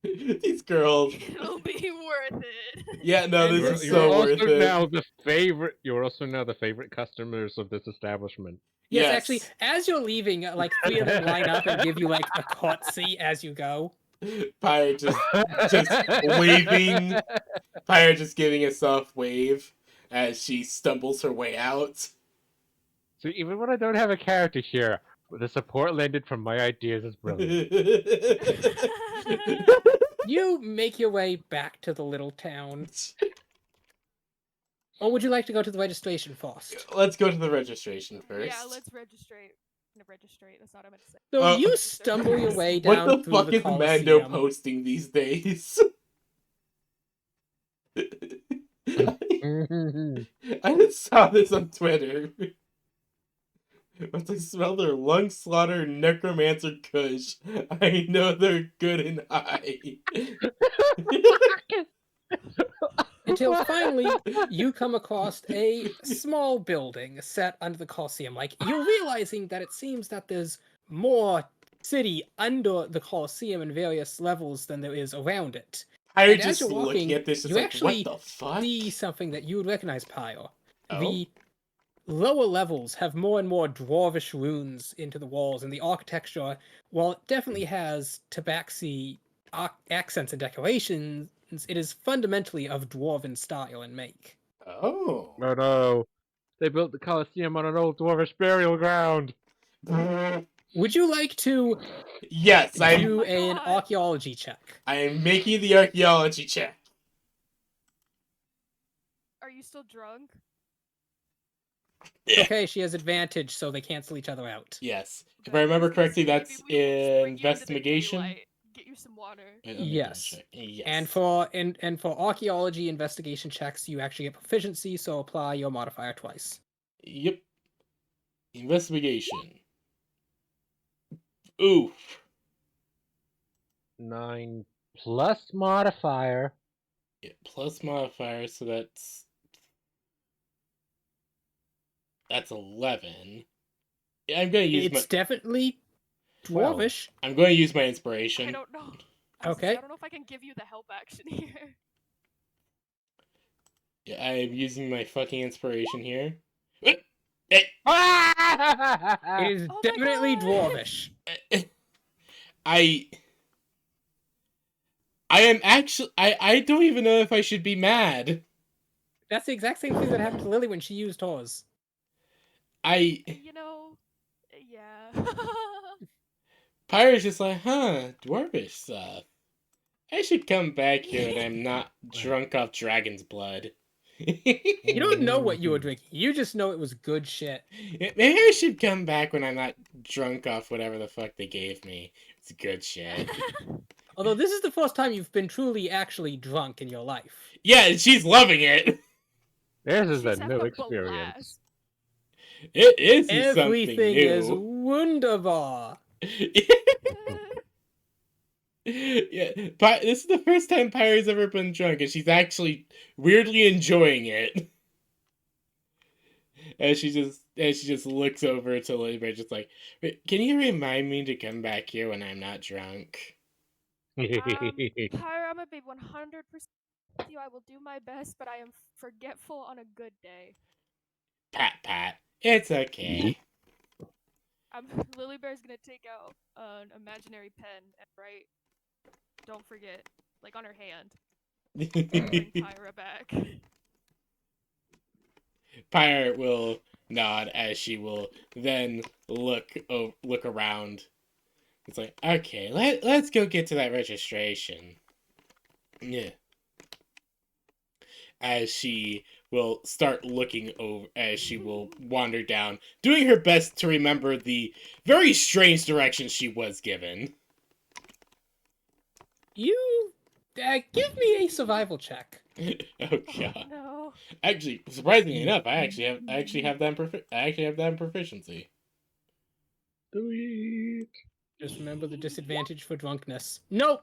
These girls. It'll be worth it. Yeah, no, And this then is You're so also worth it. now the favorite. You're also now the favorite customers of this establishment. Yes, Yes. actually, as you're leaving, like 3 of them line up and give you like a curtsy as you go. Pyre just waving. Pyre just giving a soft wave as she stumbles her way out. So even when I don't have a character here, the support lended from my ideas is brilliant. You make your way back to the little town. Or would you like to go to the registration first? Let's go to the registration first. Yeah, let's registrate. No, registrate. That's not what I meant to say. So you Register stumble your first. way What down the through fuck the is Mando Coliseum. posting these days? I just saw this on Twitter. Once I smell their lung slaughter necromancer kush, I know they're good and high. Until finally, you come across a small building set under the Colosseum. Like, you're realizing that it seems that there's more city under the Colosseum in various levels than there is around it. I'm And as just you're looking walking, at this, it's you like, actually what the fuck? see something that you would recognize, Pyre. Oh? The lower levels have more and more dwarvish runes into the walls, and the architecture, while it definitely has tabaxi accents and decorations, it is fundamentally of dwarven style and make. Oh. Oh no. They built the Colosseum on an old dwarvish burial ground. Would you like to Yes, do Oh my an God. archaeology check? I am making the archaeology check. Are you still drunk? Okay, she has advantage, so they cancel each other out. Yes. If Good, I I remember was gonna correctly, say, maybe that's we will bring you into the investigation. daylight, get you some water. Wait, let me Yes. double check. Yes. And for archaeology investigation checks, you actually get proficiency, so apply your modifier twice. Yep. Investigation. Oof. 9 plus modifier. Yeah, plus modifier, so that's 11. Yeah, I'm gonna use It's definitely 12. dwarvish. I'm going to use my I inspiration. don't know. Okay. I don't know if I can give you the help action here. Yeah, I am using my fucking inspiration here. Hey! It is Oh my definitely God. dwarvish. I am actually I don't even know if I should be mad. That's the exact same thing that happened to Lily when she used hers. You know, yeah. Pyre's just like, dwarvish stuff. I should come back here when I'm not drunk off dragon's blood. You don't know what you were drinking. You just know it was good shit. Maybe I should come back when I'm not drunk off whatever the fuck they gave me. It's good shit. Although this is the first time you've been truly actually drunk in your life. Yeah, and she's loving it. This is She's a having new a experience. blast. It is Everything is something wunderbar. new. Yeah, this is the first time Pyre's ever been drunk, and she's actually weirdly enjoying it. And she just looks over to Libra, just like, "Wait, can you remind me to come back here when I'm not drunk?" Pyra, I'm gonna be 100% with you. I will do my best, but I am forgetful on a good day. Pat, it's okay. Lily Bear's gonna take out an imaginary pen and write, "Don't forget," like on her hand. Bring Pyra back. Pyre will nod as she will then look around. It's like, okay, let's go get to that registration. Yeah. As she will start looking over, as she will wander down, doing her best to remember the very strange direction she was given. You give me a survival check. Oh god. No. Actually, surprisingly enough, I actually have that in proficiency. Sweet. Just remember the disadvantage for drunkenness. Nope.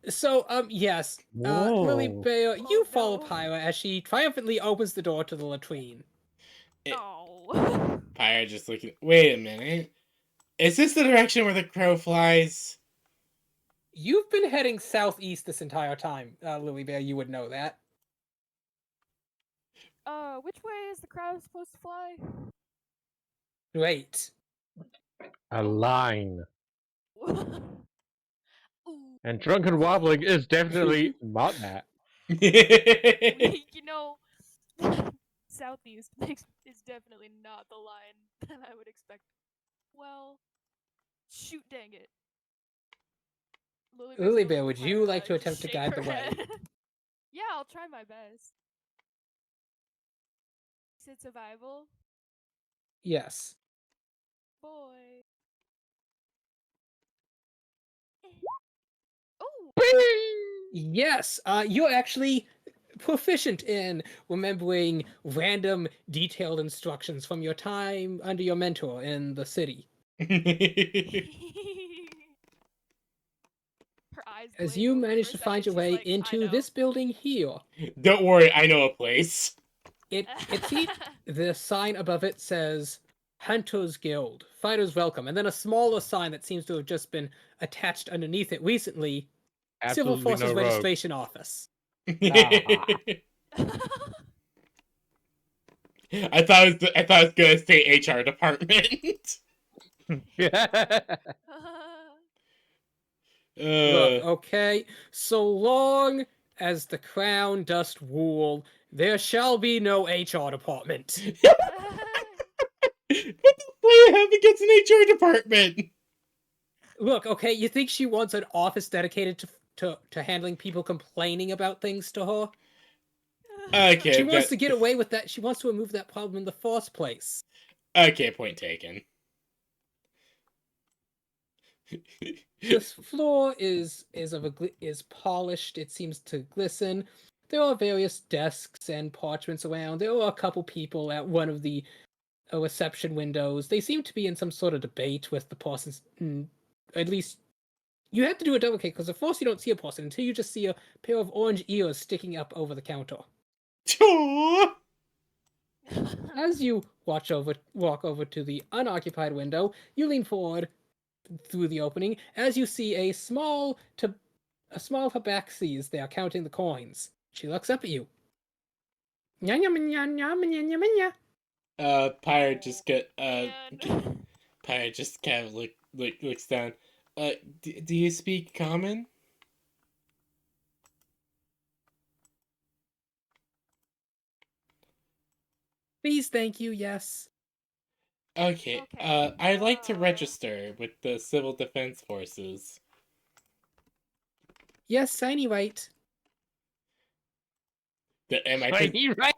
So, yes. Lily Whoa. Bear, you Oh, follow no. Pyra as she triumphantly opens the door to the latrine. Oh. Pyre just looking. Wait a minute. Is this the direction where the crow flies? You've been heading southeast this entire time, Lily Bear. You would know that. Which way is the crow supposed to fly? Wait. A line. Ooh. And drunken wobbling is definitely not that. You know, southeast is definitely not the line that I would expect. Well, shoot, dang it. Lily Gonna Bear, look would at Pyre you and like to just attempt to shake guide her the way? head. Yeah, I'll try my best. Is it survival? Yes. Boy. Oh! Yes, you're actually proficient in remembering random detailed instructions from your time under your mentor in the city. Her eyes As glaze you over manage for a to find second. your She's way like, I into know. this building here, Don't worry, I know a place. the sign above it says Hunters Guild, Fighters Welcome, and then a smaller sign that seems to have just been attached underneath it recently, Civil Absolutely Forces no rogue. Registration Office. I thought it was gonna say HR department. Look, okay, so long as the crown dost rule, there shall be no HR department. What does Leia have against an HR department? Look, okay, you think she wants an office dedicated to handling people complaining about things to her? Okay, She wants to get away with that. She wants to remove that problem in the first place. Okay, point taken. This floor is polished. It seems to glisten. There are various desks and parchments around. There are a couple people at one of the reception windows. They seem to be in some sort of debate with the persons. At least you have to do a double kick because at first you don't see a person until you just see a pair of orange ears sticking up over the counter. As you walk over to the unoccupied window, you lean forward through the opening as you see a small tabaxi there counting the coins. She looks up at you. Pyre just get Man. Pyre just kind of looks down. Do you speak common? Please, thank you, yes. Okay. Okay, I'd like to register with the Civil Defense Forces. Yes, signy right. Am I Tiny, right?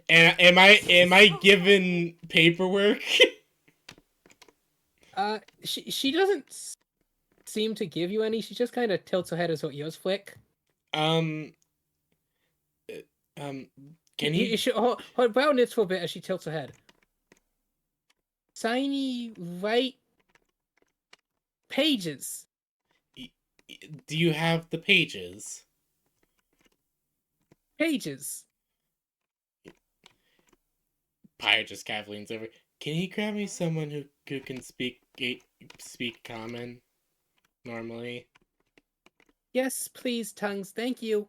am I given paperwork? She doesn't seem to give you any. She just kind of tilts her head as her ears flick. Um, can you? Her brow knits for a bit as she tilts her head. Signy right pages. Do you have the pages? Pages. Pyre just kind of leans over. Can you grab me someone who can speak common normally? Yes, please, tongues. Thank you.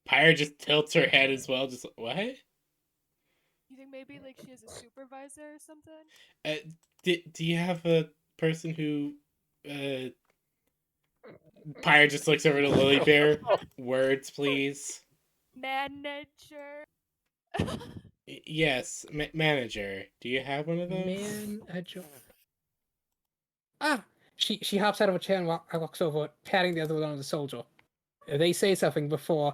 Pyre just tilts her head as well. Just what? You think maybe like she has a supervisor or something? Do you have a person who? Pyre just looks over to Lily Bear. Words, please. Manager. Yes, manager. Do you have one of those? Manager. Ah! She hops out of a chair and walks over, patting the other one on the soldier. They say something before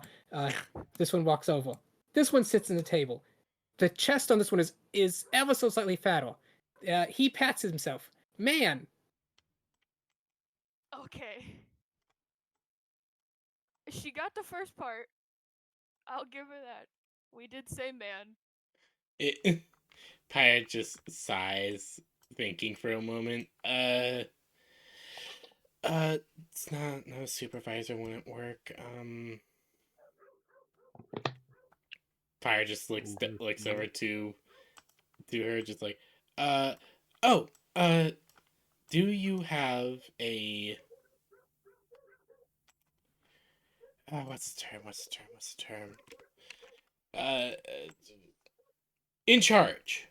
this one walks over. This one sits in the table. The chest on this one is ever so slightly fatter. He pats himself. Man! Okay. She got the first part. I'll give her that. We did say man. Pyre just sighs, thinking for a moment. It's not. No supervisor wouldn't work. Pyre just looks over to her, just like, oh, do you have a what's the term? What's the term? What's the term? Uh, in charge.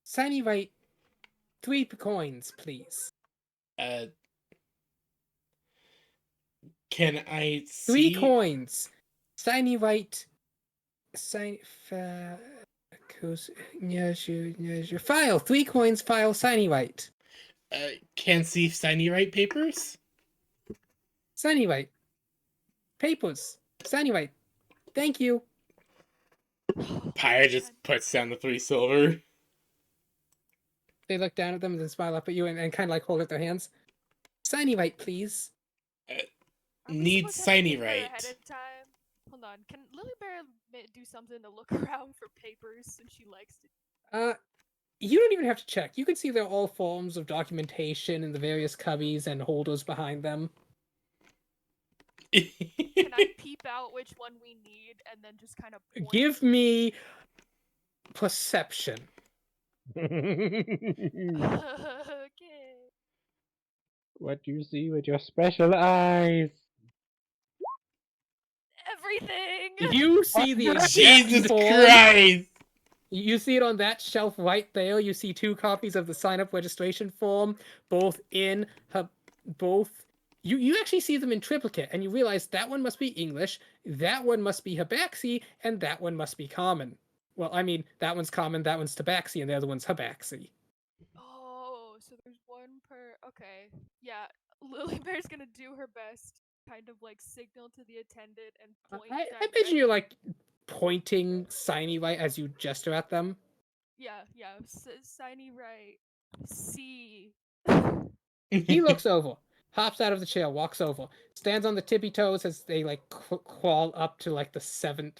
Signy right, 3 coins, please. Uh, can I 3 see? coins. Signy right. Sign. File. 3 coins. File. Signy right. Can see signy right papers? Signy right. Papers. Signy right. Thank you. Pyre just puts down the 3 silver. They look down at them and then smile up at you and kind of like hold up their hands. Signy right, please. Need signy right. Ahead of time? Hold on. Can Lily Bear do something to look around for papers since she likes to? You don't even have to check. You can see there are all forms of documentation in the various cubbies and holders behind them. Can I peep out which one we need and then just kind of point? Give me perception. Okay. What do you see with your special eyes? Everything. You see the exact Jesus form. Christ! You see it on that shelf right there. You see 2 copies of the sign-up registration form, both in her, both. You actually see them in triplicate, and you realize that one must be English, that one must be Habaxi, and that one must be common. Well, I mean, that one's common, that one's Tabaxi, and the other one's Habaxi. Oh, so there's one per. Okay, yeah. Lily Bear's gonna do her best, kind of like signal to the attendant and point. I bet you're like pointing Signy right as you gesture at them. Yeah. Signy right. C. He looks over, hops out of the chair, walks over, stands on the tippy toes as they like crawl up to like the 7th.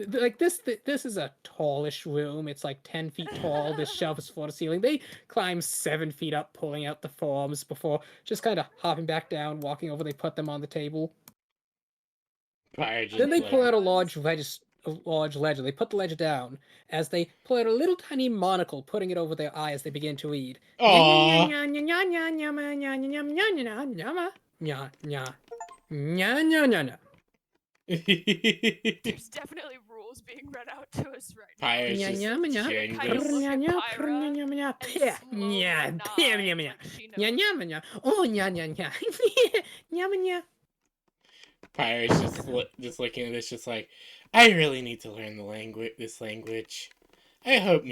Like this is a tallish room. It's like 10 feet tall. This shelf is floor to ceiling. They climb 7 feet up, pulling out the forms before just kind of hopping back down, walking over. They put them on the table. Then they pull out a large ledger. They put the ledger down as they pull out a little tiny monocle, putting it over their eye as they begin to read. Aww. There's definitely rules being read out to us right now. Pyre's just Pyre's just looking at this, just like, I really need to learn this language. I hope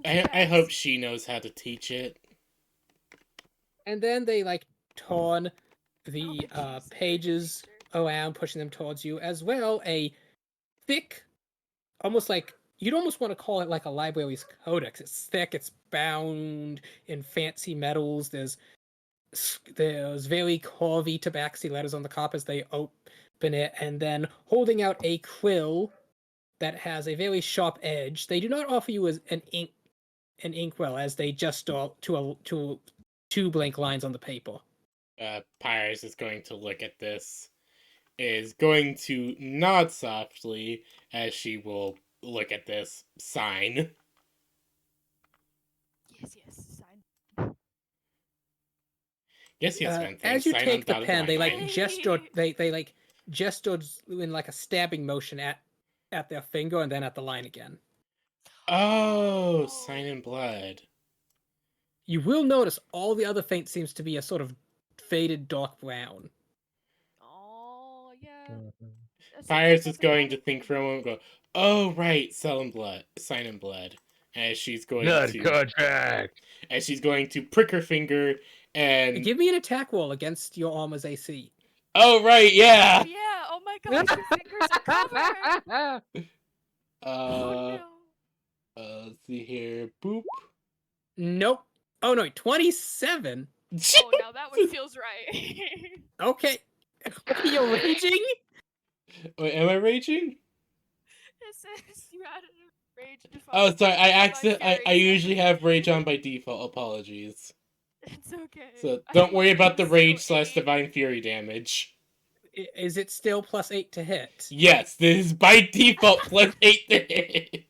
I hope she knows how to teach it. And then they like torn the pages around, pushing them towards you, as well a thick, almost like you'd almost want to call it like a library's codex. It's thick, it's bound in fancy metals. There's very curvy tabaxi letters on the top as they open it, and then holding out a quill that has a very sharp edge. They do not offer you an inkwell, as they just draw two blank lines on the paper. Pyres is going to look at this, is going to nod softly as she will look at this sign. Yes, sign. Yes, man. As you sign take the pen, they line. gesture. They gestured in like a stabbing motion at their finger and then at the line again. Oh, sign in blood. You will notice all the other paint seems to be a sort of faded dark brown. Oh, yeah. Pyres is going to think for a moment and go, oh, right, sign in blood. As she's going to... contract! As she's going to prick her finger and... Give me an attack roll against your armor's AC. Oh, right, yeah! Oh, yeah, oh my gosh, your fingers are covered! Oh, no. Let's see here. Boop. Nope. Oh, no, 27? Oh, now that one feels right. Okay. You're raging? Wait, am I raging? It says you added a rage default. Oh, sorry, I usually have rage on by default. Apologies. It's okay. So I don't think worry about the it's still rage / 8. divine fury damage. Is it still +8 to hit? Yes, this is by default +8 to hit.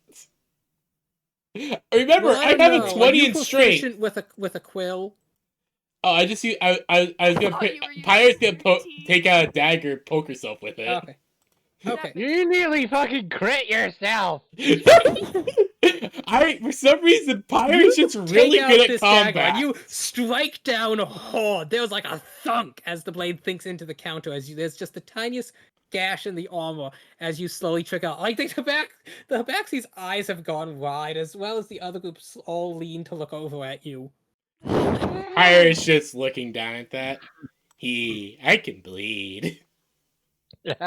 Remember, Well, I I don't have a know. Are 20 you in strength. proficient with a quill? Oh, I just use. I was gonna. thought you were Pirate's using gonna your teeth. take out a dagger, poke herself with it. Okay. Okay. That makes You nearly fucking crit yourself. For some reason, Pirate's just Take really out good at this dagger combat. and you strike down hard. There's like a thunk as the blade thinks into the counter. There's just the tiniest gash in the armor as you slowly trick out. Like the Tabaxi's eyes have gone wide, as well as the other groups all lean to look over at you. Pirate's just looking down at that. I can bleed. Lilybear's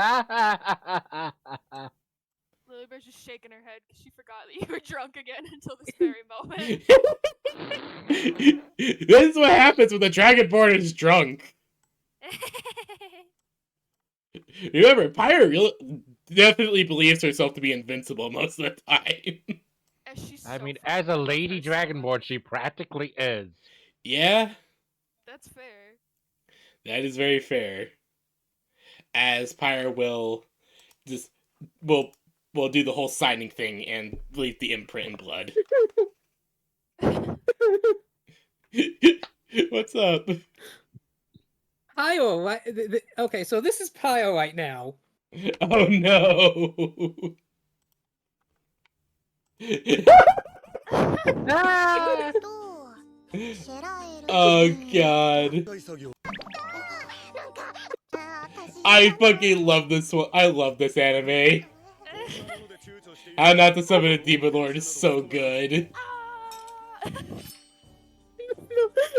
just shaking her head because she forgot that you were drunk again until this very moment. This is what happens when the Dragonborn is drunk. Remember, Pirate definitely believes herself to be invincible most of the time. I mean, as a lady dragonborn, she practically is. Yeah, That's fair. that is very fair. As Pyre will just will do the whole signing thing and leave the imprint in blood. What's up? Pio, right? Okay, so this is Pio right now. Oh no! Ah! Oh god. I fucking love this one. I love this anime. How Not to Summon a Demon Lord is so good.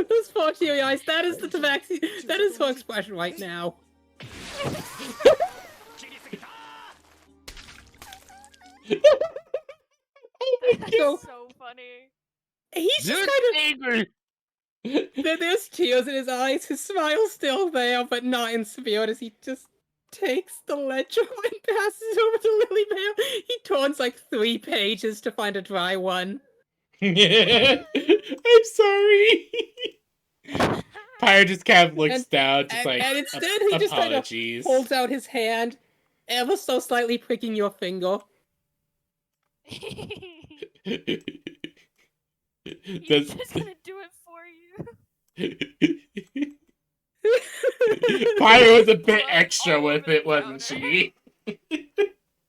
Those 4 teary eyes, that is the Tabaxi. That is her expression right now. That's so funny. He's just kind of angry. There's tears in his eyes. His smile's still there, but not in spirit. As he just takes the ledger and passes it over to Lilybear. He turns like 3 pages to find a dry one. I'm sorry. Pyre just kind of looks down, just and instead he just kind of apologies. holds out his hand, ever so slightly pricking your finger. He's just gonna do it for you. Pyre was a bit extra with it, wasn't she?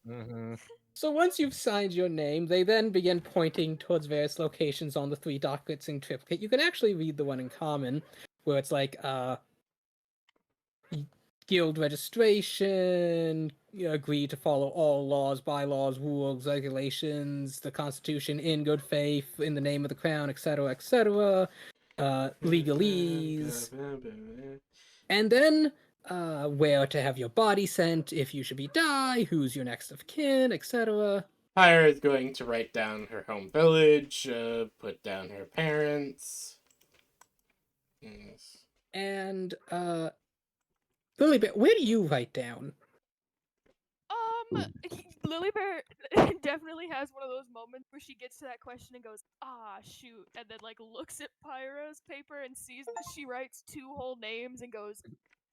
Mm-hmm. So once you've signed your name, they then begin pointing towards various locations on the 3 documents in triplicate. You can actually read the one in common, where it's like, guild registration, agree to follow all laws, bylaws, rules, regulations, the Constitution in good faith, in the name of the crown, etc., etc., legalese, and then where to have your body sent, if you should be die, who's your next of kin, etc. Pyre is going to write down her home village, put down her parents. Yes. And Lilybear, where do you write down? Lilybear definitely has one of those moments where she gets to that question and goes, "Ah, shoot," and then like looks at Pyra's paper and sees that she writes 2 whole names and goes,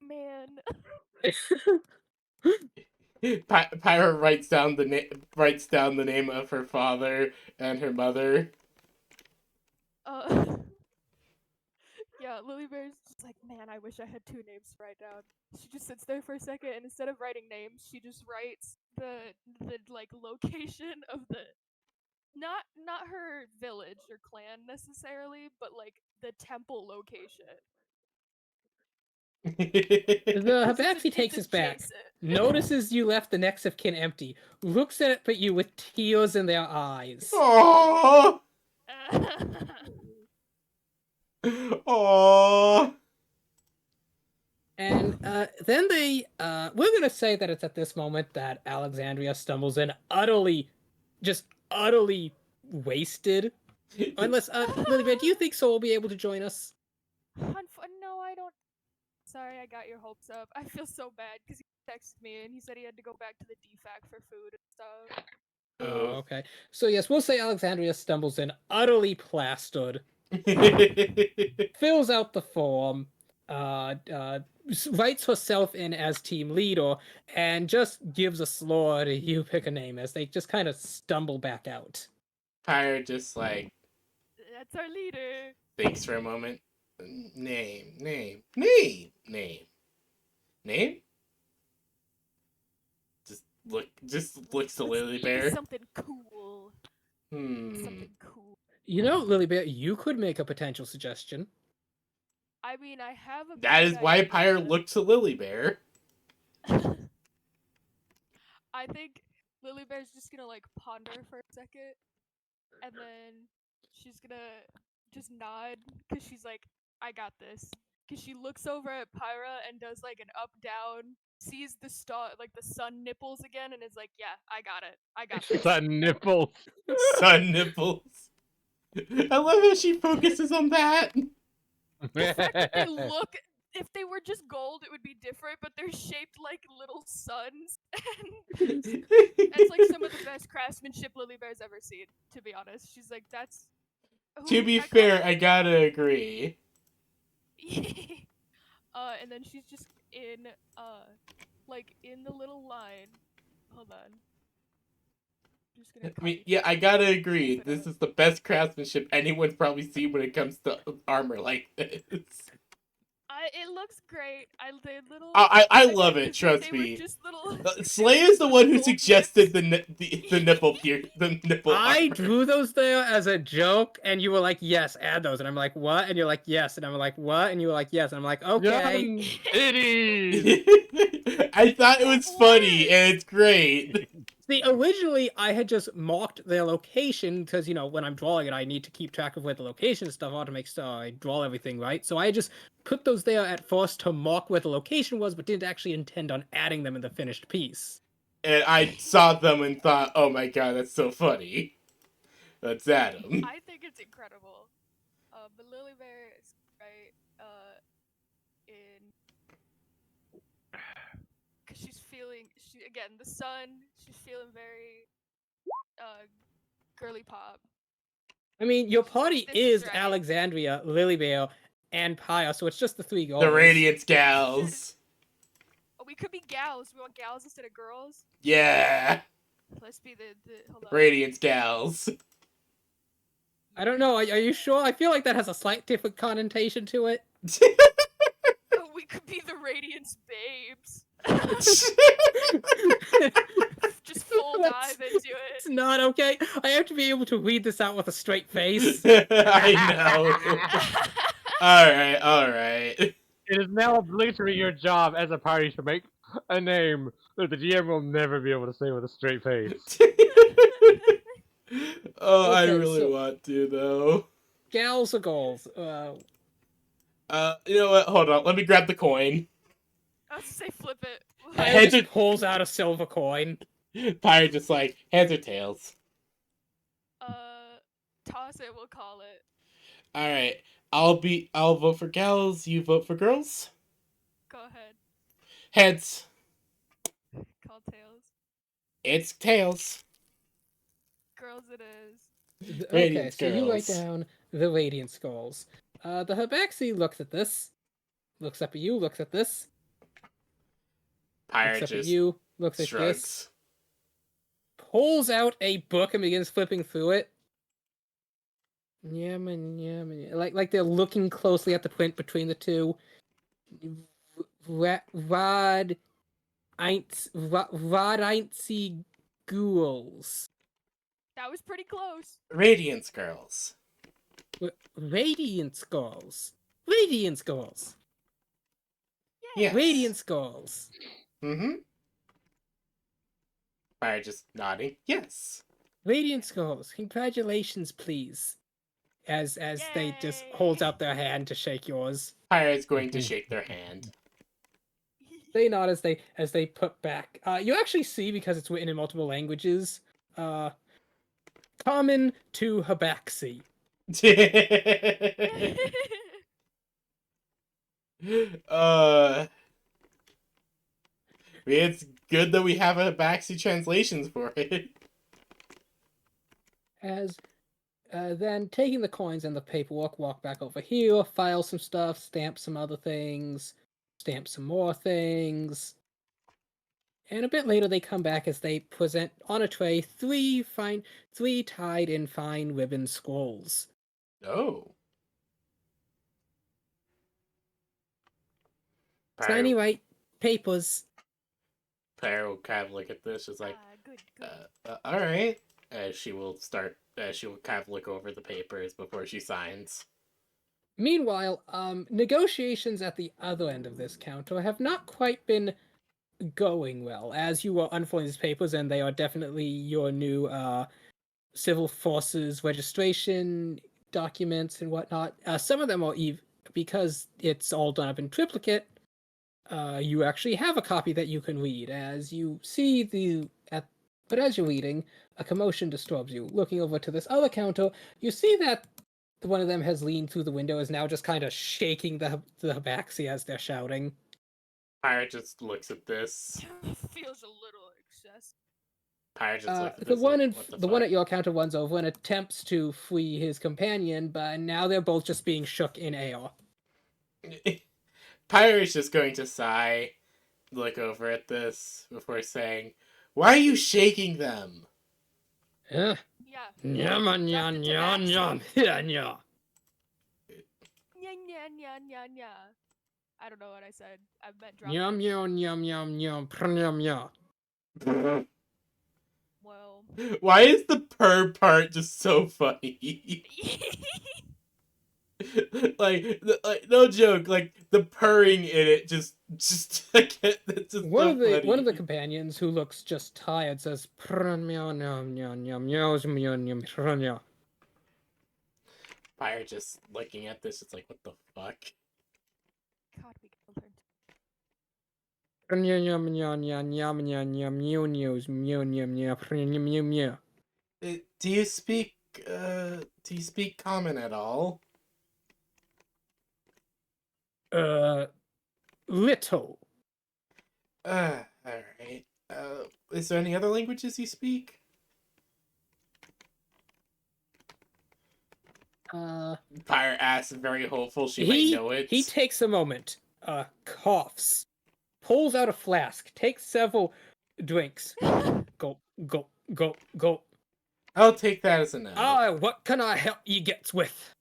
"Man." Pyra writes down the name of her father and her mother. Yeah, Lilybear's just like, "Man, I wish I had 2 names to write down." She just sits there for a second, and instead of writing names, she just writes the like location of the not her village or clan necessarily, but like the temple location. The Habaxi takes us back, notices you left the next of kin empty, looks at you with tears in their eyes. Aww. Aww. And then they, we're gonna say that it's at this moment that Alexandria stumbles in, utterly wasted. Unless, Lilybear, do you think Soul will be able to join us? No, I don't. Sorry, I got your hopes up. I feel so bad because he texted me and he said he had to go back to the DFAC for food and stuff. Oh, okay. So yes, we'll say Alexandria stumbles in, utterly plastered. fills out the form, writes herself in as team leader, and just gives a slur to you pick a name as they just kind of stumble back out. Pyre just like That's our leader. thinks for a moment. Name. Just looks to Let's Lily think of Bear. something cool. Something cool. You know, Lily Bear, you could make a potential suggestion. I mean, I have a That big is why Pyre idea. looked to Lily Bear. I think Lily Bear's just gonna like ponder for a second, and then she's gonna just nod because she's like, "I got this." Because she looks over at Pyra and does like an up down, sees the star like the sun nipples again, and is like, "Yeah, I got it. I got this." Sun nipples. Sun nipples. I love how she focuses on that. The fact that they look, if they were just gold, it would be different, but they're shaped like little suns, and it's like some of the best craftsmanship Lily Bear's ever seen. To be honest, she's like, "That's." To Ooh, be I call fair, it- I gotta agree. and then she's just in like in the little line. Hold on. I'm just gonna I mean, copy yeah, I gotta paste agree. it This out. is the best craftsmanship anyone's probably seen when it comes to armor like this. It looks great. The little. I bet love you it. if Trust they me. were just little. Slay is the little one who gold suggested nips. the nipple I armor. drew those there as a joke, and you were like, "Yes, add those," and I'm like, "What?" And you're like, "Yes," and I'm like, "What?" And you were like, "Yes," and I'm like, "Okay." Young titties. I thought it was It funny works. and it's great. See, originally I had just marked their location because, when I'm drawing it, I need to keep track of where the location and stuff are to make sure I draw everything right. So I just put those there at first to mark where the location was, but didn't actually intend on adding them in the finished piece. And I saw them and thought, oh my god, that's so funny. That's Adam. I think it's incredible. But Lily Bear is right. In because she's feeling again the sun. She's feeling very girly pop. I mean, your party This is is right. Alexandria, Lilybale, and Pyre, so it's just the three girls. The Radiance Gals. Oh, we could be gals. We want gals instead of girls. Yeah. Let's be the hold on. Radiance Gals. I don't know. Are you sure? I feel like that has a slight different connotation to it. Oh, we could be the Radiance babes. Just full That's- dive into it. It's not okay. I have to be able to read this out with a straight face. I know. Alright. It is now literally your job as a party to make a name that the GM will never be able to say with a straight face. Oh, I Okay, really so- want to, though. Gals or goals? You know what? Hold on. Let me grab the coin. I was to say flip it. Pyre Heads just or- pulls out a silver coin. Pyre just like, heads or tails. Toss it. We'll call it. Alright. I'll vote for gals. You vote for girls? Go ahead. Heads. Call tails. It's tails. Girls it is. Okay, Radiance so you write girls. down the Radiant Skulls. The Herbaxi looks at this, looks up at you, looks at this, Pyre looks up at just you, looks at this, shrugs. pulls out a book and begins flipping through it. Yeah, like they're looking closely at the print between the two. Rod ain't ghouls. That was pretty close. Radiance girls. Radiant Skulls. Radiant Skulls. Yes. Radiant Skulls. Mm-hmm. Pyre just nodding. Yes. Radiant Skulls. Congratulations, please. As they just holds Yay. out their hand to shake yours. Pyre is going to shake their hand. They nod as they put back. You actually see, because it's written in multiple languages, common to Habaxi. It's good that we have a backseat translations for it. As Then taking the coins and the paperwork, walk back over here, file some stuff, stamp some other things, stamp some more things. And a bit later, they come back as they present on a tray three tied in fine ribbon scrolls. Oh. Tiny white papers. Pyre will kind of look at this. She's like, Good. all right. She will start. She will kind of look over the papers before she signs. Meanwhile, negotiations at the other end of this counter have not quite been going well, as you are unfolding these papers, and they are definitely your new civil forces registration documents and whatnot. Some of them are because it's all done up in triplicate. You actually have a copy that you can read. As you see but as you're reading, a commotion disturbs you. Looking over to this other counter, you see that one of them has leaned through the window, is now just kind of shaking the Habaxi as they're shouting. Pyre just looks at this. Feels a little excessive. Pyre just looks at The this. one at your counter runs over and attempts to free his companion, but now they're both just being shook in air. Pyre is just going to sigh, look over at this before saying, "Why are you shaking them?" Yeah. Yeah. I don't know what I said. I meant drop Yum it. yum yum yum yum yum yum. Well. Why is the purr part just so funny? like no joke, like the purring in it just that's just one so of the funny. companions who looks just tired says meow. Pyre just looking at this, it's like, what the fuck? God, we killed her. Do you speak common at all? Little. Alright. Is there any other languages you speak? Pyre asks, very hopeful she might know it. He takes a moment, coughs, pulls out a flask, takes several drinks. Go. I'll take that as a no. What can I help you get with?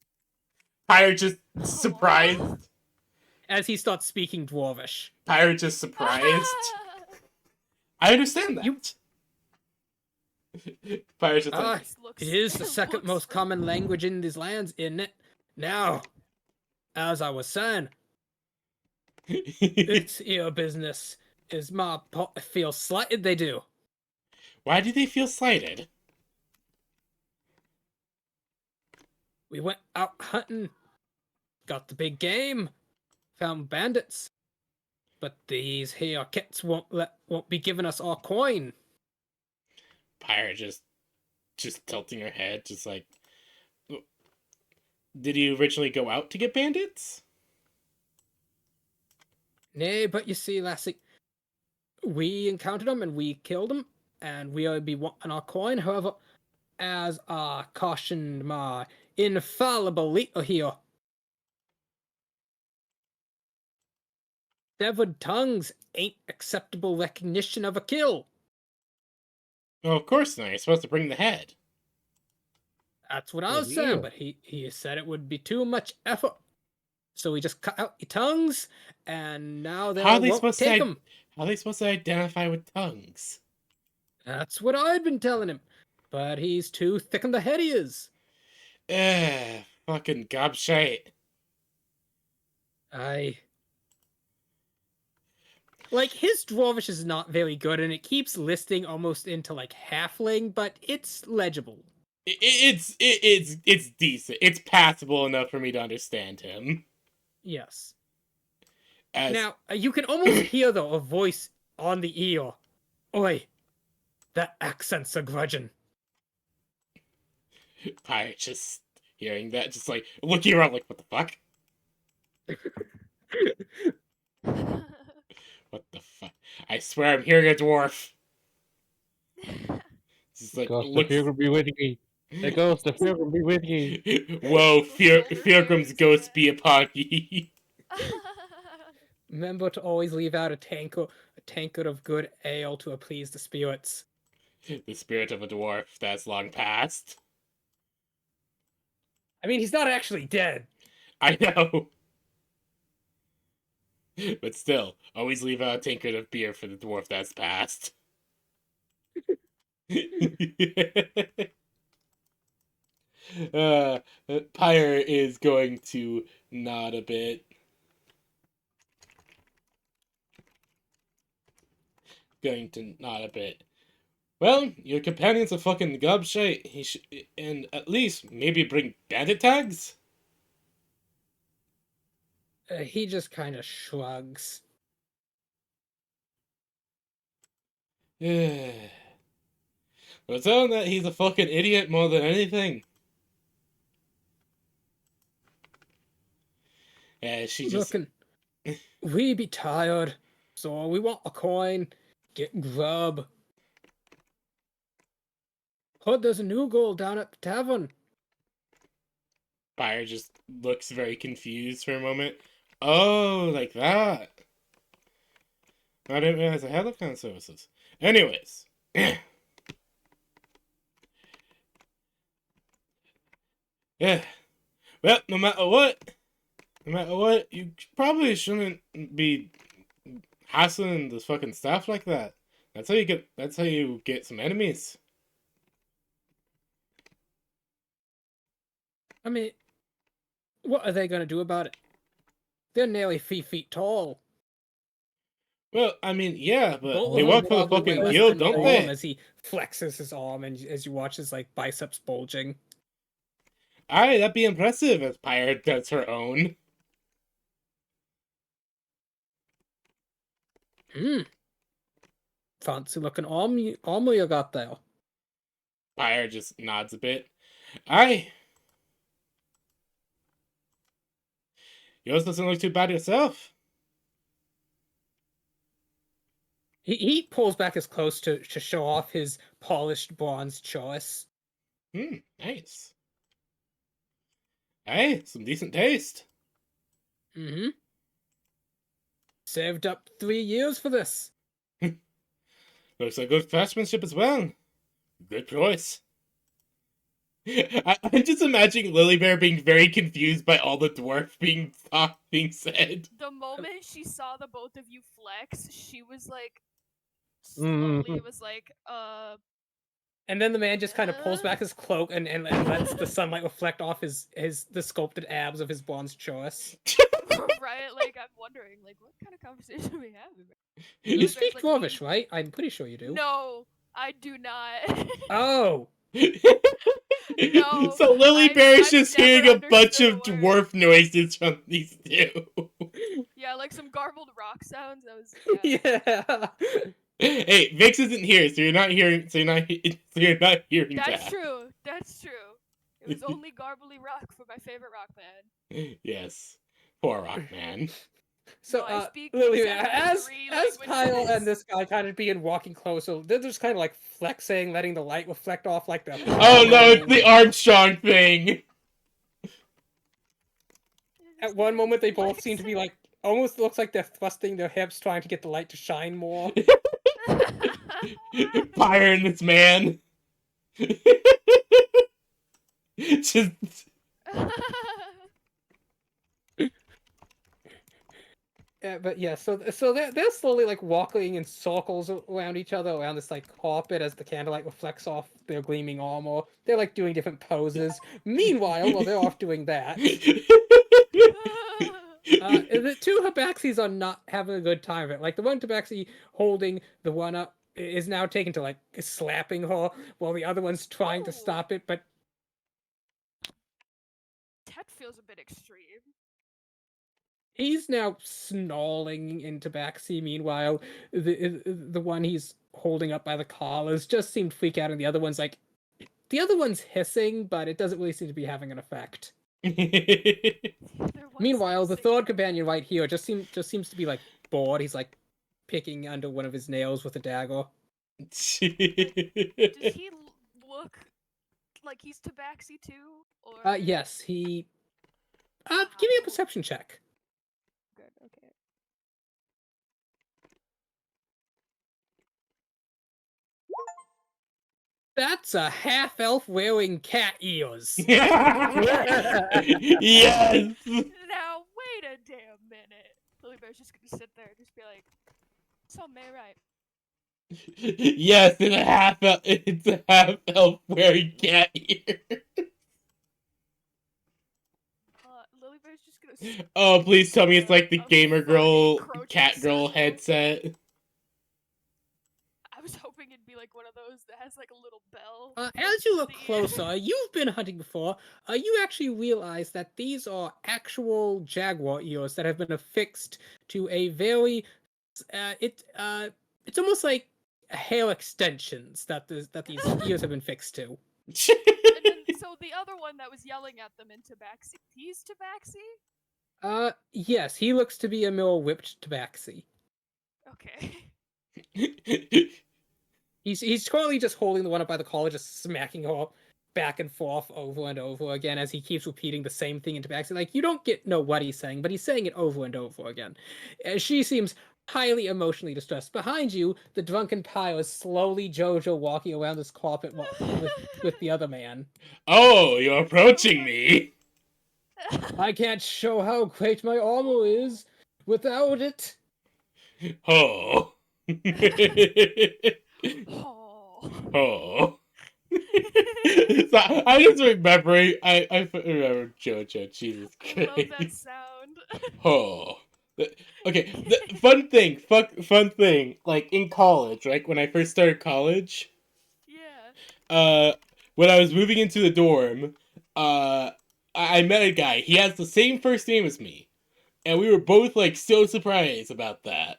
Pyre just surprised. As he starts speaking Dwarvish. Pyre just surprised. I understand that. Pyre just like, it is the second most common language in these lands, isn't it? Now, as I was saying, it's your business. Is my pot feel slighted? They do. Why do they feel slighted? We went out hunting, got the big game, found bandits, but these here kits won't be giving us our coin. Pyre just tilting her head, just like, did you originally go out to get bandits? Nay, but you see, lassie, we encountered them and we killed them, and we'll be wanting our coin. However, as I cautioned my infallible leader here, severed tongues ain't acceptable recognition of a kill. Well, of course not. You're supposed to bring the head. That's what I was saying, but he said it would be too much effort. So we just cut out your tongues, and now they won't take them. How are they supposed to identify with tongues? That's what I'd been telling him. But he's too thick in the head, he is. Fucking gobshite. Like, his Dwarvish is not very good, and it keeps listing almost into, like, halfling, but it's legible. It's decent. It's passable enough for me to understand him. Yes. Now, you can almost hear, though, a voice on the ear. Oi, that accent's a grudging. Pyre just hearing that, just like, looking around like, what the fuck? What the fuck? I swear I'm hearing a dwarf. Just like, You're gonna be with me. The ghost of Pilgrim be with you. Whoa, Little Feargrim's Feargrim's ghost back. be upon ye. Remember to always leave out a tankard of good ale to appease the spirits. The spirit of a dwarf that's long past. I mean, he's not actually dead. I know. But still, always leave out a tankard of beer for the dwarf that's passed. uh, Pyre is going to nod a bit. Well, your companion's a fucking gobshite. And at least maybe bring bandit tags? He just kind of shrugs. But tell him that he's a fucking idiot more than anything. She just... Looking, we be tired, so we want a coin, get grub. Heard there's a new goal down at the tavern. Pyre just looks very confused for a moment. Oh, like that. I didn't realize I had that kind of services. Anyways. Yeah. Well, no matter what, you probably shouldn't be hassling this fucking staff like that. That's how you get some enemies. I mean, what are they gonna do about it? They're nearly 3 feet tall. Well, I mean, yeah, but Both they of work them for the probably fucking less guild, than don't arm they? as he flexes his arm and as you watch his like biceps bulging. Aye, that'd be impressive as Pyre does her own. Fancy looking armor you got there. Pyre just nods a bit. Aye. Yours doesn't look too bad yourself. He pulls back his clothes to show off his polished bronze choice. Nice. Hey, some decent taste. Mm-hmm. Saved up 3 years for this. Looks like good craftsmanship as well. Good choice. I'm just imagining Lilybear being very confused by all the dwarf being said. The moment she saw the both of you flex, she was like, Mm. slowly, it was like, And then the man just kind of pulls back his cloak and lets the sunlight reflect off the sculpted abs of his bronze choice. right? Like, I'm wondering, like, what kind of conversation are we having? You Lilybear's speak like, Dwarvish, right? I'm pretty sure you do. No, I do not. Oh! No, So Lilybear is I've just never hearing a bunch understood of a word. dwarf noises from these two. Yeah, like some garbled rock sounds. That was Yeah. Hey, Vix isn't here, so you're not hearing. So you're not hearing That's that. true. That's true. It was only garbly rock for my favorite rock band. Yes, poor rock man. So, No, I speak Lily, exactly as 3 Kyle languages. and this guy kind of begin walking closer, they're just kind of like flexing, letting the light reflect off like the. Oh no, it's the Armstrong thing. At one moment, they both seem to be like almost looks like they're thrusting their hips, trying to get the light to shine more. Fire in this man. Just. But yeah, so they're slowly like walking in circles around each other around this like carpet as the candlelight reflects off their gleaming armor. They're like doing different poses. Meanwhile, while they're off doing that, the two Habaxis are not having a good time of it. Like the one Tabaxi holding the one up is now taken to like slapping her, while the other one's trying to stop it. But that feels a bit extreme. he's now snarling into Tabaxi. Meanwhile, the one he's holding up by the collars just seemed to freak out, and the other one's hissing, but it doesn't really seem to be having an effect. Meanwhile, the third companion right here just seems to be like bored. He's like picking under one of his nails with a dagger. Does he look Like he's tabaxi too, or Yes, he. Give me a Wow. perception check. Good. Okay. That's a half elf wearing cat ears. Yes. Now wait a damn minute. Lily Bear's just gonna sit there and just be like, "So May right." Yes, it's a half elf wearing cat ear. Lily Bear's just gonna. Oh, please tell me it's like the A gamer fun girl, encroaching cat girl circle. headset. I was hoping it'd be like one of those that has like a little bell. As you look the ear. closer, you've been hunting before. You actually realize that these are actual jaguar ears that have been affixed to a very. It's almost like hair extensions that these ears have been fixed to. And then, so the other one that was yelling at them in Tabaxi, he's Tabaxi? Yes, he looks to be a more whipped tabaxi. Okay. He's totally just holding the one up by the collar, just smacking her back and forth over and over again as he keeps repeating the same thing in tabaxi. Like, you don't know what he's saying, but he's saying it over and over again. She seems highly emotionally distressed. Behind you, the drunken pyre is slowly Jojo walking around this carpet with the other man. Oh, you're approaching me. I can't show how great my armor is without it. Oh. Oh. Oh. So I just remembering, I remember JoJo. Jesus I love that Christ. sound. Oh. Okay. Fun thing. Like in college, right? When I first started college, Yeah. when I was moving into the dorm, I met a guy. He has the same first name as me, and we were both like so surprised about that.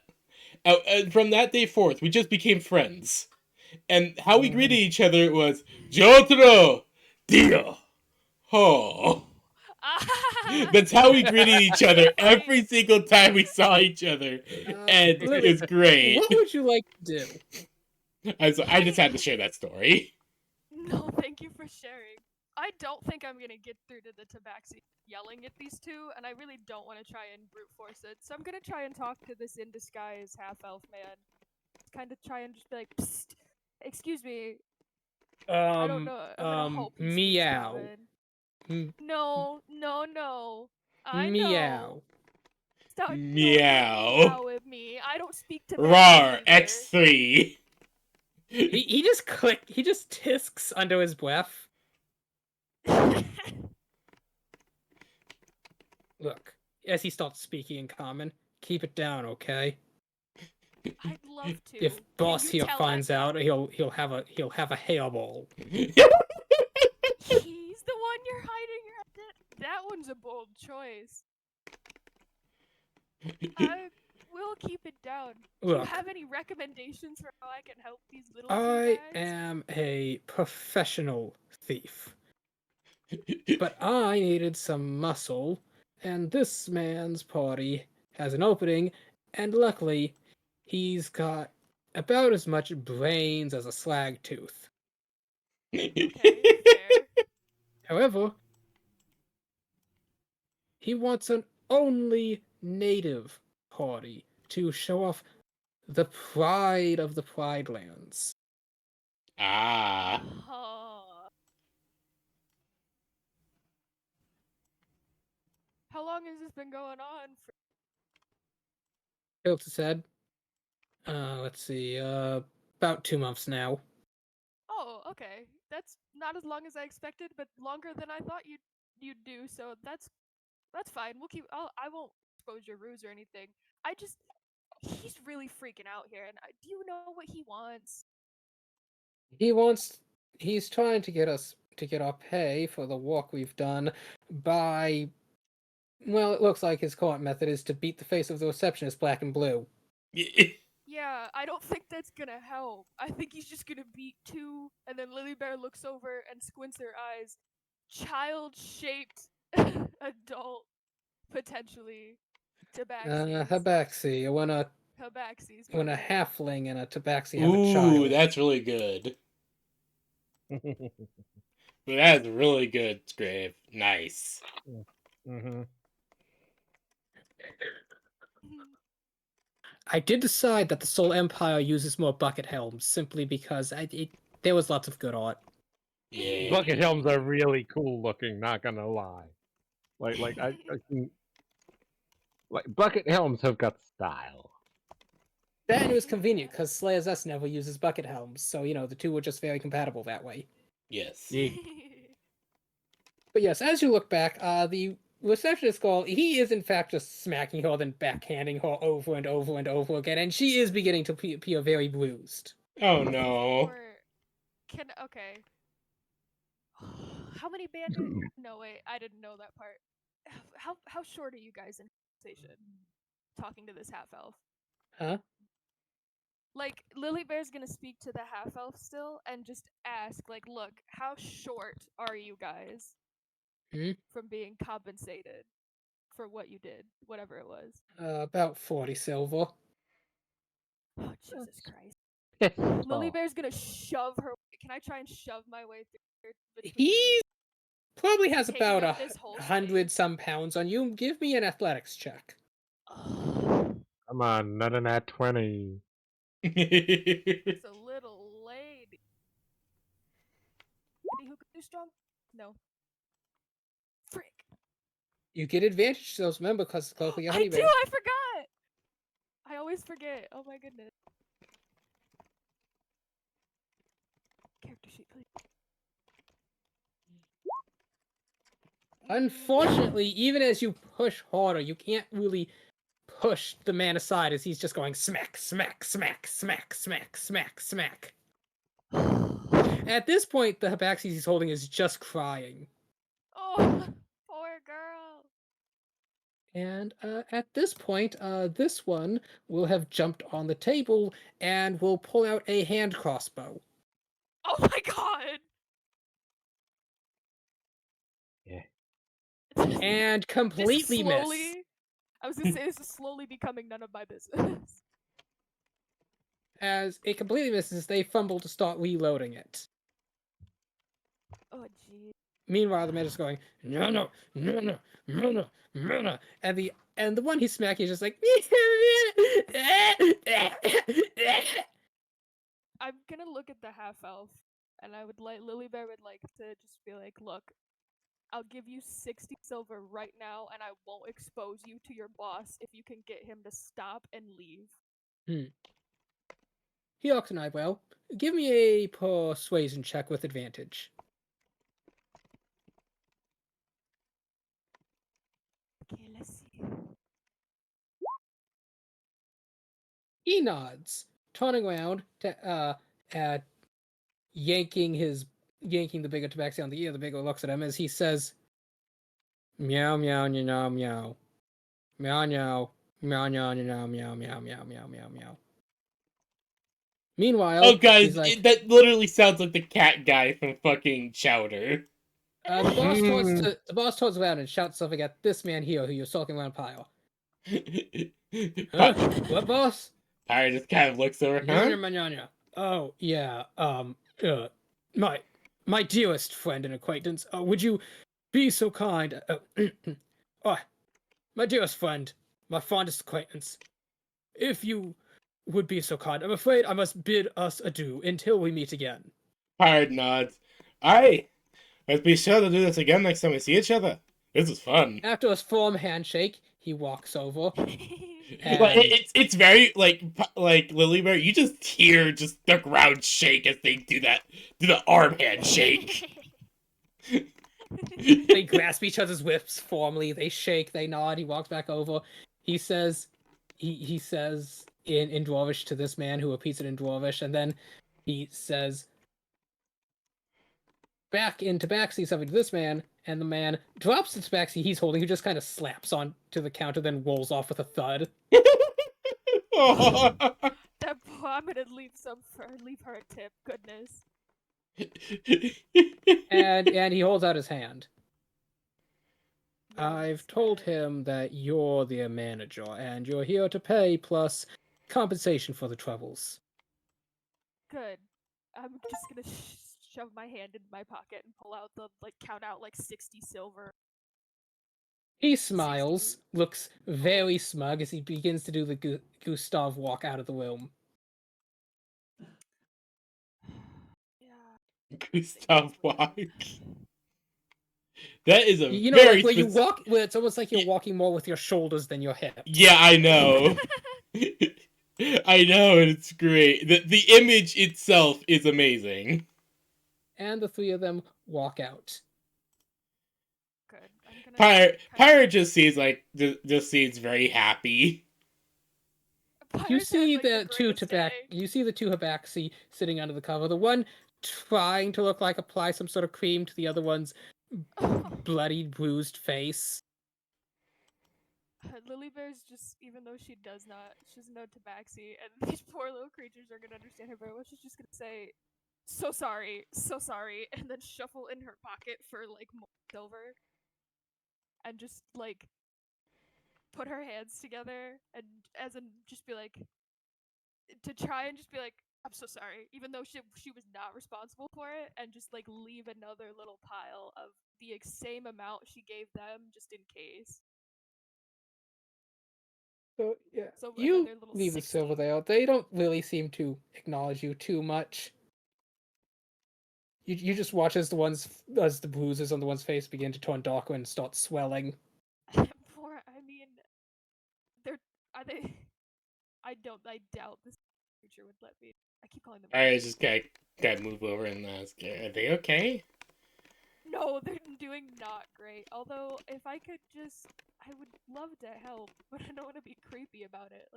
And from that day forth, we just became friends. And how we greeted each other was Jotaro, Dio, Ho. That's how we greeted each other every single time we saw each other, and Lily, it's great. what would you like to do? I just had to share that story. No, thank you for sharing. I don't think I'm gonna get through to the Tabaxi yelling at these two, and I really don't want to try and brute force it. So I'm gonna try and talk to this in disguise half elf man. Kind of try and just be like, Psst, excuse me. I don't know. I'm gonna hope he speaks Meow. common. No, no, no. I know. Meow. Stop! Don't Meow. meow at me. I don't speak to Rar X3. He just clicked. He just tisks under his breath. Look, as he starts speaking in common, keep it down, okay? I'd love to. If Can boss you here tell finds that- out, he'll have a hairball. He's the one you're hiding your. That one's a bold choice. I will keep it down. Do you Look, have any recommendations for how I can help these little I guys? am a professional thief, but I needed some muscle, and this man's party has an opening, and luckily, he's got about as much brains as a slag tooth. Okay, fair. However, he wants an only native party to show off the pride of the Pride Lands. Ah. How long has this been going on for? Hilta said. Let's see, about 2 months now. Oh, okay. That's not as long as I expected, but longer than I thought you'd do. So that's fine. We'll keep. I won't expose your ruse or anything. He's really freaking out here, and do you know what he wants? He's trying to get our pay for the work we've done by, well, it looks like his current method is to beat the face of the receptionist black and blue. Yeah, I don't think that's gonna help. I think he's just gonna beat two, and then Lily Bear looks over and squints her eyes. Child-shaped adult, potentially. Tabaxi. Tabaxi. Tabaxi's When a perfect. halfling and a tabaxi have a Ooh, child. that's really good. That is really good, Grave. Nice. Mm-hmm. I did decide that the Soul Empire uses more bucket helms simply because there was lots of good art. Yeah. Bucket helms are really cool looking. Not gonna lie. I can, like bucket helms have got style. That, it was convenient because Slayer's S never uses bucket helms, so the two were just very compatible that way. Yes. Yeah. But yes, as you look back, the receptionist girl, he is in fact just smacking her, then backhanding her over and over and over again, and she is beginning to appear very bruised. Oh no. Or okay. How many bandit? No wait, I didn't know that part. How short are you guys in conversation? Talking to this half elf. Huh? Like Lily Bear's gonna speak to the half elf still and just ask, like, look, how short are you guys from being compensated for what you did, whatever it was? About 40 silver. Oh Jesus Christ! It's Lily small. Bear's gonna shove her. Can I try and shove my way through between? He probably has Taking about up this whole 100 space. some pounds on you. Give me an athletics check. Come on, not an at 20. It's a little lady. Who could do strong? No. Frick. You get advantage to those, remember, because it's closely a honey I do. bear. I forgot. I always forget. Oh my goodness. Character sheet, please. Unfortunately, even as you push harder, you can't really push the man aside as he's just going smack, smack, smack, smack, smack, smack, smack. At this point, the Habaxis he's holding is just crying. Oh, poor girl. And at this point, this one will have jumped on the table and will pull out a hand crossbow. Oh my god. Yeah. And This completely is miss. slowly. I was gonna say this is slowly becoming none of my business. As it completely misses, they fumble to start reloading it. Oh jeez. Meanwhile, the man is going, no, no, no, no, no, no, no, no. And the one he's smacking is just like, I'm gonna look at the half elf, and I would like Lily Bear would like to just be like, look, I'll give you 60 silver right now, and I won't expose you to your boss if you can get him to stop and leave. He arcs an eyebrow. Give me a persuasion check with advantage. Okay, let's see. He nods, turning around to yanking the bigger tabaxi on the ear. The bigger looks at him as he says, meow meow meow meow meow meow meow meow meow meow meow meow meow meow meow meow. Meanwhile, Oh, guys, he's like, that literally sounds like the cat guy from fucking Chowder. the boss turns around and shouts something at this man here who you're talking around pile. Huh? What, boss? Pyre just kind of looks over, huh? Nyanya. Oh, yeah, my dearest friend and acquaintance, would you be so kind, oh, my dearest friend, my fondest acquaintance, if you would be so kind, I'm afraid I must bid us adieu until we meet again. Pyre nods. Aye, let's be sure to do this again next time we see each other. This is fun. After a firm handshake, he walks over. And Like, it's very like Lily Bear. You just hear just the ground shake as they do the arm handshake. they grasp each other's whips formally. They shake. They nod. He walks back over. He says, he says in Dwarvish to this man who repeats it in Dwarvish, and then he says back in Tabaxi something to this man, and the man drops the Tabaxi he's holding, who just kind of slaps on to the counter, then rolls off with a thud. That I'm gonna leave her a tip. Goodness. And he holds out his hand. Yes, I've told him that you're the manager, and you're here to pay plus compensation for the troubles. Good. I'm just gonna shove my hand in my pocket and pull out count out 60 silver. He smiles, 60. looks very smug as he begins to do the Gustav walk out of the room. Yeah. Gustav walk. That is a You know, very like where you specific. walk, where it's almost like you're walking more with your shoulders than your hips. Yeah, I know. I know, and it's great. The image itself is amazing. And the three of them walk out. Good. I'm gonna Pyre just seems very happy. You Pyre's see had, the the two greatest tabac. day. You see the two Tabaxi sitting under the cover. The one trying to look like apply some sort of cream to the other one's bloody, bruised face. Lily Bear's just, even though she doesn't know Tabaxi, and these poor little creatures are gonna understand her very well, she's just gonna say, so sorry, and then shuffle in her pocket for, more silver. And just, put her hands together, and as in, just be like, to try and just be like, I'm so sorry, even though she was not responsible for it, and just, leave another little pile of the same amount she gave them, just in case. So yeah, So you another little leave the 60. silver there. They don't really seem to acknowledge you too much. You just watch as the bruises on the one's face begin to turn darker and start swelling. I mean, are they? I doubt this creature would let me. I keep calling them. Alright, just gotta move over and ask. Are they okay? No, they're doing not great. Although, if I could I would love to help, but I don't want to be creepy about it.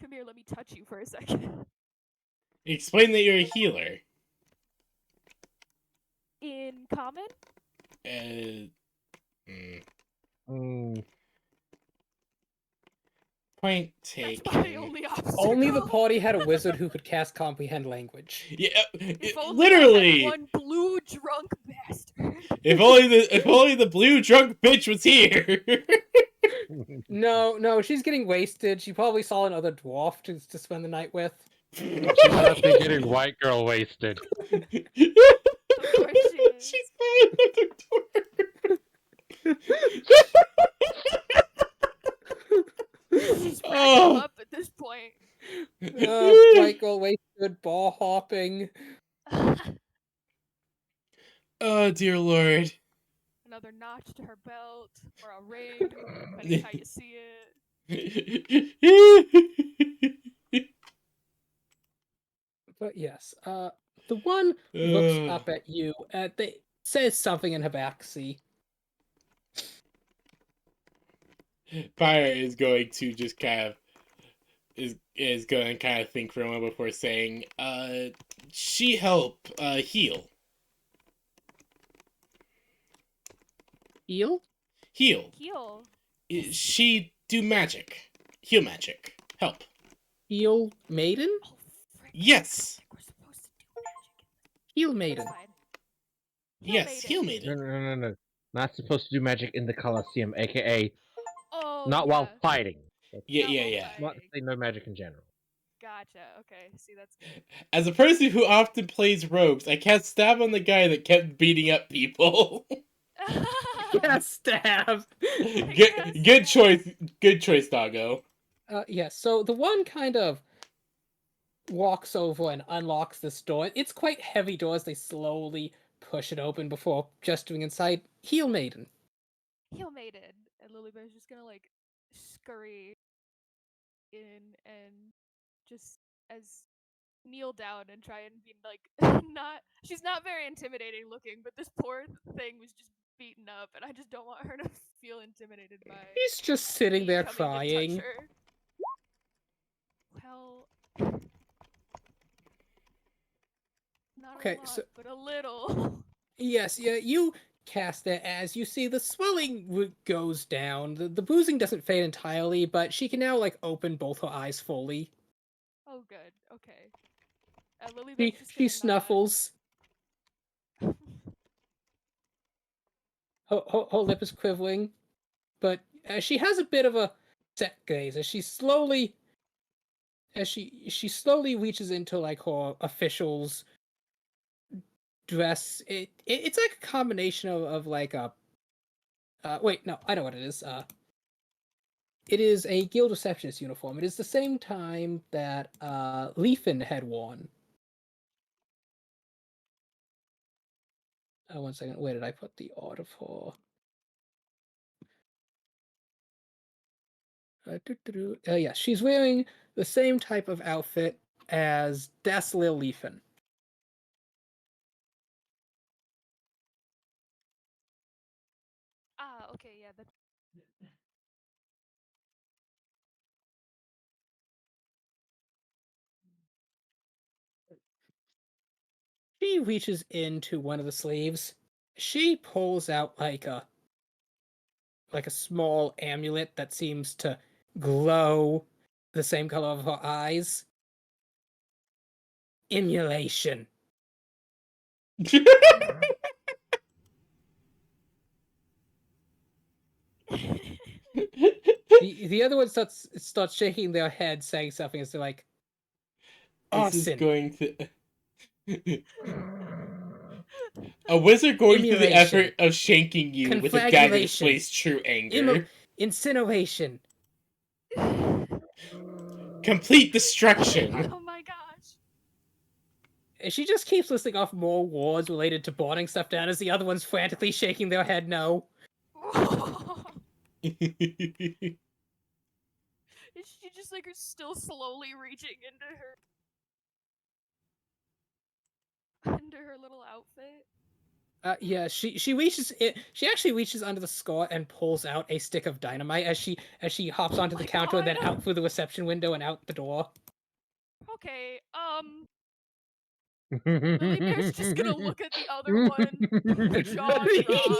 Come here, let me touch you for a second. Explain that you're a healer. In common? Point That's taken. my only obstacle. Only the party had a wizard who could cast comprehend language. Yeah, If only literally. I had one blue drunk bastard. If only the blue drunk bitch was here. No, she's getting wasted. She probably saw another dwarf to spend the night with. She's not getting white girl wasted. Of course she is. She's fine at the door. She's racking up at this point. White girl wasted, ball hopping. Oh dear lord. Another notch to her belt, or a ring, depending how you see it. But yes, the one looks up at you. They says something in Habaxi. Pyre is going to just kind of is going to kind of think for a moment before saying, she help heal. Heal? Heal. She do magic. Heal magic. Help. Heal maiden? Oh, frick. Yes. We're supposed to do magic. Heal maiden. That's fine. Yes, heal maiden. No. Not supposed to do magic in the Colosseum, aka Oh, not while fighting. Yeah. Not to say no magic in general. Gotcha. Okay. See, that's good. As a person who often plays rogues, I can't stab on the guy that kept beating up people. Yes, stab. Good choice. Good choice, doggo. Yes, so the one kind of walks over and unlocks this door. It's quite heavy door as they slowly push it open before gesturing inside. Heal maiden. Heal maiden. And Lilybear's just gonna scurry in and just kneel down and try and be not. She's not very intimidating looking, but this poor thing was just beaten up, and I just don't want her to feel intimidated by. He's just sitting there coming crying. To touch her. Well, not Okay, a lot, so but a little. yes, yeah, you cast it as you see the swelling goes down. The bruising doesn't fade entirely, but she can now open both her eyes fully. Oh, good. Okay. Lilybear's just She gonna snuffles. nod. Her lip is quivering, but she has a bit of a set gaze as she slowly reaches into her official's dress. It's like a combination of like a. Wait, no, I know what it is. It is a guild receptionist uniform. It is the same time that Leafin had worn. 1 second. Where did I put the order for? Yeah, she's wearing the same type of outfit as Daslil Leafin. Okay, yeah. She reaches into one of the sleeves. She pulls out like a small amulet that seems to glow the same color of her eyes. Emulation. The other one starts shaking their head, saying something as they're like, This is Arson. going to... A wizard going through the Emulation. effort of shanking you with a dagger Conflagration. displays true anger. Incineration. Complete destruction. Oh my gosh. And she just keeps listing off more words related to burning stuff down as the other one's frantically shaking their head no. Is she just like still slowly reaching into her little outfit? Yeah, she reaches it. She actually reaches under the skirt and pulls out a stick of dynamite as she hops onto the counter and then out through the reception window and out the door. Okay, Lily Bear's just gonna look at the other one, jaw drop.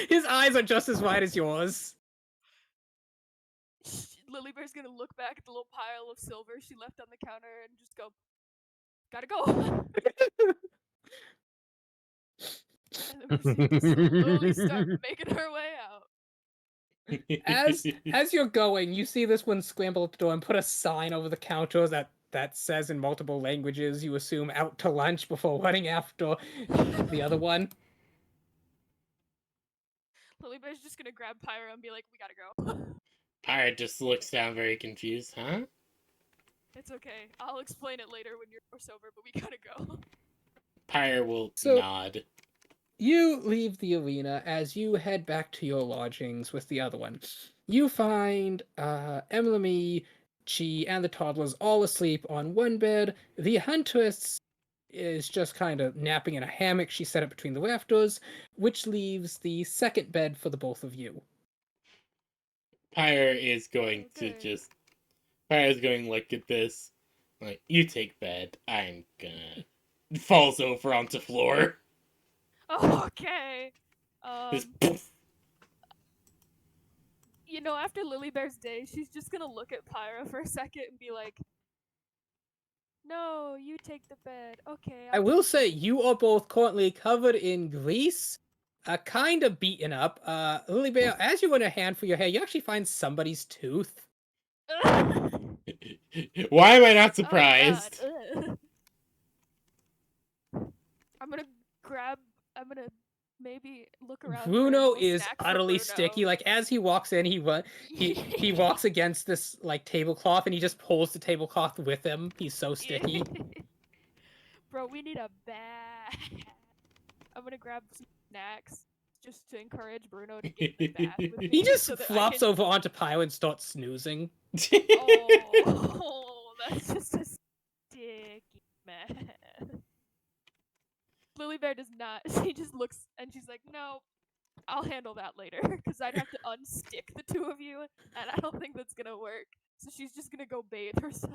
His eyes are just as wide as yours. Lily Bear's gonna look back at the little pile of silver she left on the counter and just go, gotta go. And then proceed to slowly start making her way out. As you're going, you see this one scramble at the door and put a sign over the counter that says in multiple languages, you assume out to lunch before running after the other one. Lily Bear's just gonna grab Pyra and be like, we gotta go. Pyra just looks down very confused, huh? It's okay. I'll explain it later when you're sober, but we gotta go. Pyra will So- nod. You leave the arena as you head back to your lodgings with the other one. You find Emily, Chi, and the toddlers all asleep on one bed. The huntress is just kind of napping in a hammock she set up between the rafters, which leaves the second bed for the both of you. Pyra is going Okay. to just... Pyra's going to look at this. Like, you take bed. I'm gonna... Falls over onto floor. Okay. Just poof. You know, after Lily Bear's day, she's just gonna look at Pyra for a second and be like, no, you take the bed. Okay. I will say you are both currently covered in grease, kind of beaten up. Lily Bear, as you run a hand through your hair, you actually find somebody's tooth. Why am I not surprised? Oh, I'm gonna maybe look around. for a Bruno little is snack for utterly Bruno. sticky. Like as he walks in, he walks against this like tablecloth and he just pulls the tablecloth with him. He's so sticky. Bro, we need a bath. I'm gonna grab some snacks just to encourage Bruno to get in the bath with me. He just so that I flops can... over onto Pyro and starts snoozing. Oh, that's just a sticky man. Lily Bear does not. She just looks and she's like, no, I'll handle that later. Because I'd have to unstick the two of you, and I don't think that's gonna work. So she's just gonna go bathe herself.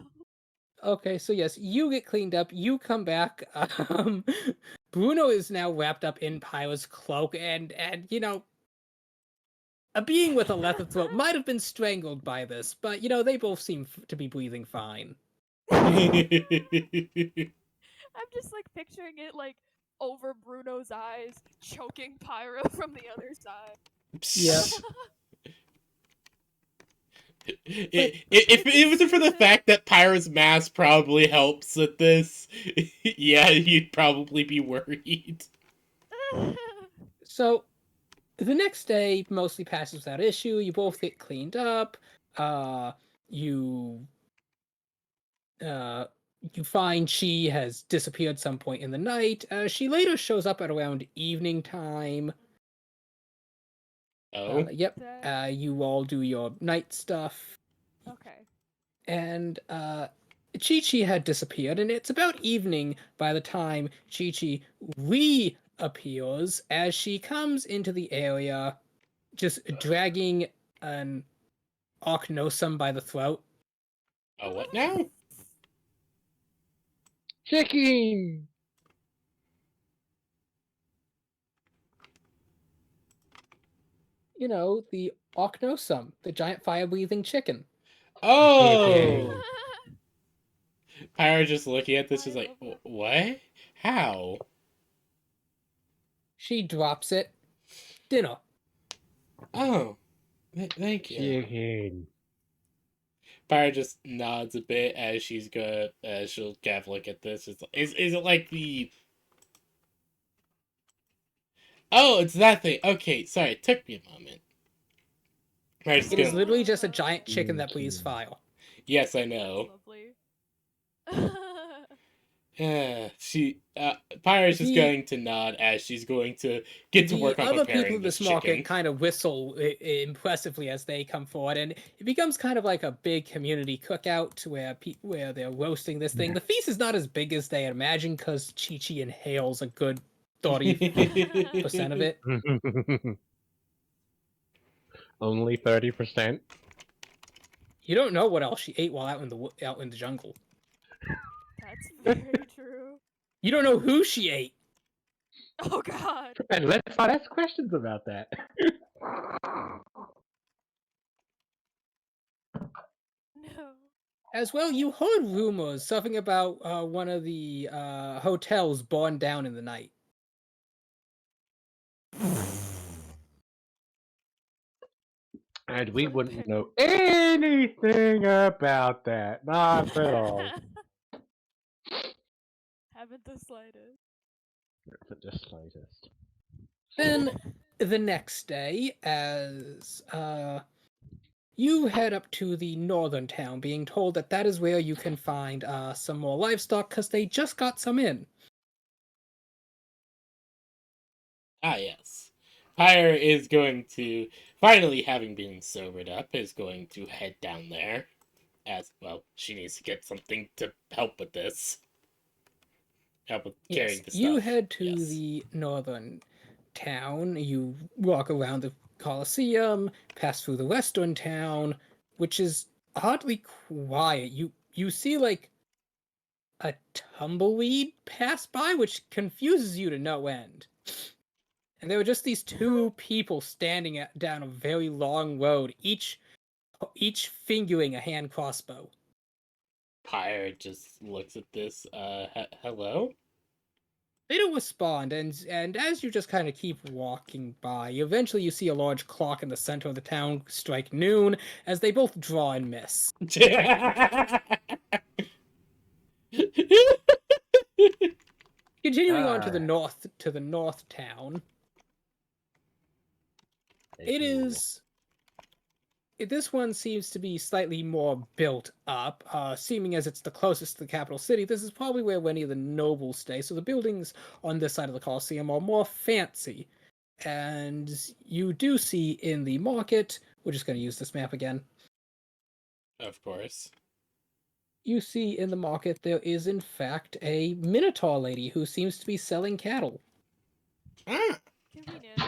Okay, so yes, you get cleaned up, you come back. Bruno is now wrapped up in Pyro's cloak, and you know, a being with a leather throat might have been strangled by this, but you know, they both seem to be breathing fine. I'm just like picturing it like over Bruno's eyes, choking Pyra from the other side. Yep. If it wasn't for the fact that Pyra's mask probably helps with this, yeah, you'd probably be worried. So the next day mostly passes without issue. You both get cleaned up. You uh, you find she has disappeared some point in the night. She later shows up at around evening time. Oh. Yep. That- You all do your night stuff, okay. and Chi-Chi had disappeared, and it's about evening by the time Chi-Chi reappears as she comes into the area, just dragging an Oog'nala by the throat. Oh, what now? Chicken! You know, the Oog'nala, the giant fire-breathing chicken. Oh! Chicken. Pyro just looking at this is I like, love that. what? How? She drops it. Dinner. Oh, thank you. Chicken. Pyro just nods a bit as she'll have a look at this. Is it like the? Oh, it's that thing. Okay, sorry, it took me a moment. Pyro's It is gonna. literally just a giant chicken that Thank breathes you. fire. Yes, I That's know. lovely. Pyro's just The going to nod as she's going to get to the work on other people preparing in this this market chicken. kind of whistle impressively as they come forward, and it becomes kind of like a big community cookout where they're roasting this thing. The feast is not as big as they imagine because Chi-Chi inhales a good 30% of it. Only 30%. You don't know what else she ate while out in the jungle. That's very true. You don't know who she ate. Oh god. And let's not ask questions about that. No. As well, you heard rumors, something about one of the hotels burned down in the night. And we wouldn't Okay. know anything about that. Not at all. Haven't the slightest. Not the slightest. Then the next day, as you head up to the northern town, being told that that is where you can find some more livestock because they just got some in. Ah, yes. Pyre is going to, finally having been sobered up, is going to head down there. As, well, she needs to get something to help with this. Help with Yes, carrying the you stuff. head to Yes. the northern town. You walk around the Colosseum, pass through the western town, which is oddly quiet. You see like a tumbleweed pass by, which confuses you to no end. And there were just these two people standing down a very long road, each fingering a hand crossbow. Pyre just looks at this, hello? They don't respond, and as you just kind of keep walking by, eventually you see a large clock in the center of the town strike noon as they both draw and miss. Continuing on to the north town, it is. This one seems to be slightly more built up, seeming as it's the closest to the capital city. This is probably where many of the nobles stay, so the buildings on this side of the Colosseum are more fancy. And you do see in the market, we're just going to use this map again. Of course. You see in the market there is in fact a Minotaur lady who seems to be selling cattle. Ah! Convenient.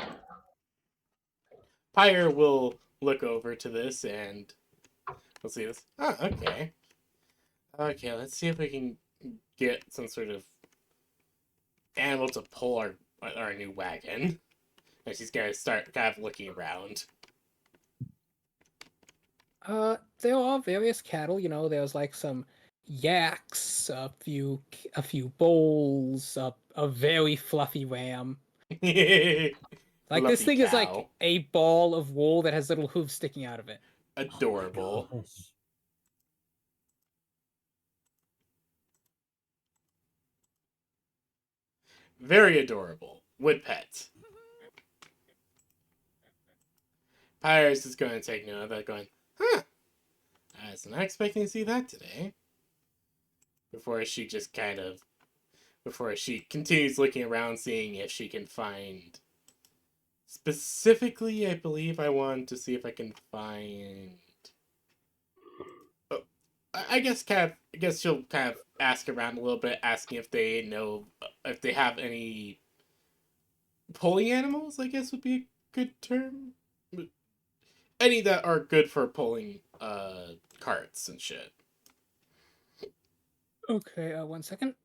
Pyre will look over to this and we'll see this. Oh, okay. Okay, let's see if we can get some sort of animal to pull our new wagon. And she's gonna start kind of looking around. There are various cattle. You know, there's like some yaks, a few bulls, a very fluffy ram. Like this Fluffy thing is like cow. a ball of wool that has little hooves sticking out of it. Adorable. Oh, gosh. Very adorable. would pet. Pyrus is going to take note of that, going, huh, I was not expecting to see that today. Before she continues looking around, seeing if she can find. Specifically, I believe I want to see if I can find. Oh, I guess she'll kind of ask around a little bit, asking if they know if they have any pulling animals. I guess would be a good term. Any that are good for pulling carts and shit. Okay, 1 second.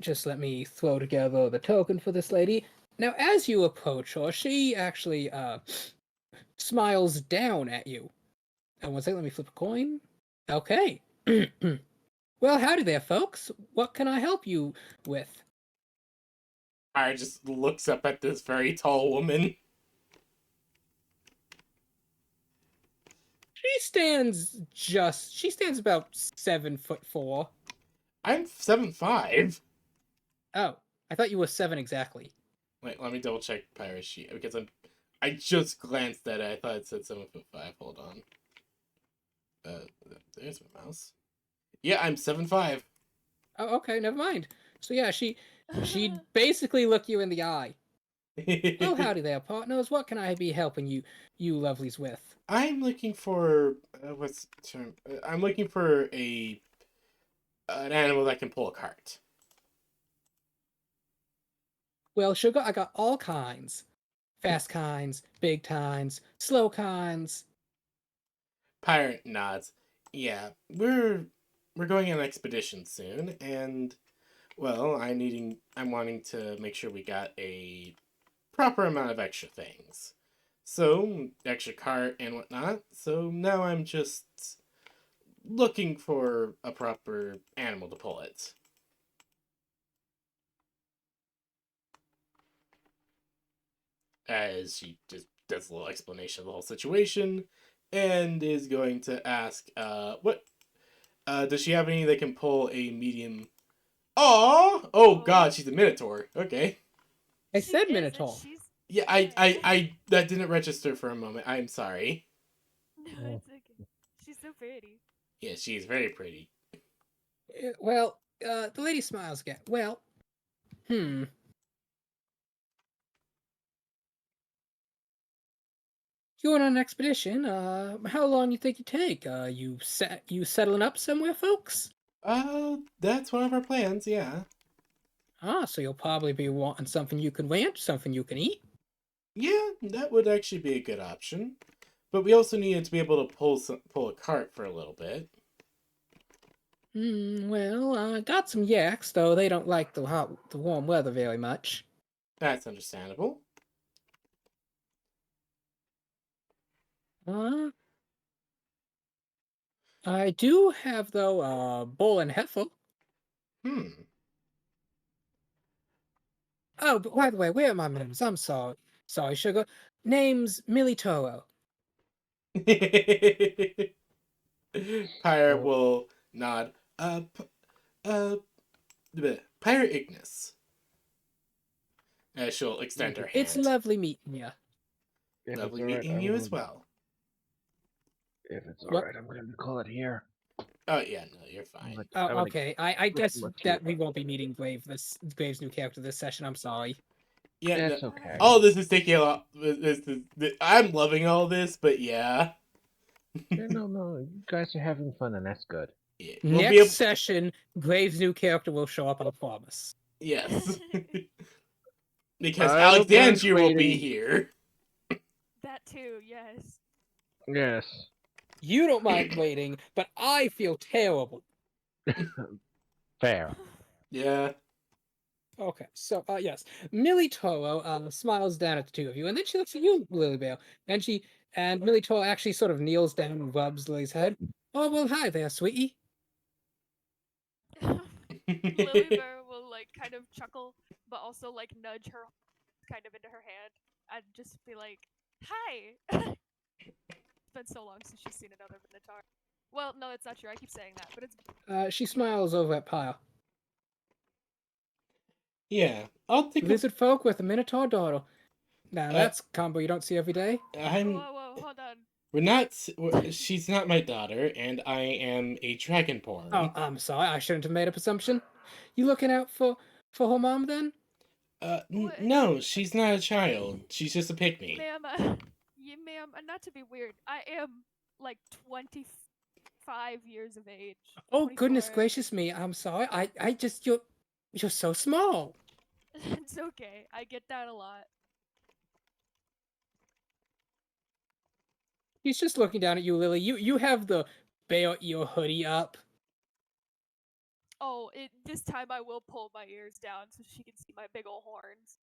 Just let me throw together the token for this lady. Now, as you approach her, she actually smiles down at you. 1 second, let me flip a coin. Okay. Well, howdy there, folks. What can I help you with? I just looks up at this very tall woman. She stands about 7'4". I'm 7'5". Oh, I thought you were 7 exactly. Wait, let me double check Pyrus sheet because I just glanced at it. I thought it said 7'5". Hold on. There's my mouse. Yeah, I'm 7'5". Oh, okay, never mind. So yeah, she'd basically look you in the eye. Oh, howdy there, partners. What can I be helping you lovelies with? I'm looking for what's the term? I'm looking for an animal that can pull a cart. Well, sugar, I got all kinds. Fast kinds, big kinds, slow kinds. Pirate nods. Yeah, we're going on an expedition soon, and well, I'm wanting to make sure we got a proper amount of extra things. So, extra cart and whatnot. So now I'm just looking for a proper animal to pull it. As she just does a little explanation of the whole situation and is going to ask, what does she have any that can pull a medium? Oh god, she's a minotaur. Okay. I said Minotaur. Yeah, I that didn't register for a moment. I'm sorry. No, it's okay. She's so pretty. Yeah, she's very pretty. Well, the lady smiles again. Well, hmm. You're on an expedition. How long you think you take? You settling up somewhere, folks? That's one of our plans, yeah. Ah, so you'll probably be wanting something you can ranch, something you can eat. Yeah, that would actually be a good option. But we also needed to be able to pull a cart for a little bit. Well, I got some yaks, though they don't like the warm weather very much. That's understandable. Uh, I do have, though, bull and heifer. Hmm. Oh, but by the way, where are my names? I'm sorry. Sorry, sugar. Name's Millie Toro. Pyre will nod. Uh, Pyre Ignis. As she'll extend her hand. It's lovely meeting you. Lovely meeting you as well. If it's alright, I'm going to call it here. Oh yeah, no, you're fine. Oh, okay. I guess much that here. we won't be meeting Graves' new character this session. I'm sorry. Yeah, That's no, okay. all this is taking a lot. I'm loving all this, but yeah. Yeah, no, you guys are having fun, and that's good. Yeah, Next session, Graves' new character will show up, I promise. Yes. Because I don't mind Alexandria will be waiting. here. That too, yes. Yes. You don't mind waiting, but I feel terrible. Fair. Yeah. Okay, so yes, Millie Toro smiles down at the two of you, and then she looks at you, Lilybell, and Millie Toro actually sort of kneels down and rubs Lily's head. Oh well, hi there, sweetie. Lily Bear will like kind of chuckle, but also like nudge her kind of into her hand and just be like, "Hi." It's been so long since she's seen another Minotaur. Well, no, it's not true. I keep saying that, but it's She smiles over at Pyle. Yeah, I'll take a. Lizard folk with a minotaur daughter. Now Uh, that's a combo you don't see every day. I'm. Whoa, hold on. We're not. She's not my daughter, and I am a Oh, dragonborn. I'm sorry, I shouldn't have made a presumption. You looking out for her mom then? What? No, she's not a child. She's just a pygmy. Ma'am, yeah, ma'am, not to be weird, I am like 25 years of age. Oh 24. goodness gracious me, I'm sorry. I just you're so small. It's okay. I get that a lot. He's just looking down at you, Lily. You have the bear ear hoodie up. Oh, this time I will pull my ears down so she can see my big ol' horns.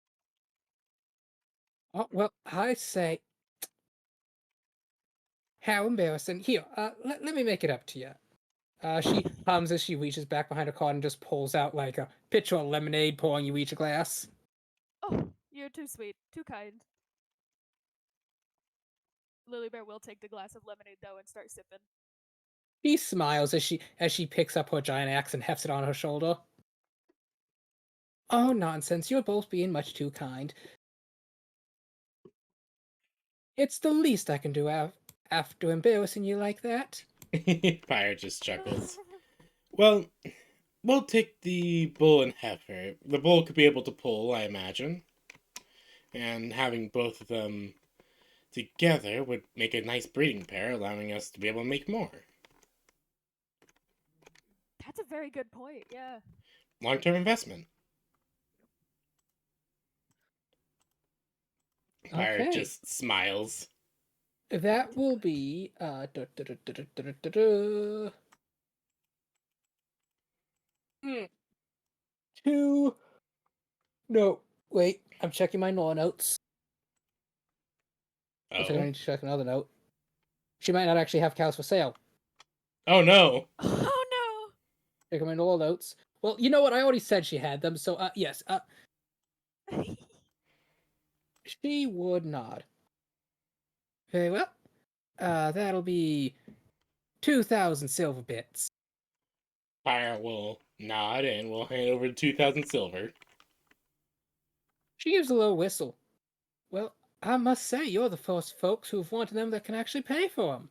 Oh well, I say, how embarrassing. Here, let me make it up to you. She hums as she reaches back behind her car and just pulls out like a pitcher of lemonade, pouring you each a glass. Oh, you're too sweet, too kind. Lily Bear will take the glass of lemonade though and start sipping. She smiles as she picks up her giant axe and hefts it on her shoulder. Oh nonsense! You're both being much too kind. It's the least I can do after embarrassing you like that. Pyre just chuckles. Well, we'll take the bull and heifer. The bull could be able to pull, I imagine. And having both of them together would make a nice breeding pair, allowing us to be able to make more. That's a very good point, yeah. Long-term investment. Pyre Okay. just smiles. That will be two. No, wait. I'm checking my law notes. Looks like I Oh. need to check another note. She might not actually have cows for sale. Oh no. Oh Checking my law notes. Well, you know what? I already said she had them, so yes. no! She would nod. Very well. That'll be 2,000 silver bits. Pyre will nod and will hand over 2,000 silver. She gives a low whistle. Well, I must say, you're the first folks who've wanted them that can actually pay for them.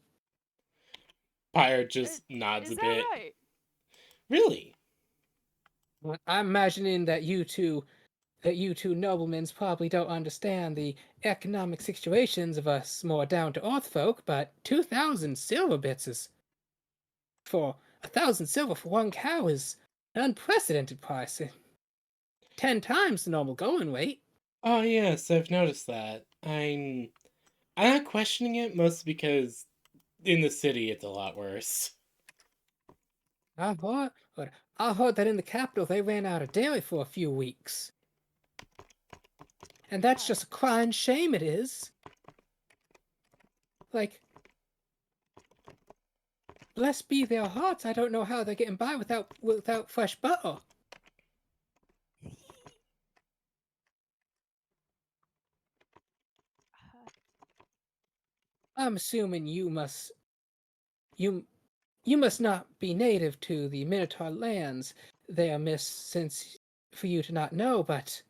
Pyre just nods Is a that bit. right? Really? Well, I'm imagining that you two noblemen probably don't understand the economic situations of us more down-to-earth folk, but 2,000 silver bits is for 1,000 silver for one cow is an unprecedented price. 10 times the normal going weight. Oh yes, I've noticed that. I'm not questioning it, mostly because in the city it's a lot worse. I heard that in the capital they ran out of dairy for a few weeks. And that's just a crying shame, it is. Like, blessed be their hearts, I don't know how they're getting by without fresh butter. I'm assuming you must not be native to the Minotaur lands there, miss, since for you to not know, but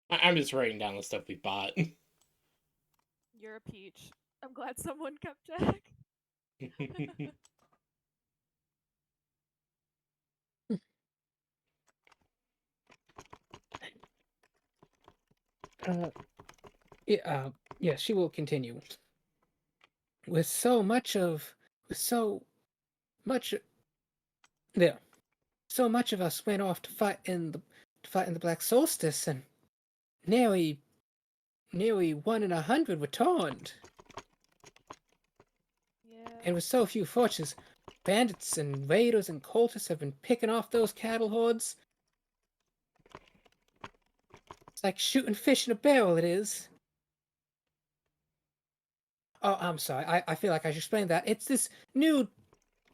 I'm just writing down the stuff we bought. You're a peach. I'm glad someone kept track. uh, yeah, she will continue. With so much of much there, so much of us went off to fight in the Black Solstice, and nearly 1 in 100 returned. Yeah. And with so few fortunes, bandits and raiders and cultists have been picking off those cattle hordes. It's like shooting fish in a barrel, it is. Oh, I'm sorry. I feel like I should explain that. It's this new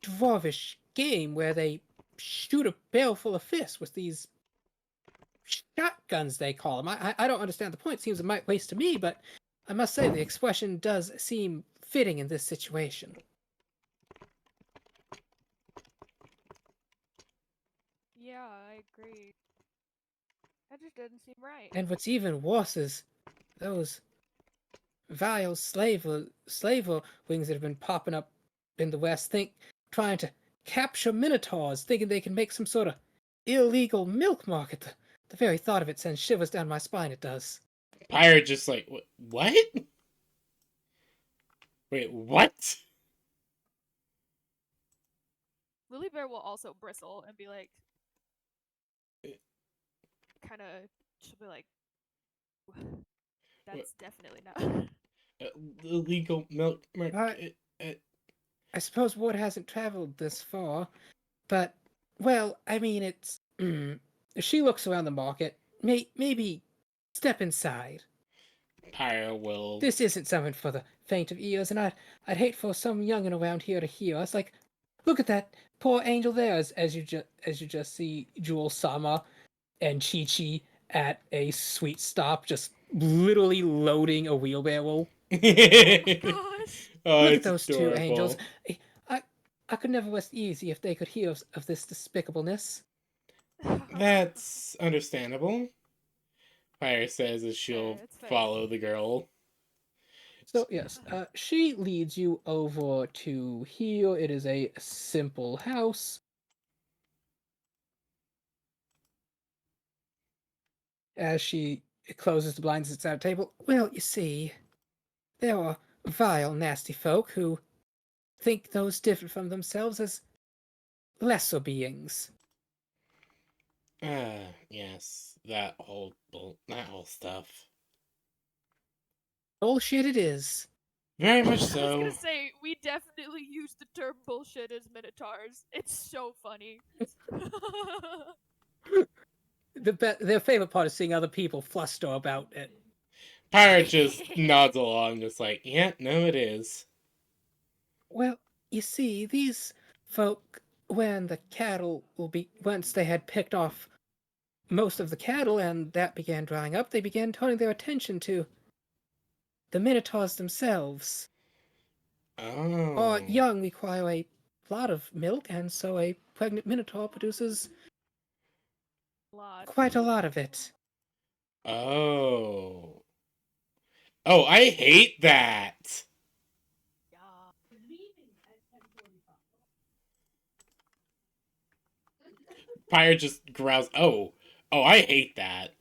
dwarvish game where they shoot a barrel full of fish with these shotguns, they call them. I don't understand the point. It seems a mite waste to me, but I must say the expression does seem fitting in this situation. Yeah, I agree. That just doesn't seem right. And what's even worse is those vile slaver wings that have been popping up in the West, trying to capture minotaurs, thinking they can make some sort of illegal milk market. The very thought of it sends shivers down my spine, it does. Pirate just like, what? Wait, what? Lily Bear will also bristle and be like, kind of, she'll be like, that's definitely not. Illegal milk market. I suppose word hasn't traveled this far, but, well, I mean, it's. She looks around the market. Maybe step inside. Pyro will. This isn't something for the faint of ears, and I'd hate for some youngin' around here to hear us. Like, look at that poor angel there, as you just see Jewel Sama and Chi Chi at a sweet stop, just literally loading a wheelbarrow. Oh my gosh. Oh, Look at it's those two angels. adorable. I, I could never rest easy if they could hear of this despicableness. That's understandable. Pyre says as she'll Fair, it's fair. follow the girl. So yes, she leads you over to here. It is a simple house. As she closes the blinds and sits at a table. Well, you see, there are vile, nasty folk who think those different from themselves as lesser beings. Yes, that whole stuff. Bullshit it is. Very much I was gonna so. say, we definitely use the term bullshit as minotaurs. It's so funny. Their favorite part is seeing other people fluster about it. Pirate just nods along, just like, yeah, no, it is. Well, you see, these folk, when the cattle once they had picked off most of the cattle and that began drying up, they began turning their attention to the minotaurs themselves. Oh. Our young require a lot of milk, and so a pregnant minotaur produces Lot. quite a lot of it. Oh. Oh, I hate that. Yeah. Pyre just growls, oh. Oh, I hate that.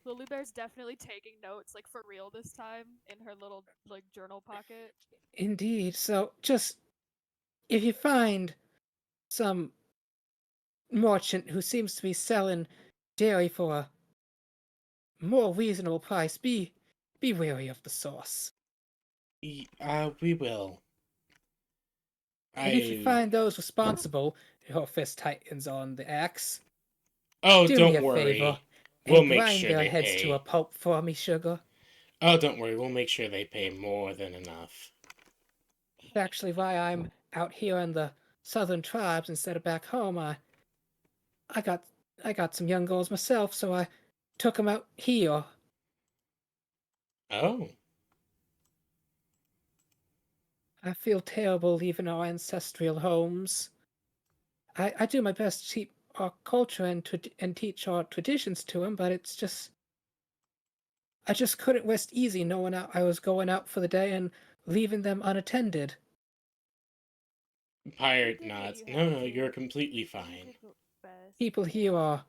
Lily Bear's definitely taking notes, like for real this time, in her little like journal pocket. Indeed. So just if you find some merchant who seems to be selling dairy for a more reasonable price, be wary of the source. We will. And if you I. find those responsible, her fist tightens on the axe, Oh, do me don't a favor worry. We'll and make grind sure their they heads to a pay. pulp for me, sugar. Oh, don't worry. We'll make sure they pay more than enough. That's actually why I'm out here in the southern tribes instead of back home. I got I got some young girls myself, so I took them out here. Oh. I feel terrible leaving our ancestral homes. I do my best to keep our culture and teach our traditions to them, but it's just I just couldn't rest easy knowing I was going out for the day and leaving them unattended. Pirate You did what nods. you No, had no, to. you're completely You fine. did what best. People here are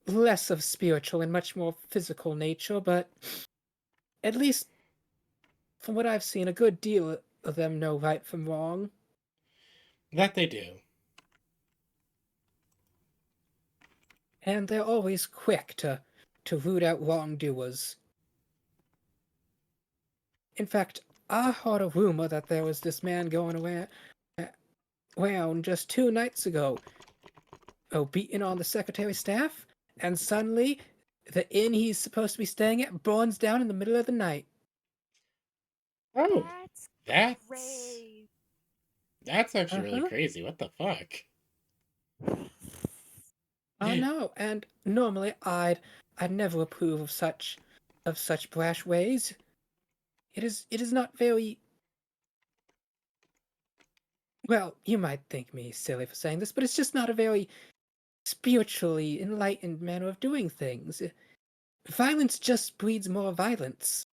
less of spiritual and much more physical nature, but at least from what I've seen, a good deal of them know right from wrong, That they do. and they're always quick to root out wrongdoers. In fact, I heard a rumor that there was this man going around just 2 nights ago, beating on the secretary's staff, and suddenly the inn he's supposed to be staying at burns down in the middle of the night. Oh, That's that's great. that's actually really Uh-huh. crazy. What the fuck? I know, and normally I'd never approve of such brash ways. It is not very Well, you might think me silly for saying this, but it's just not a very spiritually enlightened manner of doing things. Violence just breeds more violence.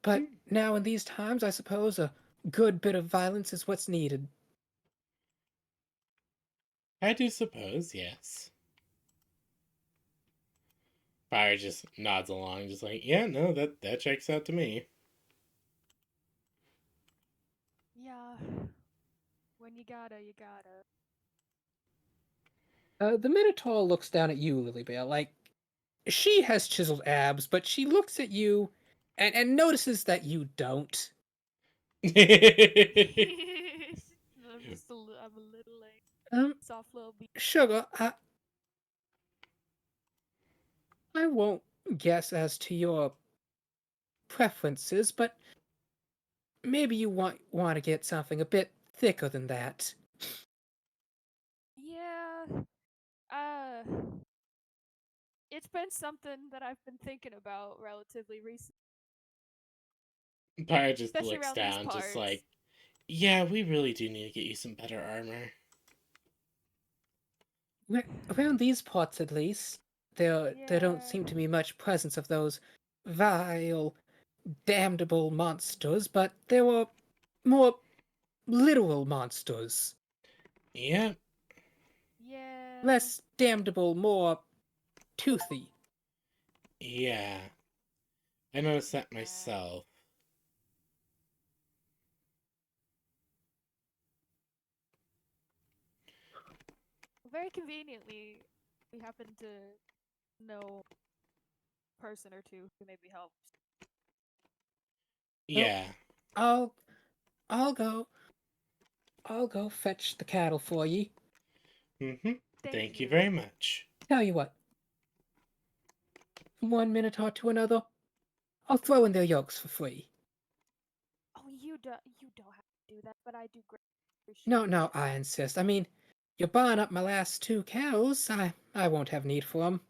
But now in these times, I suppose a good bit of violence is what's needed. I do suppose, yes. Fire just nods along, just like, yeah, no, that checks out to me. Yeah. When you gotta, you gotta. The Minotaur looks down at you, Lilybell, like she has chiseled abs, but she looks at you and notices that you don't. I'm a little like Um, soft little bee. Sugar, I won't guess as to your preferences, but maybe you want to get something a bit thicker than that. Yeah. Uh, it's been something that I've been thinking about relatively recently, Pyre just especially looks around these down, just parts. like, yeah, we really do need to get you some better armor. Around these parts, at least, there don't Yeah. seem to be much presence of those vile, damnable monsters, but there were more literal monsters. Yeah, Yeah. Less damnable, more toothy. yeah. I noticed that Yeah. myself. Very conveniently, we happen to know a person or two who maybe helps. Well, Yeah. I'll I'll go I'll go fetch the cattle for ye. Mm-hmm. Thank Thank you you. very much. Tell you what, from one minotaur to another, I'll throw in their yokes for free. Oh, you don't have to do that, but I do greatly No, appreciate no, it. I insist. I mean, you're buying up my last two cows. I won't have need for 'em.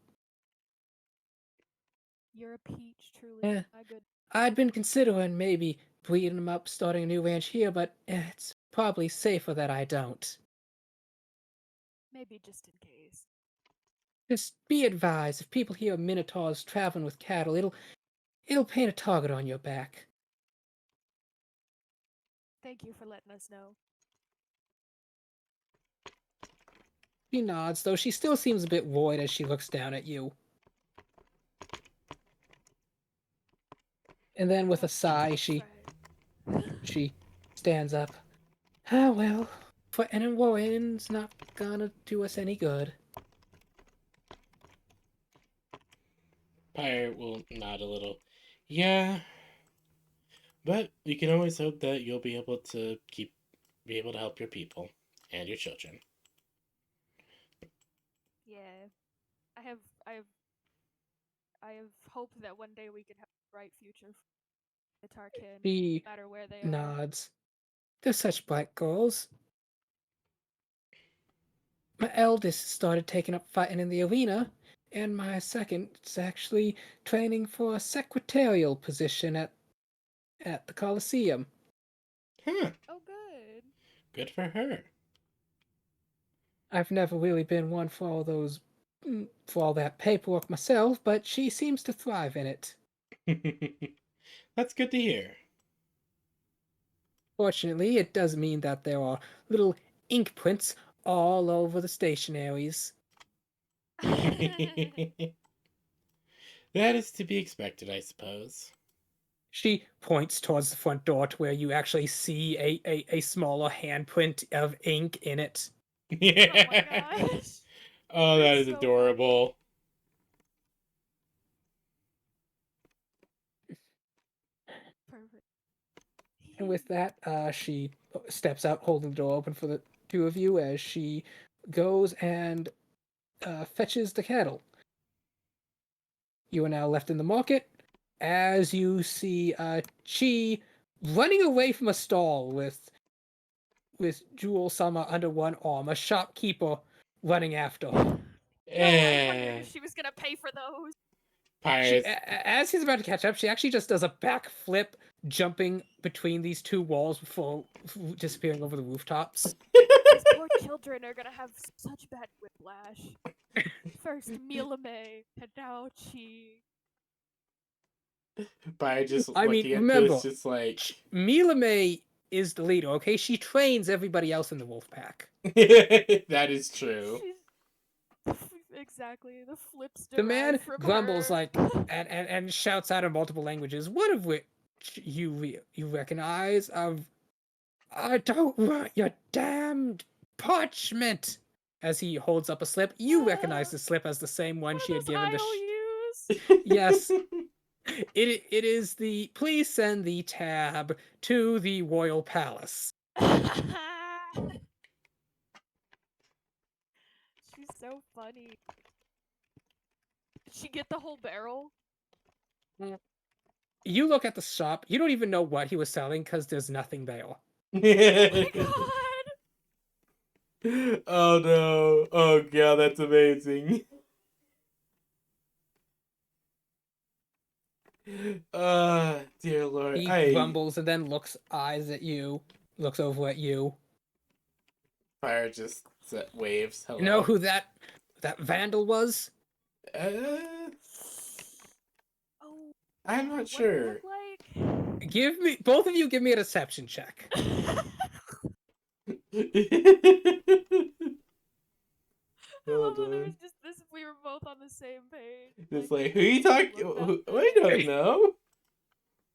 You're a peach, truly. Eh, My good. I'd been considering maybe breeding them up, starting a new ranch here, but it's probably safer that I don't. Maybe just in case. Just be advised, if people hear of minotaurs traveling with cattle, it'll paint a target on your back. Thank you for letting us know. She nods, though she still seems a bit worried as she looks down at you. And then with a sigh, That's right. she stands up. Ah, well, fretting and worrying's not gonna do us any good. Pyre will nod a little. Yeah, but we can always hope that you'll be able to help your people and your children. Yeah. I have I have I have hope that one day we can have a bright future for the Tarkin, She no matter where they are. nods. They're such bright girls. My eldest started taking up fighting in the arena, and my second is actually training for a secretarial position at the Coliseum. Huh. Oh, good. Good for her. I've never really been one for for all that paperwork myself, but she seems to thrive in it. That's good to hear. Fortunately, it does mean that there are little ink prints all over the stationaries. That is to be expected, I suppose. She points towards the front door to where you actually see a smaller handprint of ink in it. Oh my gosh. Oh, that That's is so funny. adorable. Perfect. And with that, she steps out, holding the door open for the two of you as she goes and fetches the cattle. You are now left in the market as you see Chi running away from a stall with Jewel Summer under one arm, a shopkeeper running after her. No, I wondered Eh, if she was gonna pay for those. She, Pyre's as he's about to catch up, she actually just does a backflip jumping between these two walls before disappearing over the rooftops. These poor children are gonna have such bad whiplash. First Miowne, and now Chi. By just I mean, looking at remember, this, just like Miowne is the leader, okay? She trains everybody else in the wolf pack. that is true. She's exactly the flips The derived man from grumbles her. like and shouts out in multiple languages, one of which you recognize. I don't want your damned parchment. As he holds up a slip, you recognize the slip as the same one What she are had those given the. IOUs? Yes, it is the. Please send the tab to the royal palace. She's so funny. Did she get the whole barrel? You look at the shop. You don't even know what he was selling because there's nothing there. Oh my god! Oh no! Oh god, that's amazing. Dear Lord, He grumbles and then looks over at you. Fire just waves. Hello. You know who that vandal was? Uh, Oh, I'm not what did sure. it look like? Both of you give me a deception check. I love Hold how there on. was just this. We were both on the same page. Just like, who you talking? I don't know.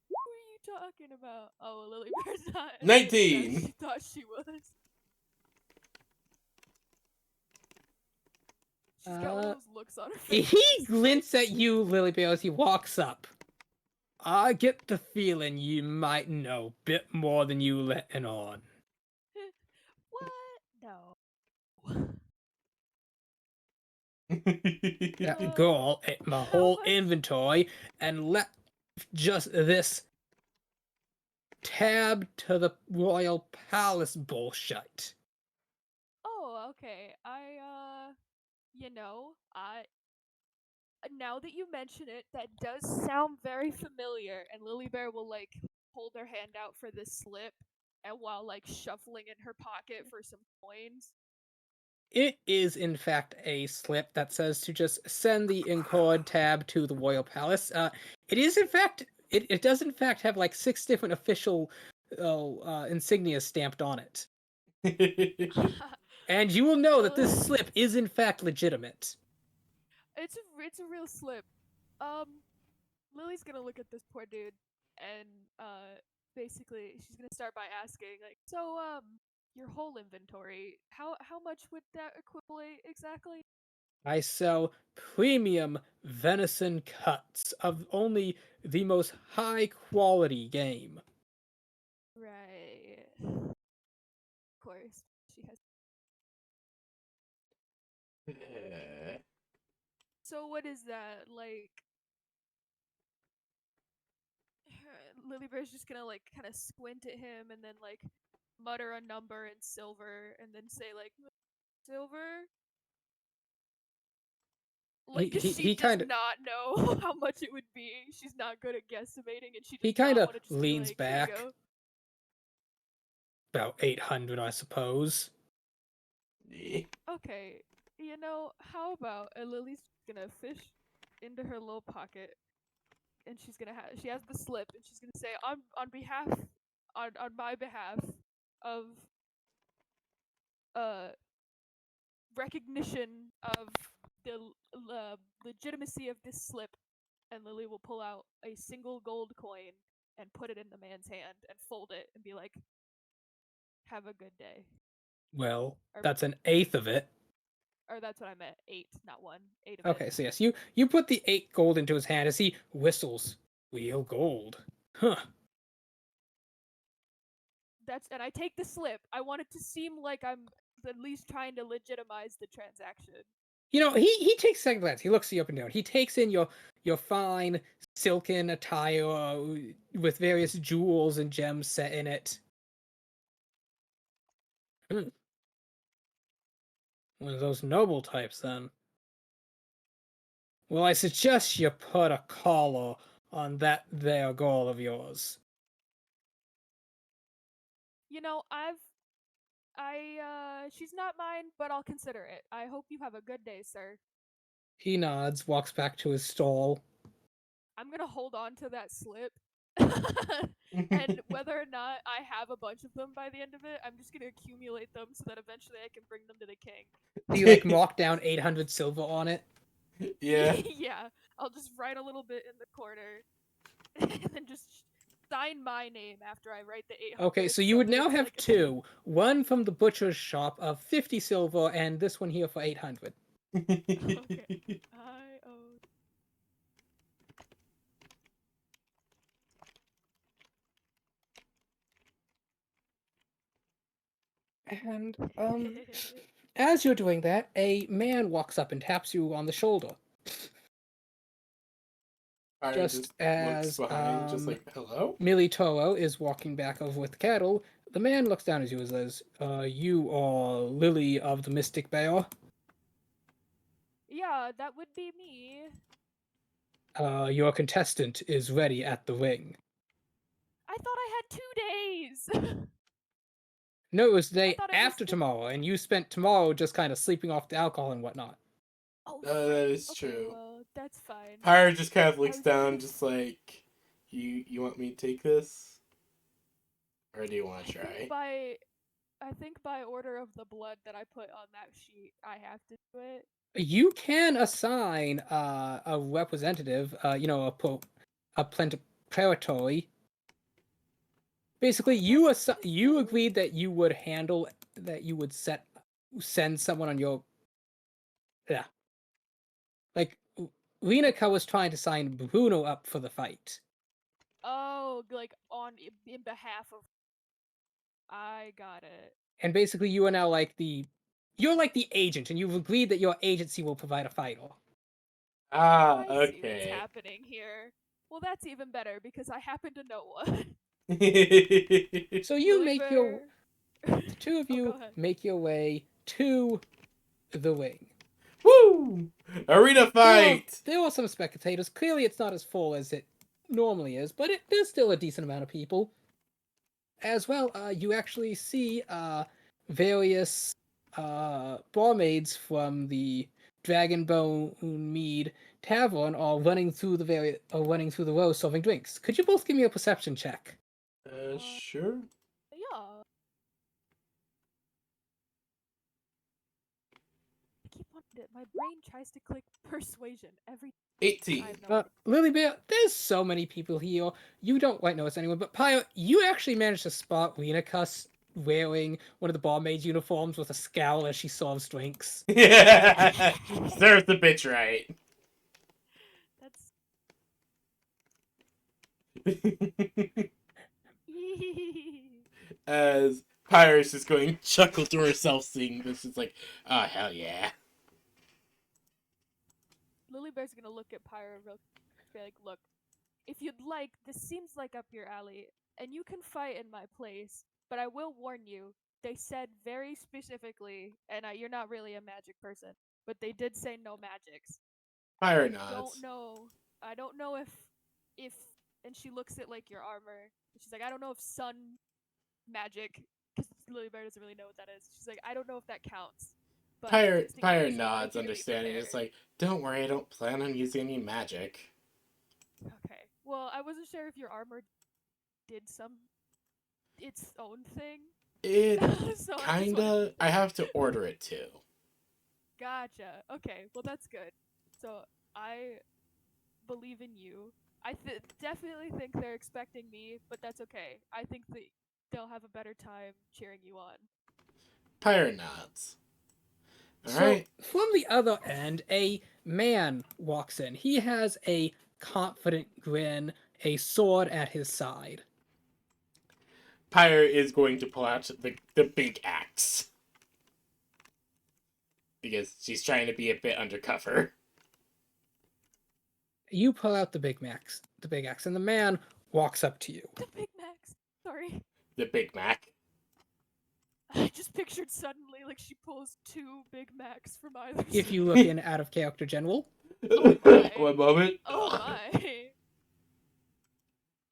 Who are you talking about? Oh, Lily Bear's not. 19. She thought she was. She's got one of those looks on her face. He glints at you, Lily Bear, as he walks up. I get the feeling you might know a bit more than you letting on. What? No. That girl ate my whole inventory and left just this tab to the royal palace bullshit. Oh, okay. Now that you mention it, that does sound very familiar. And Lily Bear will like hold her hand out for this slip, and while like shuffling in her pocket for some coins. It is, in fact, a slip that says to just send the encode tab to the royal palace. It is, in fact, it does, in fact, have like 6 different official insignia stamped on it. And you will know that this slip is, in fact, legitimate. It's a real slip. Lily's gonna look at this poor dude, and basically she's gonna start by asking like, so your whole inventory, how much would that equivalent exactly? I sell premium venison cuts of only the most high quality game. Right. Of course, she has. So what is that like? Lily Bear's just gonna like kind of squint at him and then like mutter a number in silver and then say like silver. Like she does not know how much it would be. She's not good at guesstimating, and she does He kind not of want to just leans be like, here you back. go. About 800, I suppose. Okay, how about Lily's gonna fish into her little pocket, and she has the slip, and she's gonna say on my behalf of uh recognition of the legitimacy of this slip, and Lily will pull out a single gold coin and put it in the man's hand and fold it and be like, have a good day. Well, that's an eighth of it. Or that's what I meant. 8, not 1. 8 of Okay, it. so yes, you put the 8 gold into his hand as he whistles. Real gold. Huh. And I take the slip. I want it to seem like I'm at least trying to legitimize the transaction. You know, he takes a second glance. He looks you up and down. He takes in your fine silken attire with various jewels and gems set in it. One of those noble types, then. Well, I suggest you put a collar on that there girl of yours. You know, she's not mine, but I'll consider it. I hope you have a good day, sir. He nods, walks back to his stall. I'm gonna hold on to that slip. And whether or not I have a bunch of them by the end of it, I'm just gonna accumulate them so that eventually I can bring them to the king. Do you like mark down 800 silver on it? Yeah. Yeah, I'll just write a little bit in the corner, and then just sign my name after I write the 800. Okay, so you would it now looks have like a two. One from the butcher's shop of 50 silver, and this one here for 800. Okay. I owe. And, as you're doing that, a man walks up and taps you on the shoulder. Pyre Just just as, looks behind, just like, hello? Millie Toro is walking back over with the cattle. The man looks down at you and says, you are Lily of the Mystic Bear? Yeah, that would be me. Your contestant is ready at the ring. I thought I had 2 days. No, it was the day thought it was after the- tomorrow, and you spent tomorrow just kind of sleeping off the alcohol and whatnot. Oh, That is okay, true. well, that's fine. Pyre just kind of looks was down, just- just like, you want me to take this? Or do you want to try? I think by order of the blood that I put on that sheet, I have to do it. You can assign a representative, a plenipotentiary. Basically, you agreed that you would send someone on your. Yeah. Like, Rinika was trying to sign Bruno up for the fight. Oh, like in behalf of. I got it. And basically, you are now you're like the agent, and you've agreed that your agency will provide a fighter. Ah, I see what's okay. happening here. Well, that's even better because I happen to know one. So you Lily make your Bear. the two of Oh, you go ahead. make your way to the ring. Woo! Arena fight! There are some spectators. Clearly, it's not as full as it normally is, but there's still a decent amount of people. As well, you actually see various barmaids from the Dragonbone Mead Tavern are running through the row serving drinks. Could you both give me a perception check? Sure. Yeah. I keep wanting to. My brain tries to click persuasion every. 18. I have no idea. Lily Bear, there's so many people here. You don't quite notice anyone, but Pyre, you actually managed to spot Rinika wearing one of the barmaid's uniforms with a scowl as she serves drinks. Serves the bitch right. That's. As Pyre is just going chuckle to herself seeing this, it's like, oh hell yeah. Lily Bear's gonna look at Pyro real be like, look, if you'd like, this seems like up your alley, and you can fight in my place, but I will warn you, they said very specifically, and you're not really a magic person, but they did say no magics. Pyre I nods. don't know if, and she looks at like your armor, and she's like, I don't know if sun magic, because Lily Bear doesn't really know what that is. She's like, I don't know if that counts. But Pyre just in case, I'd nods, like you to be understanding. It's prepared. like, don't worry, I don't plan on using any magic. Okay. Well, I wasn't sure if your armor did its own thing. It So kinda. I have to order it too. Gotcha. Okay. Well, that's good. So I believe in you. I definitely think they're expecting me, but that's okay. I think that they'll have a better time cheering you on. Pyre nods. So, Alright. from the other end, a man walks in. He has a confident grin, a sword at his side. Pyre is going to pull out the big axe. Because she's trying to be a bit undercover. You pull out the big axe, and the man walks up to you. The Big Macs. Sorry. The Big Mac. I just pictured suddenly like she pulls 2 Big Macs from either If side. you look in out of character general, my. One moment. Oh my.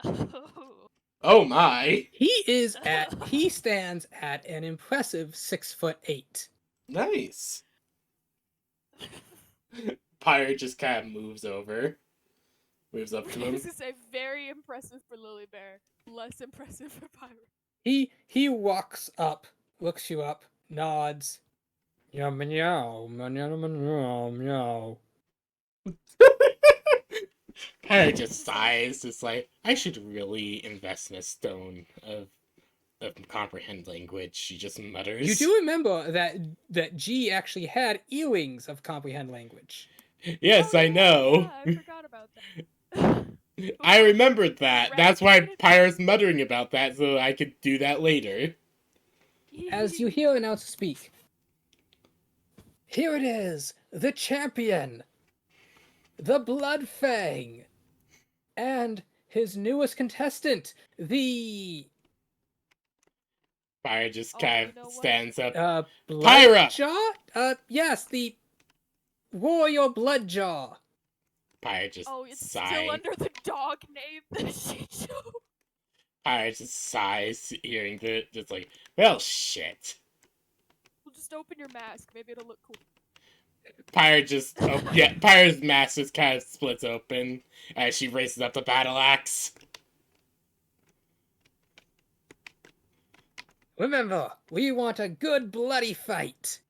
Oh. Oh my. He stands at an impressive 6'8". Nice. Pyre just kind of moves up to I was him. gonna say very impressive for Lily Bear, less impressive for Pyro. He walks up, looks you up, nods. Meow meow meow meow meow meow. Pyre just sighs, just like, I should really invest in a stone of comprehend language. She just mutters. You do remember that G actually had earrings of comprehend language. Yes, Oh, I yeah, know. Yeah, I forgot about that. I remembered that. That's why Eradicated? Pyre's muttering about that, so I could do that later. As you hear an announcer speak, here it is, the champion, the Blood Fang, and his newest contestant, the Pyre just Oh, kind you know of what? stands up. Pyra! Bloodjaw? Yes, the Warrior Bloodjaw. Pyre just Oh, it's sighs. still under the dog name that she chose. Pyre just sighs, hearing the just like, well, shit. Well, just open your mask. Maybe it'll look cool. Pyre just, Pyre's mask just kind of splits open as she raises up the battle axe. Remember, we want a good bloody fight.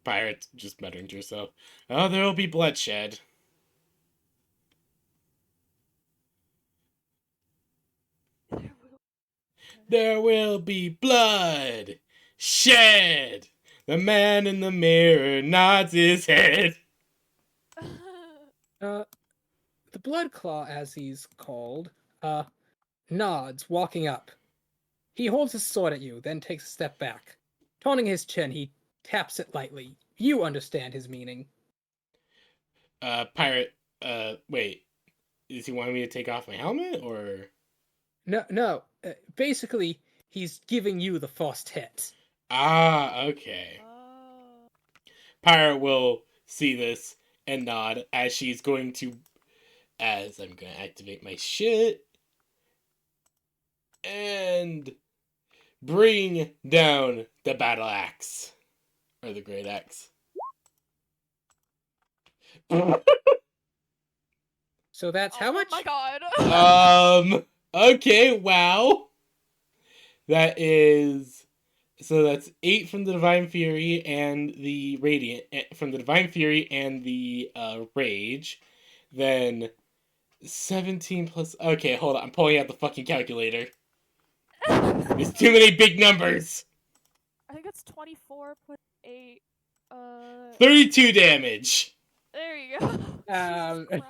Pyre just muttering to herself, oh, there'll be bloodshed. There will be blood shed. The man in the mirror nods his head. The Blood Claw, as he's called, nods, walking up. He holds his sword at you, then takes a step back. Toning his chin, he taps it lightly. You understand his meaning. Pirate, wait. Is he wanting me to take off my helmet, or? No. Basically, he's giving you the first hit. Ah, okay. Oh. Pirate will see this and nod as she's going to, as I'm going to activate my shit and bring down the battle axe, or the great axe. So that's how much? Oh my god. Okay, wow. That is, so that's 8 from the Divine Fury and the Radiant, from the Divine Fury and the Rage. Then 17 plus, okay, hold on, I'm pulling out the fucking calculator. There's too many big numbers. I think it's 24 plus 8. 32 damage. There you go.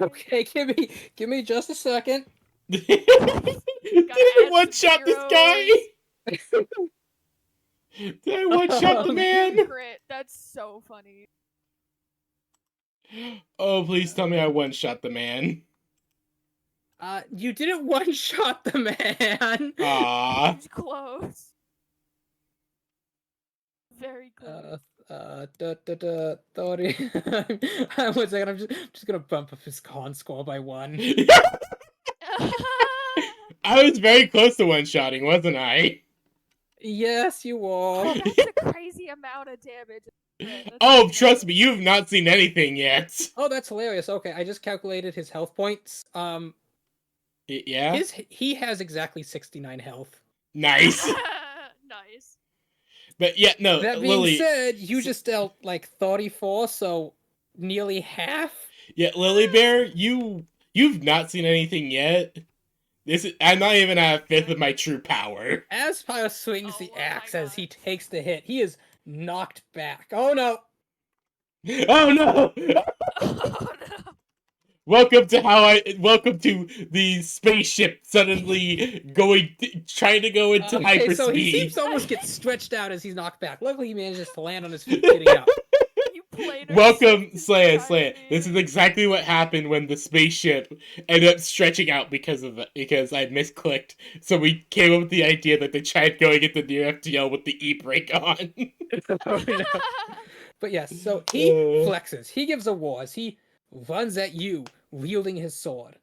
Okay, give me just a second. Did I one-shot this guy? Did I one-shot the man? Crit. That's so funny. Oh, please tell me I one-shot the man. You didn't one-shot the man. Aww. It's close. Very close. 30. One second, I'm just gonna bump up his con score by 1. I was very close to one-shotting, wasn't I? Yes, you Oh, are. that's a crazy amount of damage. Oh, trust me, you've not seen anything yet. Oh, that's hilarious. Okay, I just calculated his health points. Yeah? He has exactly 69 health. Nice. Nice. But yeah, no, That being Lily... said, you just dealt like 34, so nearly half? Yeah, Lily Bear, you've not seen anything yet. I'm not even at a fifth of my true power. As Pyro swings Oh the my axe as God. he takes the hit, he is knocked back. Oh no! Oh no! Oh no. Welcome to the spaceship suddenly trying to go into hyperspeed. So he seems to almost get stretched out as he's knocked back. Luckily, he manages to land on his feet, getting up. You played her Welcome, so Slaya. tiny. This is exactly what happened when the spaceship ended up stretching out because I misclicked. So we came up with the idea that they tried going into the FTL with the e-brake on. Oh, no. But yes, so he flexes. He gives a war as he runs at you, wielding his sword.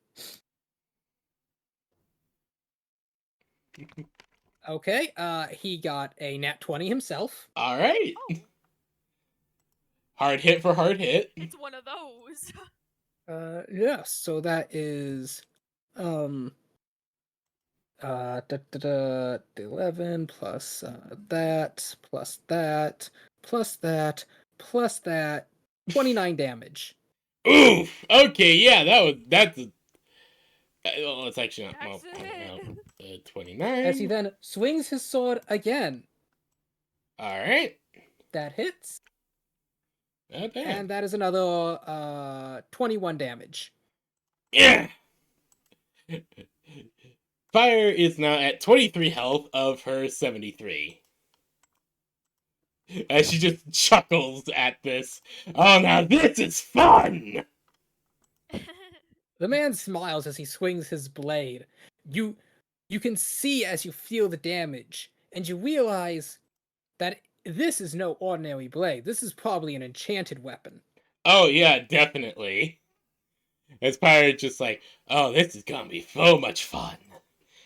Okay, he got a nat 20 himself. All right. Oh, Hard hit for hard hit. it's one of those. Yes, so that is, um, 11 plus that, plus that, plus that, plus that, 29 damage. Oof. Okay, yeah, that's. Well, it's actually not. That's Well, it. 29. As he then swings his sword again. All right. That hits. Not bad. And that is another 21 damage. Yeah. Fire is now at 23 health of her 73. As she just chuckles at this. Oh, now this is fun! The man smiles as he swings his blade. You can see as you feel the damage, and you realize that this is no ordinary blade. This is probably an enchanted weapon. Oh, yeah, definitely. As Pyre just like, oh, this is gonna be so much fun.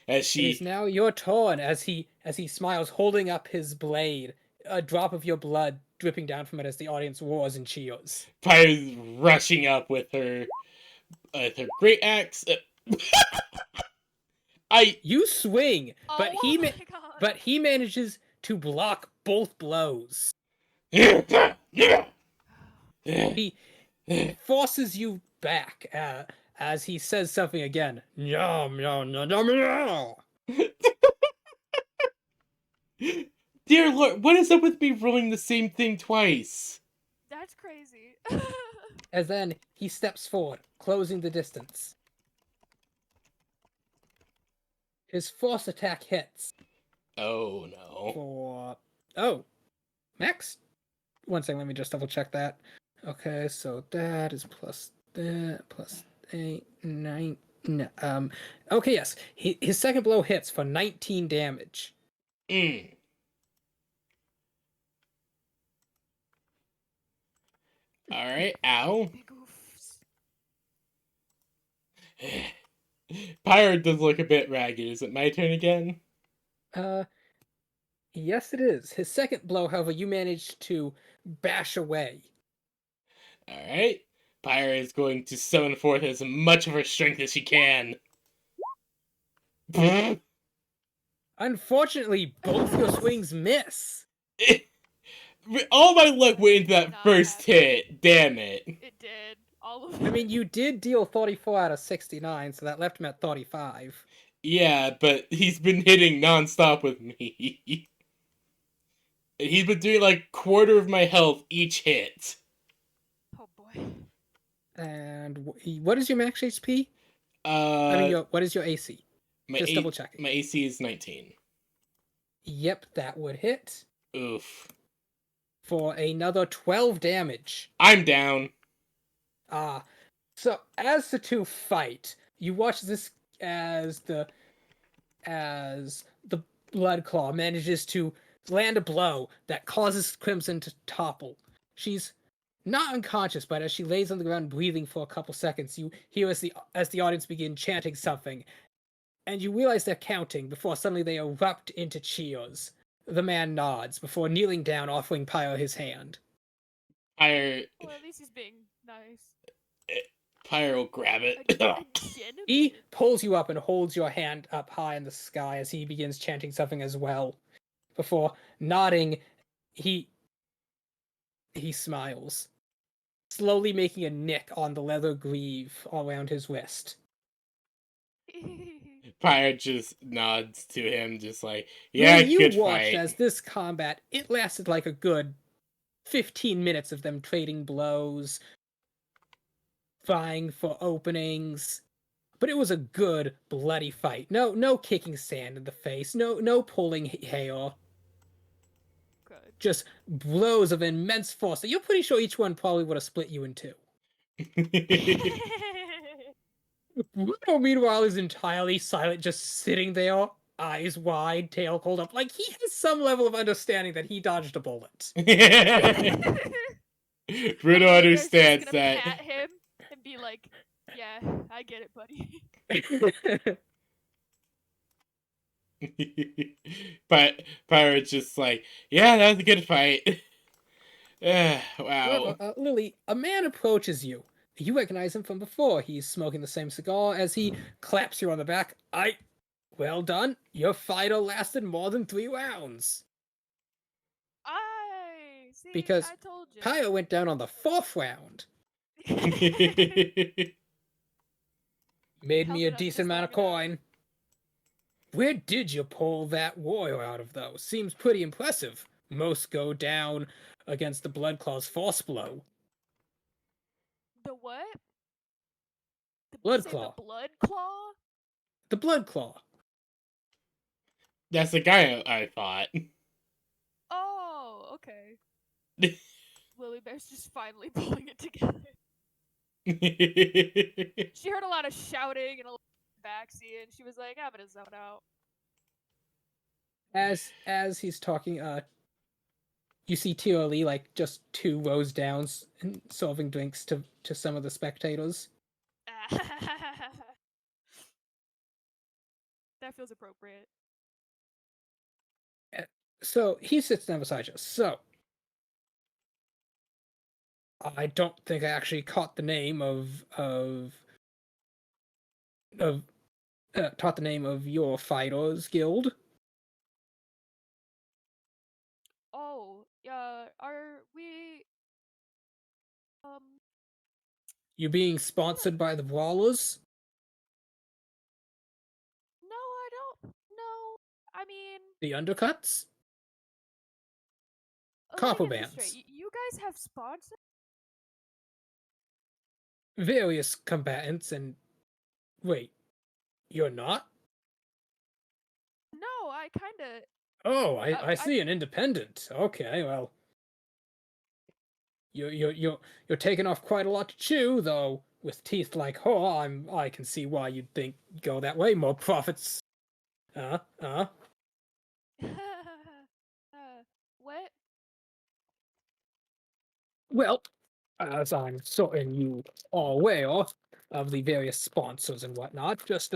As It is she. now your turn as he smiles, holding up his blade. A drop of your blood dripping down from it as the audience roars and cheers. Pyre's rushing up with her great axe. You swing, but Oh he my god. but he manages to block both blows. He forces you back as he says something again. Yum, yum, yum, yum, yum. Dear Lord, what is up with me rolling the same thing twice? That's crazy. As then he steps forward, closing the distance. His force attack hits. Oh no. For max. One second, let me just double check that. Okay, so that is plus that plus 8, 9. No, okay, yes. His second blow hits for 19 damage. Mm. Alright, ow. Big oofs. Pyre does look a bit ragged. Is it my turn again? Yes, it is. His second blow, however, you managed to bash away. Alright. Pyre is going to summon forth as much of her strength as she can. Unfortunately, both your swings miss. All my luck went into that Not first happening. hit. Damn it. It did. All of it. I mean, you did deal 34 out of 69, so that left him at 35. Yeah, but he's been hitting nonstop with me. He's been doing like quarter of my health each hit. Oh boy. And what is your max HP? I mean, what is your AC? Just double checking. My AC is 19. Yep, that would hit Oof. for another 12 damage. I'm down. So as the two fight, you watch this as the Blood Claw manages to land a blow that causes Crimson to topple. She's not unconscious, but as she lays on the ground breathing for a couple seconds, you hear as the audience begin chanting something, and you realize they're counting before suddenly they erupt into cheers. The man nods before kneeling down, offering Pyre his hand. Pyre Well, at least he's being nice. will grab A it. gentleman. He pulls you up and holds your hand up high in the sky as he begins chanting something as well. Before nodding, he smiles, slowly making a nick on the leather greave around his wrist. Pyre just nods to him, just like, yeah, you good watched fight. as this combat, it lasted like a good 15 minutes of them trading blows, vying for openings. But it was a good, bloody fight. No kicking sand in the face. No pulling hair. Good. Just blows of immense force that you're pretty sure each one probably would have split you in two. Bruno, meanwhile, is entirely silent, just sitting there, eyes wide, tail curled up, like he has some level of understanding that he dodged a bullet. Bruno Bear's understands just gonna that. pat him and be like, "Yeah, I get it, buddy." but Pirate's just like, yeah, that was a good fight. However, Wow. Lily, a man approaches you. You recognize him from before. He's smoking the same cigar as he claps you on the back. Well done. Your fighter lasted more than 3 rounds. See, Because I told you. Pyro went down on the 4th round. Made Held me a it up decent just amount of long enough. coin. Where did you pull that warrior out of, though? Seems pretty impressive. Most go down against the Bloodclaw's force blow. The what? You say the Bloodclaw. blood claw? The Bloodclaw. That's the guy I fought. Oh, okay. Lily Bear's just finally pulling it together. She heard a lot of shouting and a lot of backseat, and she was like, I'm gonna zone out. As he's talking, you see Tio Lee like just 2 rows down and serving drinks to some of the spectators. That feels appropriate. So he sits down beside you. So I don't think I actually caught the name taught the name of your fighters guild. Oh, are we You being sponsored by the Brawlers? no, I don't know. I mean, The Undercuts? let me Copper get this bands. straight. You guys have sponsors? Various combatants and wait, you're not? No, I kind of. Oh, I see an independent. Okay, well, you're taking off quite a lot to chew, though. With teeth like her, I can see why you'd think go that way. More profits. What? Well, as I'm certain you are aware of the various sponsors and whatnot, just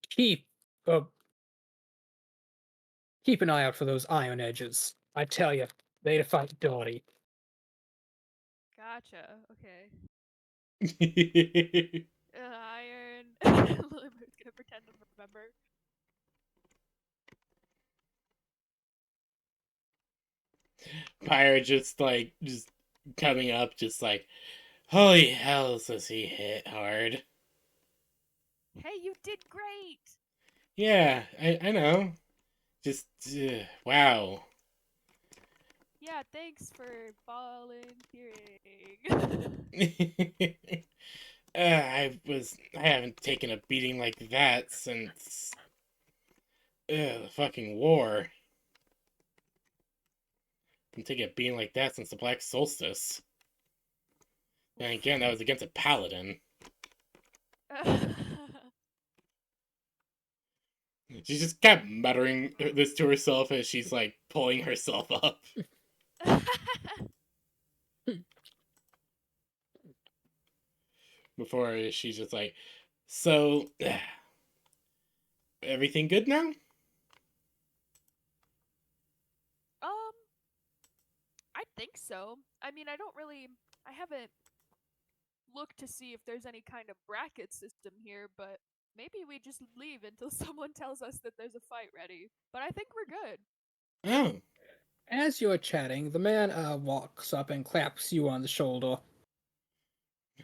keep uh keep an eye out for those iron edges. I tell you, they fight dirty. Gotcha. Okay. Iron. Lilybird's gonna pretend to remember. Pirate just coming up, just like, holy hell, does he hit hard? Hey, you did great. Yeah, I know. Just wow. Yeah, thanks for volunteering. I haven't taken a beating like that since the fucking war. I'm taking a beating like that since the Black Solstice. And again, that was against a paladin. She just kept muttering this to herself as she's like pulling herself up. Before she's just like, so everything good now? I think so. I mean, I haven't looked to see if there's any kind of bracket system here, but maybe we just leave until someone tells us that there's a fight ready. But I think we're good. Oh. As you're chatting, the man walks up and claps you on the shoulder.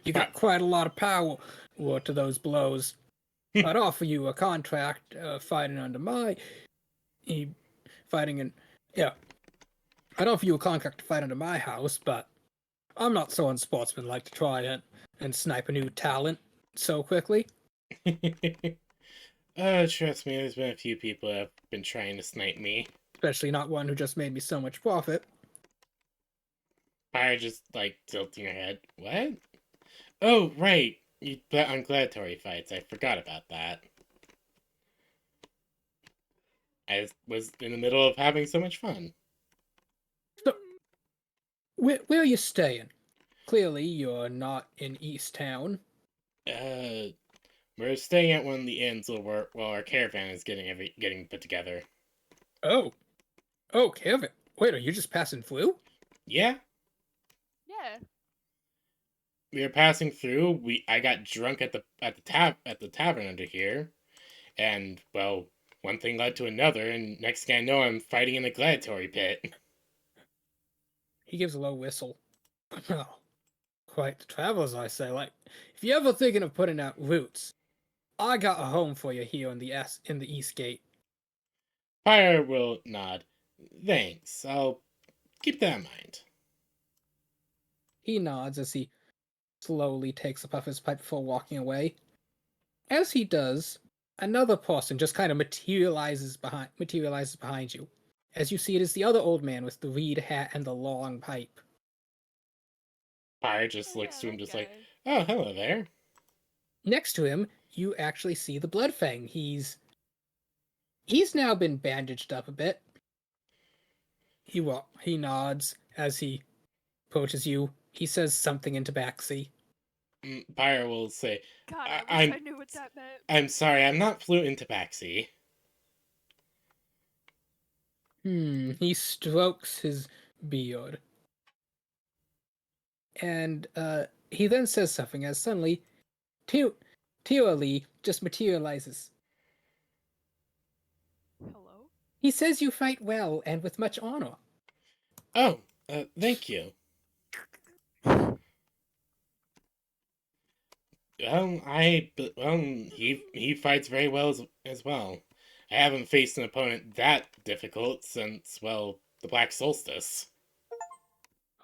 You got quite a lot of power to those blows. I'd offer you a contract fighting under my fighting in yeah. I'd offer you a contract to fight under my house, but I'm not so unsportsmanlike to try and snipe a new talent so quickly. Trust me, there's been a few people that have been trying to snipe me. Especially not one who just made me so much profit. Fire just like tilting her head. What? Oh, right. You bet on gladiatory fights. I forgot about that. I was in the middle of having so much fun. So, where are you staying? Clearly, you're not in East Town. We're staying at one of the inns while our caravan is getting put together. Oh. Oh, Kevin. Wait, are you just passing through? Yeah, Yeah. we were passing through. I got drunk at the tavern under here, and well, one thing led to another, and next thing I know, I'm fighting in a gladiatory pit. He gives a low whistle. Oh, quite the travels, I say. Like, if you're ever thinking of putting out roots, I got a home for you here in the East Gate. Pyre will nod. Thanks. I'll keep that in mind. He nods as he slowly takes a puff of his pipe before walking away. As he does, another person just kind of materializes behind you. As you see, it is the other old man with the reed hat and the long pipe. Pyre just Oh, looks yeah, to him, that just guy. like, oh, hello there. Next to him, you actually see the Bloodfang. He's now been bandaged up a bit. He nods as he approaches you. He says something in Tabaxi. Pyre will say, God, I- I wish I I'm knew what that meant. I'm sorry, I'm not fluent in Tabaxi. He strokes his beard. And he then says something as suddenly Teoli just materializes. Hello? He says you fight well and with much honor. Oh, thank you. He fights very well as well. I haven't faced an opponent that difficult since, well, the Black Solstice.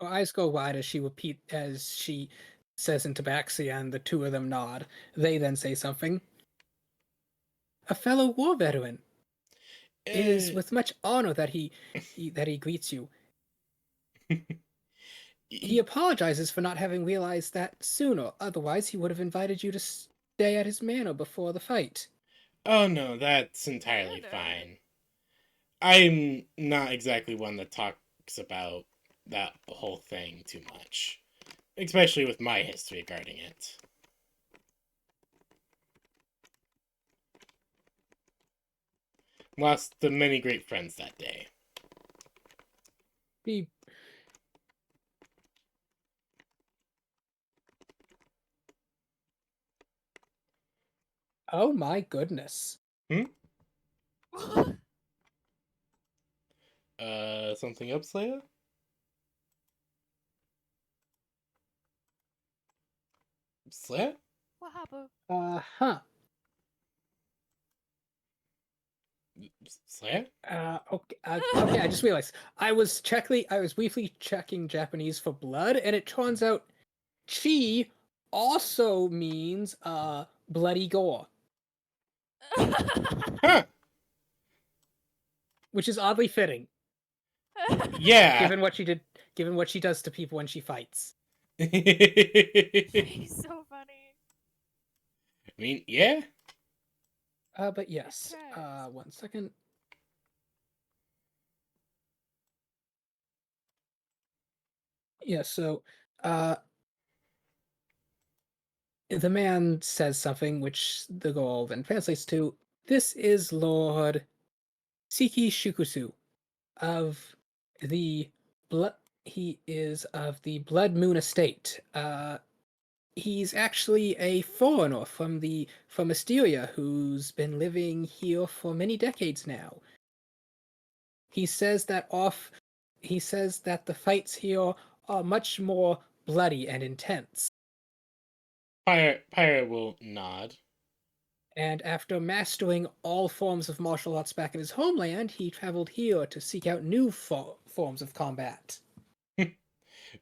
Her eyes go wide as she says in Tabaxi, and the two of them nod. They then say something. A fellow war veteran. It is with much honor that he greets you. He apologizes for not having realized that sooner. Otherwise, he would have invited you to stay at his manor before the fight. Oh no, that's entirely Manor? fine. I'm not exactly one that talks about that whole thing too much, especially with my history regarding it. Lost the many great friends that day. He Oh my goodness. Something up, Leia? Slat? What happened? Huh. Slat? Okay. Okay. I just realized I was briefly checking Japanese for blood, and it turns out chi also means bloody gore, Huh! which is oddly fitting Yeah! given what she does to people when she fights. He's so funny. I mean, yeah? But yes. tracks. 1 second. Yeah. So, the man says something which the girl then translates to, "This is Lord Siki Shukusu of the blood. He is of the Blood Moon Estate. He's actually a foreigner from Asteria who's been living here for many decades now. He says that the fights here are much more bloody and intense. Pyre will nod. And after mastering all forms of martial arts back in his homeland, he traveled here to seek out new forms of combat.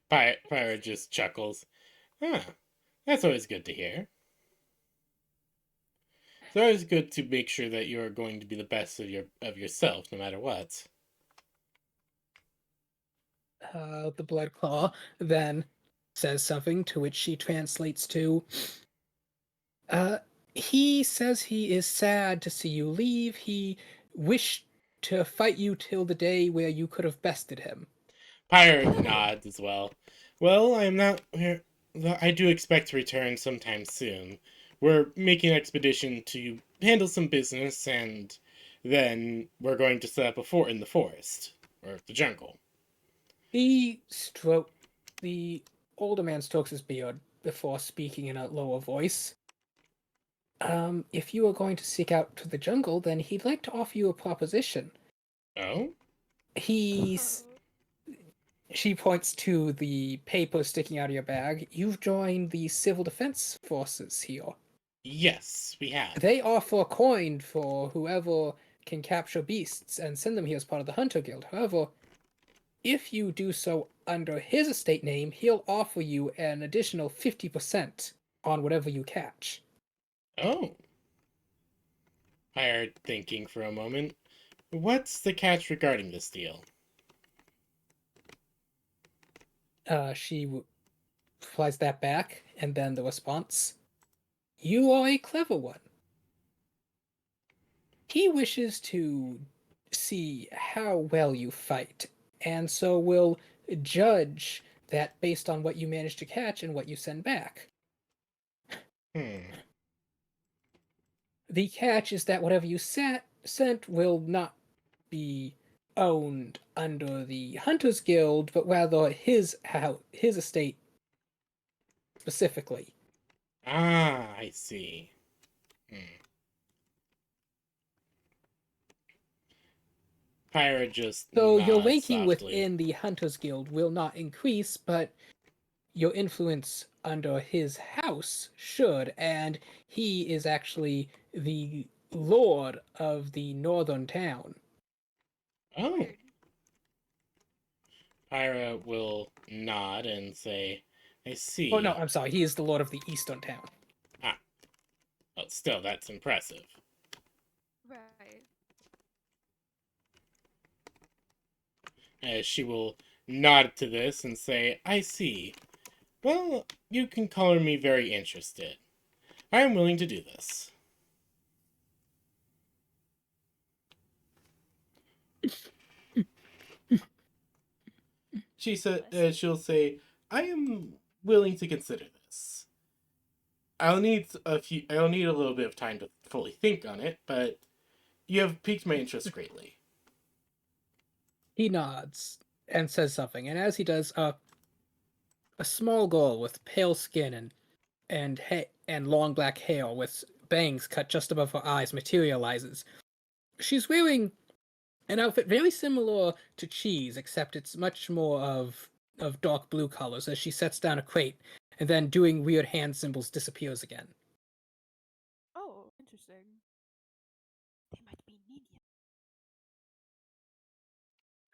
Pyre just chuckles. Huh. That's always good to hear. It's always good to make sure that you're going to be the best of yourself, no matter what. The Blood Claw then says something to which she translates to, he says he is sad to see you leave. He wished to fight you till the day where you could have bested him. Pyre nods as well. Well, I am not here. I do expect to return sometime soon. we're making an expedition to handle some business, and then we're going to set up a fort in the forest or the jungle. The older man strokes his beard before speaking in a lower voice. If you are going to seek out to the jungle, then he'd like to offer you a proposition. Oh? He's She points to the paper sticking out of your bag. You've joined the civil defense forces here. Yes, we have. They offer a coin for whoever can capture beasts and send them here as part of the Hunter Guild. However, if you do so under his estate name, he'll offer you an additional 50% on whatever you catch. Oh. Hired thinking for a moment. What's the catch regarding this deal? She flies that back, and then the response: "You are a clever one. He wishes to see how well you fight, and so will judge that based on what you manage to catch and what you send back. Hmm. The catch is that whatever you sent will not be owned under the Hunters Guild, but rather his estate specifically. Ah, I see. Pyra just So your nods ranking softly. within the Hunters Guild will not increase, but your influence under his house should, and he is actually the lord of the northern town. Oh. Weird. Pyra will nod and say, I see. Oh no, I'm sorry, he is the lord of the eastern town. Ah. Well, still, that's impressive. Right. She will nod to this and say, I see. Well, you can color me very interested. I am willing to do this. She'll say, I am willing to consider this. I'll need a little bit of time to fully think on it, but you have piqued my interest greatly. He nods and says something, and as he does, a small girl with pale skin and long black hair with bangs cut just above her eyes materializes. She's wearing an outfit very similar to Cheese, except it's much more of dark blue colors as she sets down a crate and then doing weird hand symbols disappears again. Oh, interesting. They might be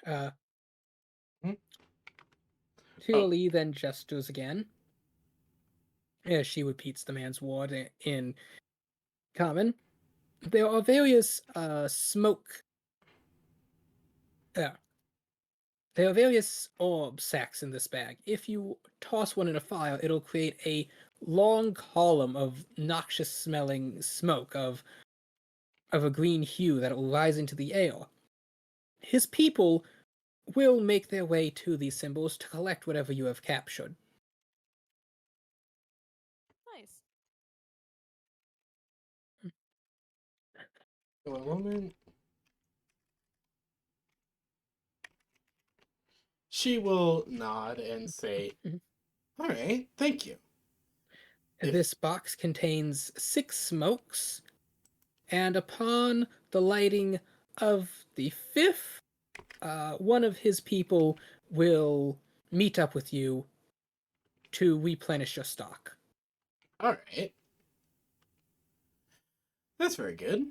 Ninian. Uh Hmm? Lee then gestures again. As she repeats the man's word in common. There are various smoke uh, There are various orb sacks in this bag. If you toss one in a fire, it'll create a long column of noxious smelling smoke of a green hue that will rise into the air. His people will make their way to these symbols to collect whatever you have captured. Nice. One moment. She will nod and say, all right, thank you. This box contains 6 smokes, and upon the lighting of the 5th, one of his people will meet up with you to replenish your stock. All right. That's very good.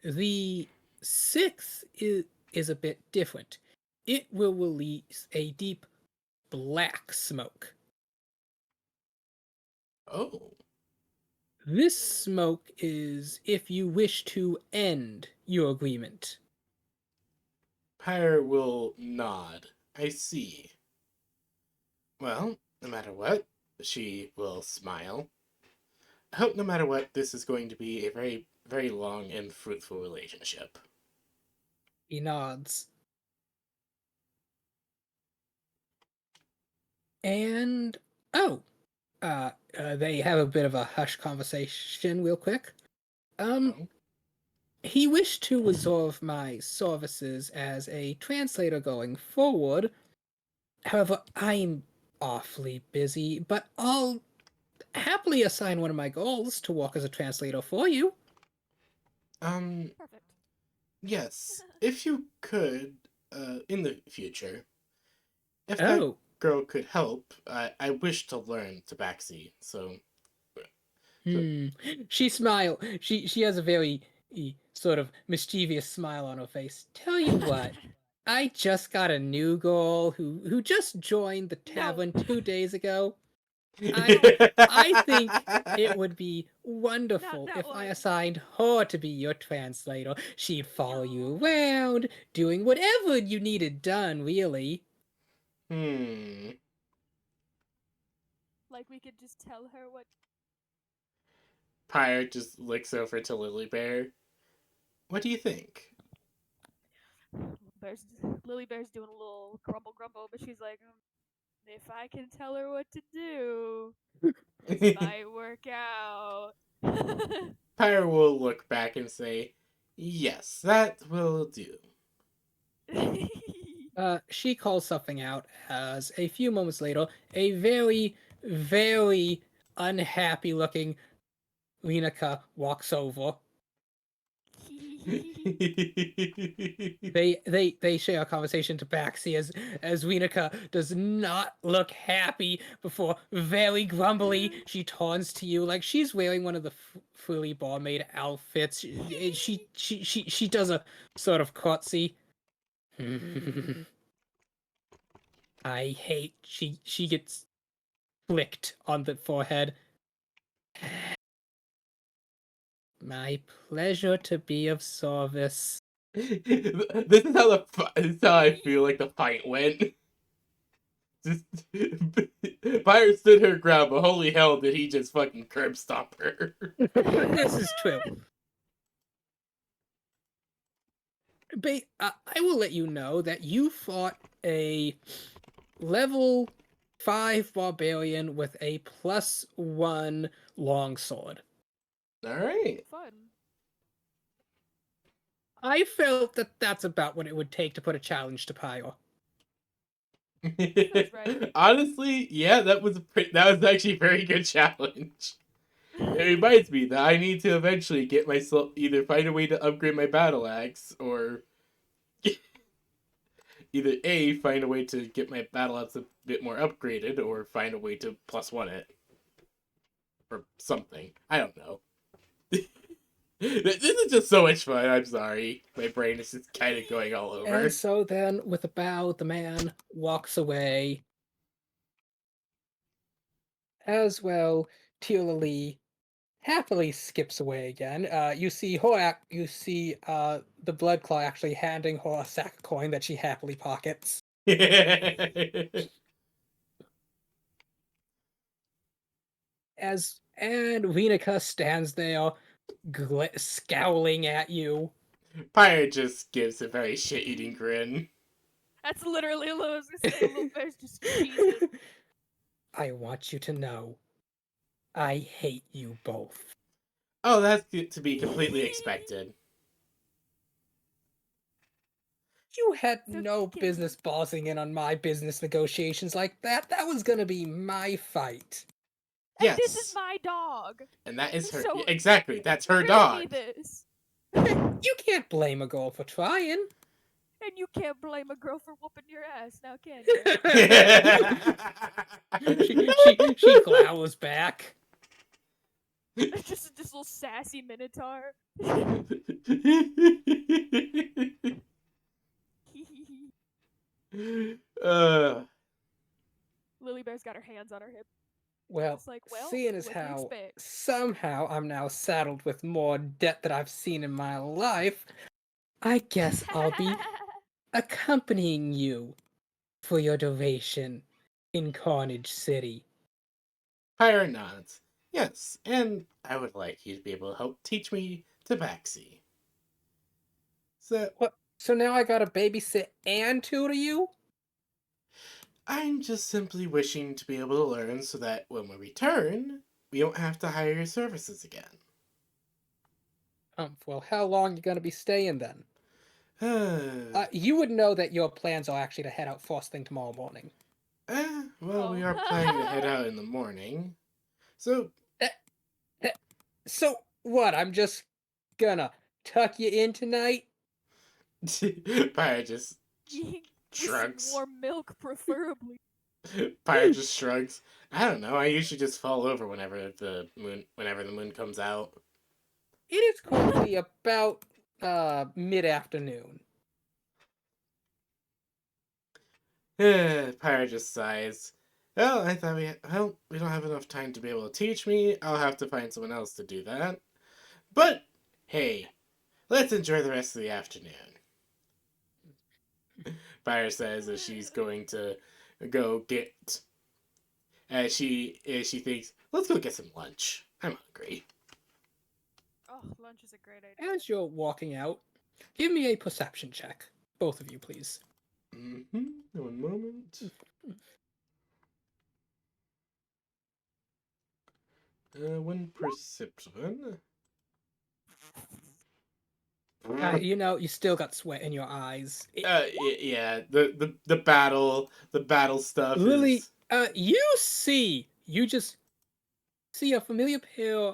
The 6th is a bit different. It will release a deep black smoke. Oh. This smoke is if you wish to end your agreement. Pyre will nod. I see. Well, no matter what, she will smile. I hope no matter what, this is going to be a very, very long and fruitful relationship. He nods. And, oh, They have a bit of a hush conversation real quick. Oh. He wished to reserve my services as a translator going forward. However, I'm awfully busy, but I'll happily assign one of my girls to work as a translator for you. Perfect. Yes, if you could, in the future, if that Oh, girl could help, I wish to learn tabaxi, so... hmm. She smile. She has a very sort of mischievous smile on her face. Tell you what, I just got a new girl who just joined the No. tavern 2 days ago. No. I think it would be Not wonderful that if I one. assigned her to be your translator. She'd follow No. you around, doing whatever you needed done, really. Hmm. Like we could just tell her what. Pyre just looks over to Lily Bear. What do you think? Bear's, Lily Bear's doing a little grumble grumble, but she's like, if I can tell her what to do, this might work out. Pyre will look back and say, yes, that will do. She calls something out as a few moments later, a very, very unhappy looking Rinika walks over. They share a conversation to Baxi as Rinika does not look happy before very grumbly she turns to you like she's wearing one of the fully barmaid outfits. She does a sort of curtsy. I hate she gets flicked on the forehead. My pleasure to be of service. This is how I feel like the fight went. Just Pyre stood her ground, but holy hell did he just fucking curb stomp her. This is true. I will let you know that you fought a level 5 barbarian with a +1 longsword. Alright. Fun. I felt that that's about what it would take to put a challenge to Pyre. Right. Honestly, yeah, that was actually a very good challenge. It reminds me that I need to eventually get myself either find a way to upgrade my battle axe or either A, find a way to get my battle axe a bit more upgraded or find a way to +1 it. Or something. I don't know. This is just so much fun. I'm sorry. My brain is just kind of going all over. And so then, with a bow, the man walks away. As well, Teal happily skips away again. You see the blood claw actually handing her a sack of coin that she happily pockets. And Rinika stands there, scowling at you. Pyre just gives a very shit-eating grin. That's literally what I was gonna say. Little Bear's just cheesing. I want you to know, I hate you both. Oh, that's to be completely expected. You had So no can business bossing in on my business negotiations like that. That was gonna be my fight. And this is Yes. my dog. And that is her. So Exactly, that's her riddle dog. me this. You can't blame a girl for trying. And you can't blame a girl for whooping your ass, now can you? She glowers back. Just this little sassy minotaur. uh, Lily Bear's got her hands on her hip. Well, Just like, well, seeing as what do you how expect? somehow I'm now saddled with more debt than I've seen in my life, I guess I'll be accompanying you for your duration in Carnage City. Pyre nods. Yes, and I would like you to be able to help teach me tabaxi. So, What? So now I gotta babysit and tutor you? I'm just simply wishing to be able to learn so that when we return, we don't have to hire your services again. Well, how long you gonna be staying then? You would know that your plans are actually to head out first thing tomorrow morning. Well, we are Oh. planning to head out in the morning. So, So what? I'm just gonna tuck you in tonight? Pyre just With some shrugs. warm milk, preferably. Pyre just shrugs. I don't know. I usually just fall over whenever the moon comes out. It is currently about mid-afternoon. Pyre just sighs. Well, I thought we don't have enough time to be able to teach me. I'll have to find someone else to do that. But hey, let's enjoy the rest of the afternoon. Pyre says as she's going to go get. As she thinks, let's go get some lunch. I'm hungry. Oh, lunch is a great idea. As you're walking out, give me a perception check. Both of you, please. Mm-hmm. One moment. One perception. You still got sweat in your eyes. Yeah. The battle stuff. Lily, is... you just see a familiar pair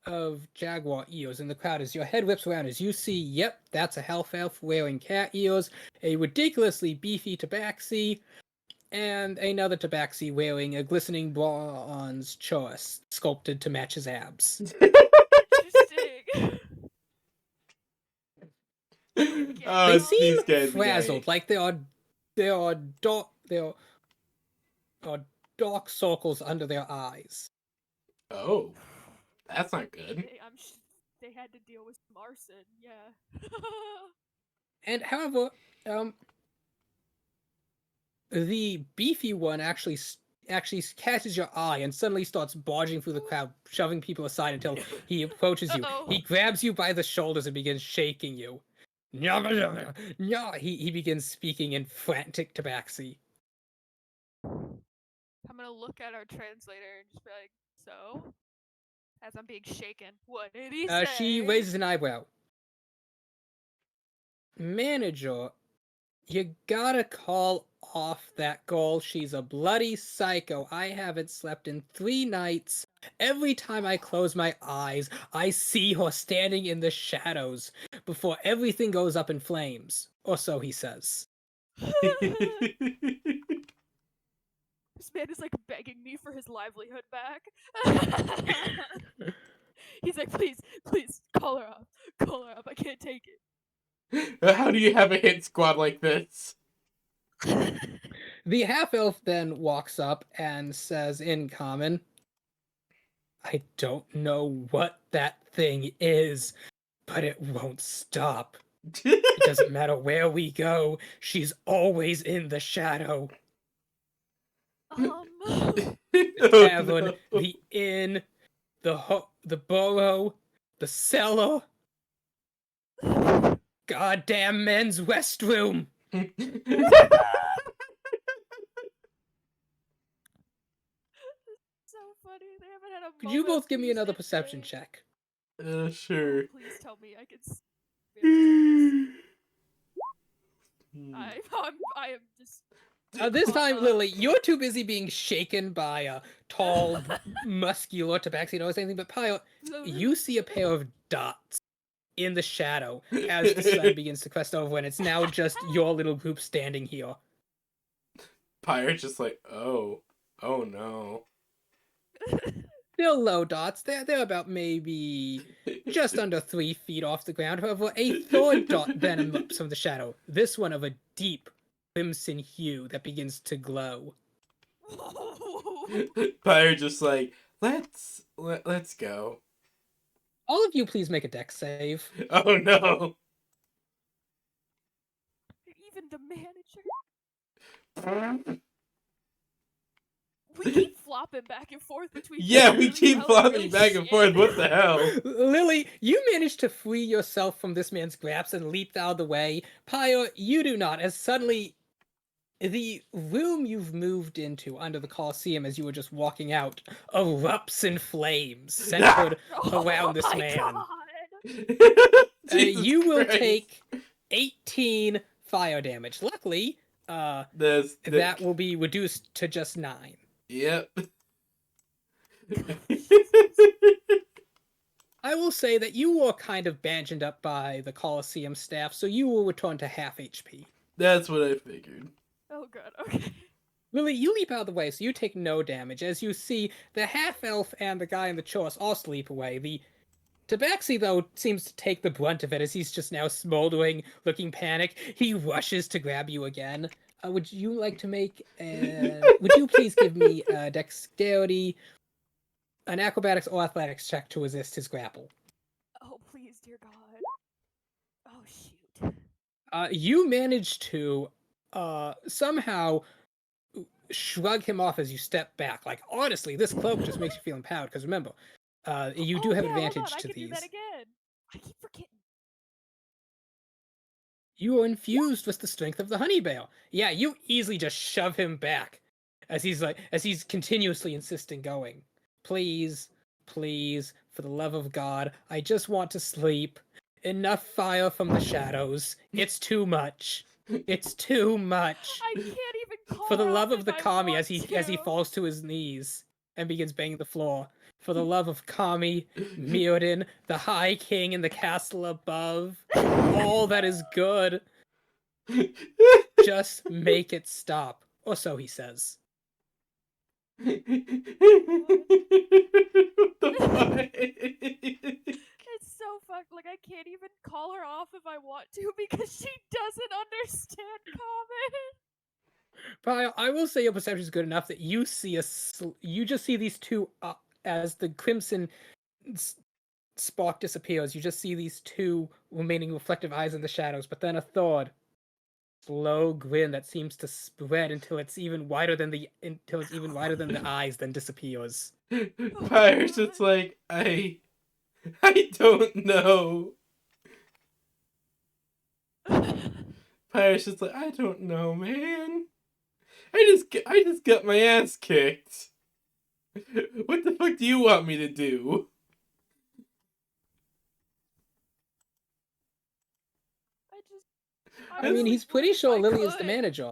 of jaguar ears in the crowd as your head whips around as you see, yep, that's a half elf wearing cat ears, a ridiculously beefy tabaxi, and another tabaxi wearing a glistening bronze choice sculpted to match his abs. Interesting. Oh, They it's these seem guys frazzled, again. like there are dark circles under their eyes. Oh, that's not good. They had to deal with some arson, yeah. And however, the beefy one actually catches your eye and suddenly starts barging through the crowd, shoving people aside until he approaches you. Uh-oh. He grabs you by the shoulders and begins shaking you. He begins speaking in frantic tabaxi. I'm gonna look at our translator and just be like, so? As I'm being shaken, what did he say? She raises an eyebrow. Manager, you gotta call off that girl. She's a bloody psycho. I haven't slept in 3 nights. Every time I close my eyes, I see her standing in the shadows before everything goes up in flames. Or so he says. This man is like begging me for his livelihood back. He's like, please, call her up. Call her up. I can't take it. How do you have a hit squad like this? The half-elf then walks up and says in common, I don't know what that thing is, but it won't stop. It doesn't matter where we go, she's always in the shadow. The tavern, the inn, the burrow, the cellar. Goddamn men's restroom. So funny. They haven't had a Could you moment both of give me peace another in perception days. check? Sure. Oh, please tell me I can. I am just. This time, Lily, you're too busy being shaken by a tall, muscular tabaxi knows anything but Pyle. You see a pair of dots in the shadow as the sun begins to crest over, and it's now just your little group standing here. Pyre's just like, oh no. They're low dots. They're about maybe just under 3 feet off the ground. However, a third dot then erupts from the shadow. This one of a deep crimson hue that begins to glow. Pyre just like, let's go. All of you, please make a dex save. Oh no. Even the manager. We keep flopping back and forth between. Yeah, we really keep well and flopping really back and shit. forth. What the hell? Lily, you managed to free yourself from this man's grasp and leaped out of the way. Pyre, you do not, as suddenly the room you've moved into under the Colosseum as you were just walking out erupts in flames centered around this my man. God. Jesus You will Christ. take 18 fire damage. Luckily, that will be reduced to just 9. Yep. I will say that you were kind of bandaged up by the Colosseum staff, so you will return to half HP. That's what I figured. Oh god, okay. Lily, you leap out of the way, so you take no damage, as you see the half-elf and the guy in the chorus also leap away. The Tabaxi, though, seems to take the brunt of it, as he's just now smoldering, looking panicked. He rushes to grab you again. Would you like to make would you please give me a dexterity, an acrobatics or athletics check to resist his grapple? Oh please, dear god. Oh shoot. You manage to somehow shrug him off as you step back. Like, honestly, this cloak just makes you feel empowered, because remember, you do have yeah, hold advantage on, to I can these. do that again. I keep forgetting. You are infused with the strength of the honey bear. Yeah, you easily just shove him back as he's continuously insisting going. Please, please, for the love of God, I just want to sleep. Enough fire from the shadows. It's too much. It's too much. I can't even call For the her love off of the if I Kami, want as he to. falls to his knees and begins banging the floor. For the love of Kami, Miowne, the High King in the castle above, all that is good, just make it stop. Or so he says. What the fuck? It's so fucked. Like, I can't even call her off if I want to because she doesn't understand common. But I will say your perception is good enough that you see you just see these two as the crimson spark disappears. You just see these two remaining reflective eyes in the shadows, but then a third slow grin that seems to spread until it's even wider than the eyes, then disappears. Pyre's just like, I don't know. Pyre's just like, I don't know, man. I just got my ass kicked. What the fuck do you want me to do? I mean, he's pretty sure Lily is the could. manager.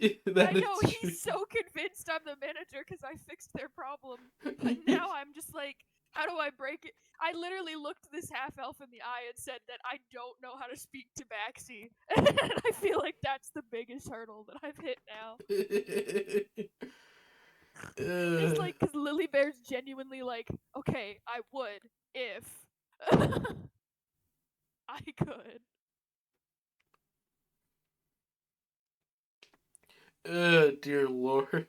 I know, he's so convinced I'm the manager because I fixed their problem. But now I'm just like, how do I break it? I literally looked this half-elf in the eye and said that I don't know how to speak to Baxi. And I feel like that's the biggest hurdle that I've hit now. It's like, because Lily Bear's genuinely like, okay, I would if I could. Dear Lord.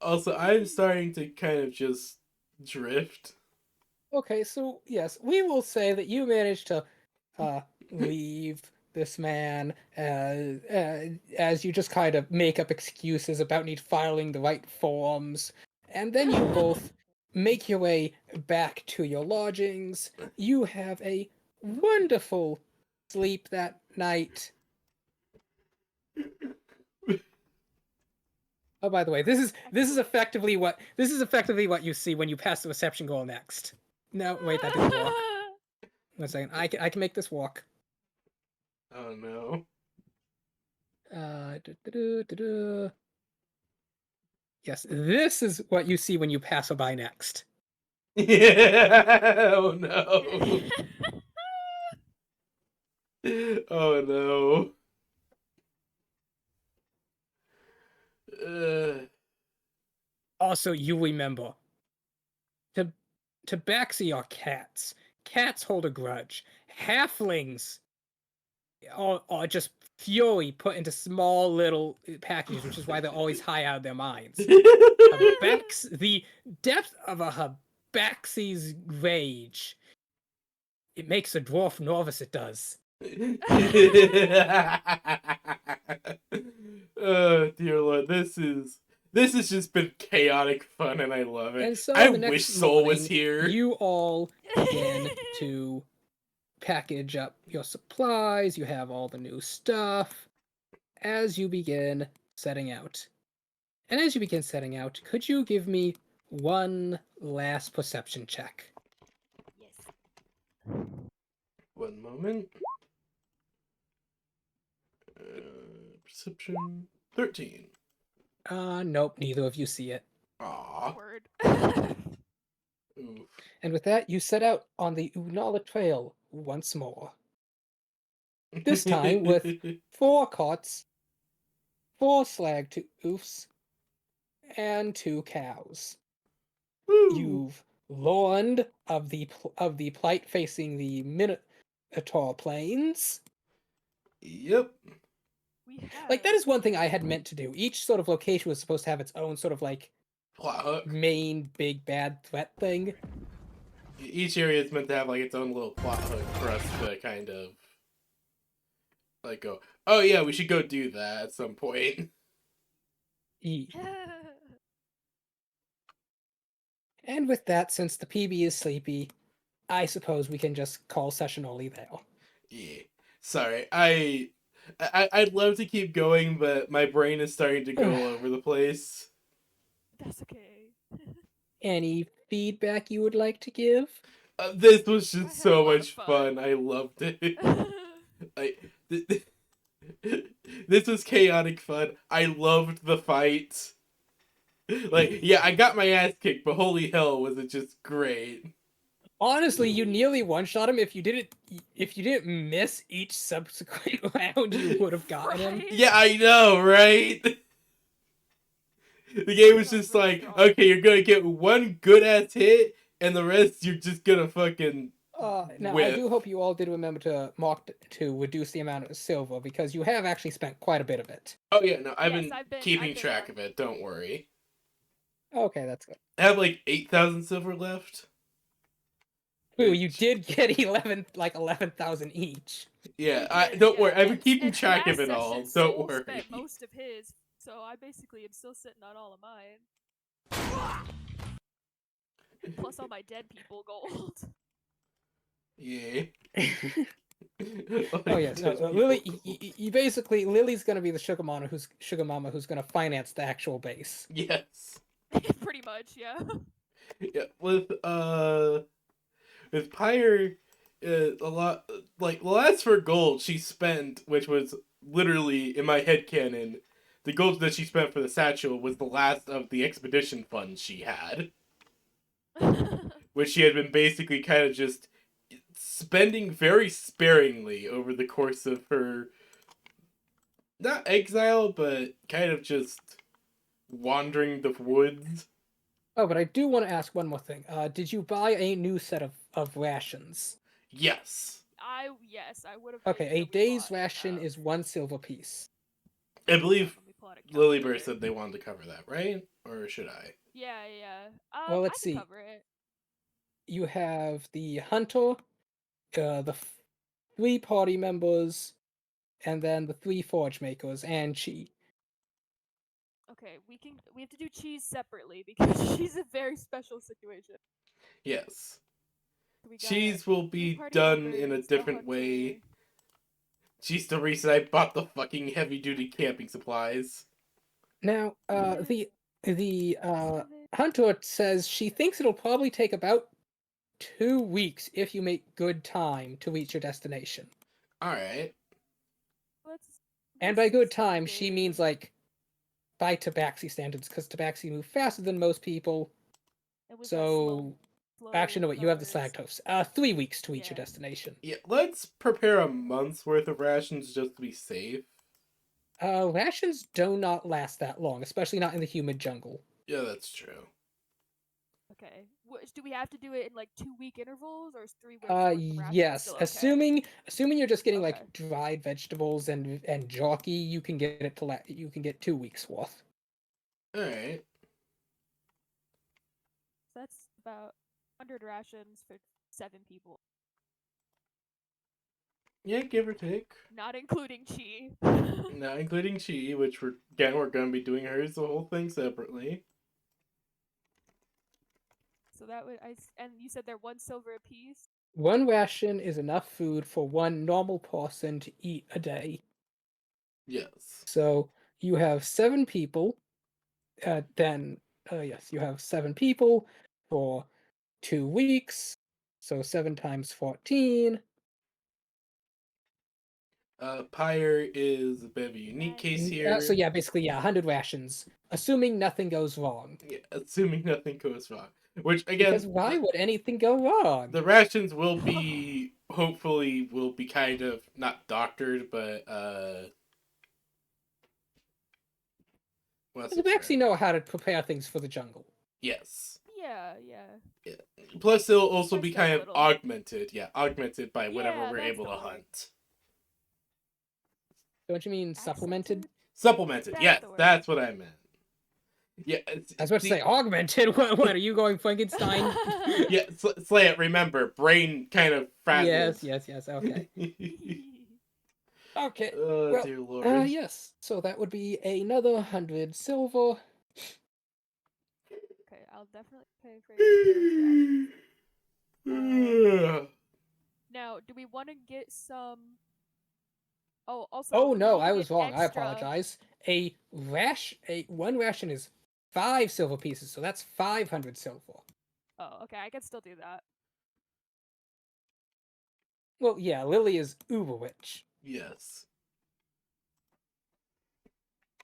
Also, I'm starting to kind of just drift. Okay, so yes, we will say that you managed to leave this man as you just kind of make up excuses about need filing the right forms, and then you both make your way back to your lodgings. You have a wonderful sleep that night. Oh, by the way, this is effectively what you see when you pass the reception goal next. No, wait, that didn't work. 1 second, I can make this walk. Oh no. Yes, this is what you see when you pass her by next. Oh no. Oh no. Also, you remember, Tabaxi are cats. Cats hold a grudge. Halflings are just fury put into small little packages, which is why they're always high out of their minds. The depth of a Habaxi's rage, it makes a dwarf nervous, it does. Oh dear Lord, this has just been chaotic fun and I love it. And so I the next wish Soul was morning, here. You all begin to package up your supplies. You have all the new stuff. as you begin setting out. And as you begin setting out, could you give me one last perception check? Yes. One moment. Perception 13. Nope, neither of you see it. Aw. Word. Oof. And with that, you set out on the Oog'nala Trail once more. This time with 4 cots, 4 slag to oofs, and 2 cows. Woo. You've learned of the plight facing the Minotaur Plains. Yep. We have. Like, that is one thing I had meant to do. Each sort of location was supposed to have its own sort of, like, Plot hook. main big bad threat thing. Each area is meant to have like its own little plot hook for us to kind of like go, oh yeah, we should go do that at some point. E. And with that, since the PB is sleepy, I suppose we can just call session early there. Yeah. Sorry, I'd love to keep going, but my brain is starting to go all over the place. That's okay. Any feedback you would like to give? This was I just had so a lot of much fun. fun. I loved it. This was chaotic fun. I loved the fight. Like, yeah, I got my ass kicked, but holy hell, was it just great. Honestly, you nearly one-shot him. If you didn't miss each subsequent round, you would have gotten him. Right? Yeah, I know, right? The game was just Really like, strong. okay, you're gonna get one good ass hit, and the rest you're just gonna fucking Now, I whiff. do hope you all did remember to reduce the amount of silver, because you have actually spent quite a bit of it. Oh yeah, no, I've Yes, been I've been- keeping I've been track on- of it. Don't worry. Okay, that's good. I have like 8,000 silver left. Ooh, you did get 11,000 each. Yeah, We did, don't worry. yeah, I've been keeping and track of last it all. session, Don't Soul worry. spent most of his, so I basically am still sitting on all of mine. Plus all my dead people gold. Yeah. Oh yes, no, Lily. You basically, Lily's gonna be the sugar mama who's gonna finance the actual base. Yes. Pretty much, yeah. Yeah. With Pyre, a lot like the last for gold she spent, which was literally in my head canon, the gold that she spent for the satchel was the last of the expedition funds she had, which she had been basically kind of just spending very sparingly over the course of her not exile, but kind of just wandering the woods. Oh, but I do want to ask one more thing. Did you buy a new set of rations? Yes. Yes, I would have. Okay, a day's ration is 1 silver piece. I believe Let me pull out a Lilybird calculator. said they wanted to cover that, right? Or should I? Yeah, yeah. Well, let's I can see. cover it. You have the hunter, the 3 party members, and then the 3 forge makers, and Chi. Okay, we have to do cheese separately because she's a very special situation. Yes. We got Cheese will 3 be party done in a members, the different way. hunter. She's the reason I bought the fucking heavy duty camping supplies. Now, Yes. the Seven. hunter says she thinks it'll probably take about 2 weeks if you make good time to reach your destination. Alright. And This by good is time, she days. means like by Tabaxi standards, because Tabaxi move faster than most people. And we've got So, slow actually, no, wait, you have the runners. Slagtoes. 3 weeks to reach your Yeah. destination. Yeah, let's prepare a month's worth of rations just to be safe. Rations do not last that long, especially not in the humid jungle. Yeah, that's true. Okay. Do we have to do it in like 2-week intervals, or is 3 weeks worth of rations Yes. still okay? Assuming you're just getting Okay. like dried vegetables and jockey, you can get it to you can get 2 weeks worth. Alright. So that's about 100 rations for 7 people, Yeah, give or take. not including Chi. Not including Chi, which we're gonna be doing hers the whole thing separately. So that would and you said they're 1 silver apiece. 1 ration is enough food for 1 normal person to eat a day. Yes. So you have 7 people. Yes, you have 7 people for 2 weeks. So 7 times 14. Pyre is a bit of a unique case here. So yeah, basically, yeah, 100 rations, assuming nothing goes wrong. Yeah, assuming nothing goes wrong. Which Because again, why would anything go wrong? the rations will be hopefully will be kind of not doctored, but what's the They actually term? know how to prepare things for the jungle. Yes. Yeah, yeah. Yeah. Plus, they'll also be Spiced up kind a of little. augmented. Yeah, augmented by whatever Yeah, we're that's able the to word. hunt. Don't you mean supplemented? Accented? Supplemented. That's Yes, the word. that's what I meant. Yeah. I was about to say augmented. What are you going Frankenstein? Yeah, Slay it. Remember, brain kind of frazzled. Yes. Okay. Okay. Oh Well, dear lord. yes. So that would be another 100 silver. Okay, I'll definitely pay for those rations. Now, do we want to get some? Oh, also, Oh do we no, need to I get was wrong. I extra? apologize. One ration is 5 silver pieces, so that's 500 silver. Oh, okay, I can still do that. Well, yeah, Lily is uber rich. Yes.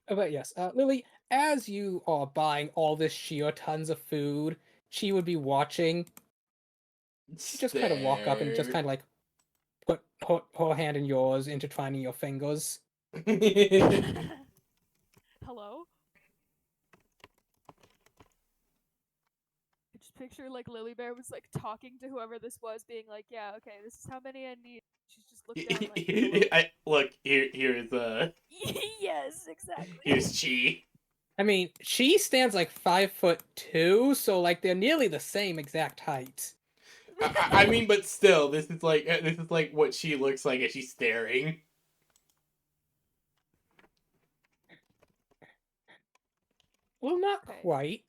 But yes, Lily, as you are buying all this sheer tons of food, she would be watching. She just kind of walk up and just Stare. kind of like put her hand in yours, intertwining your fingers. Hello? I just picture like Lily Bear was like talking to whoever this was, being like, "Yeah, okay, this is how many I need." She's just looked down like, "Hello." Look here's Yes, exactly. here's Chi. I mean, she stands like 5'2", so like they're nearly the same exact height. I mean, but still, this is like what she looks like as she's staring. Well, not Okay. quite.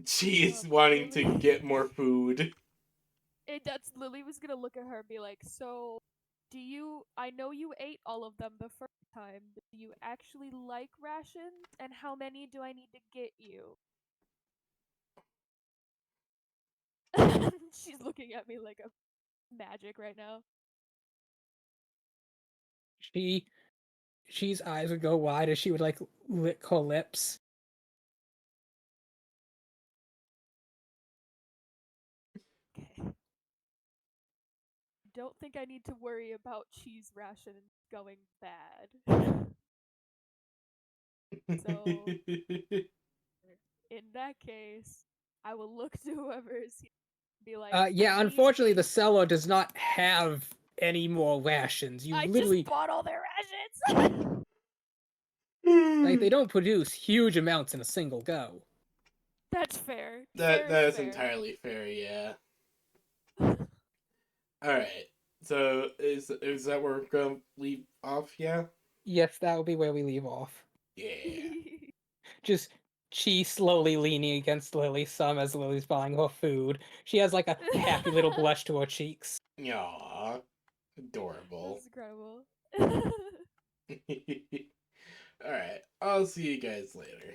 She is wanting to Lily. get more food. That's Lily was gonna look at her and be like, "So, do you? I know you ate all of them the first time. But do you actually like rations? And how many do I need to get you?" She's looking at me like a magic right now. She's eyes would go wide as she would like lick her lips. Okay. Don't think I need to worry about cheese ration going bad. So, in that case, I will look to whoever is here and be like, Yeah, I need unfortunately, the seller does not have any more rations. You I just literally, bought all their rations. like, they don't produce huge amounts in a single go. That's fair. that Fair is that's fair. entirely fair. Yeah. All right. So is that where we're gonna leave off? Yeah. Yes, that would be where we leave off. Yeah. Just Chi slowly leaning against Lily some as Lily's buying her food. She has like a happy little blush to her cheeks. Aww. This Adorable. is incredible. All right. I'll see you guys later.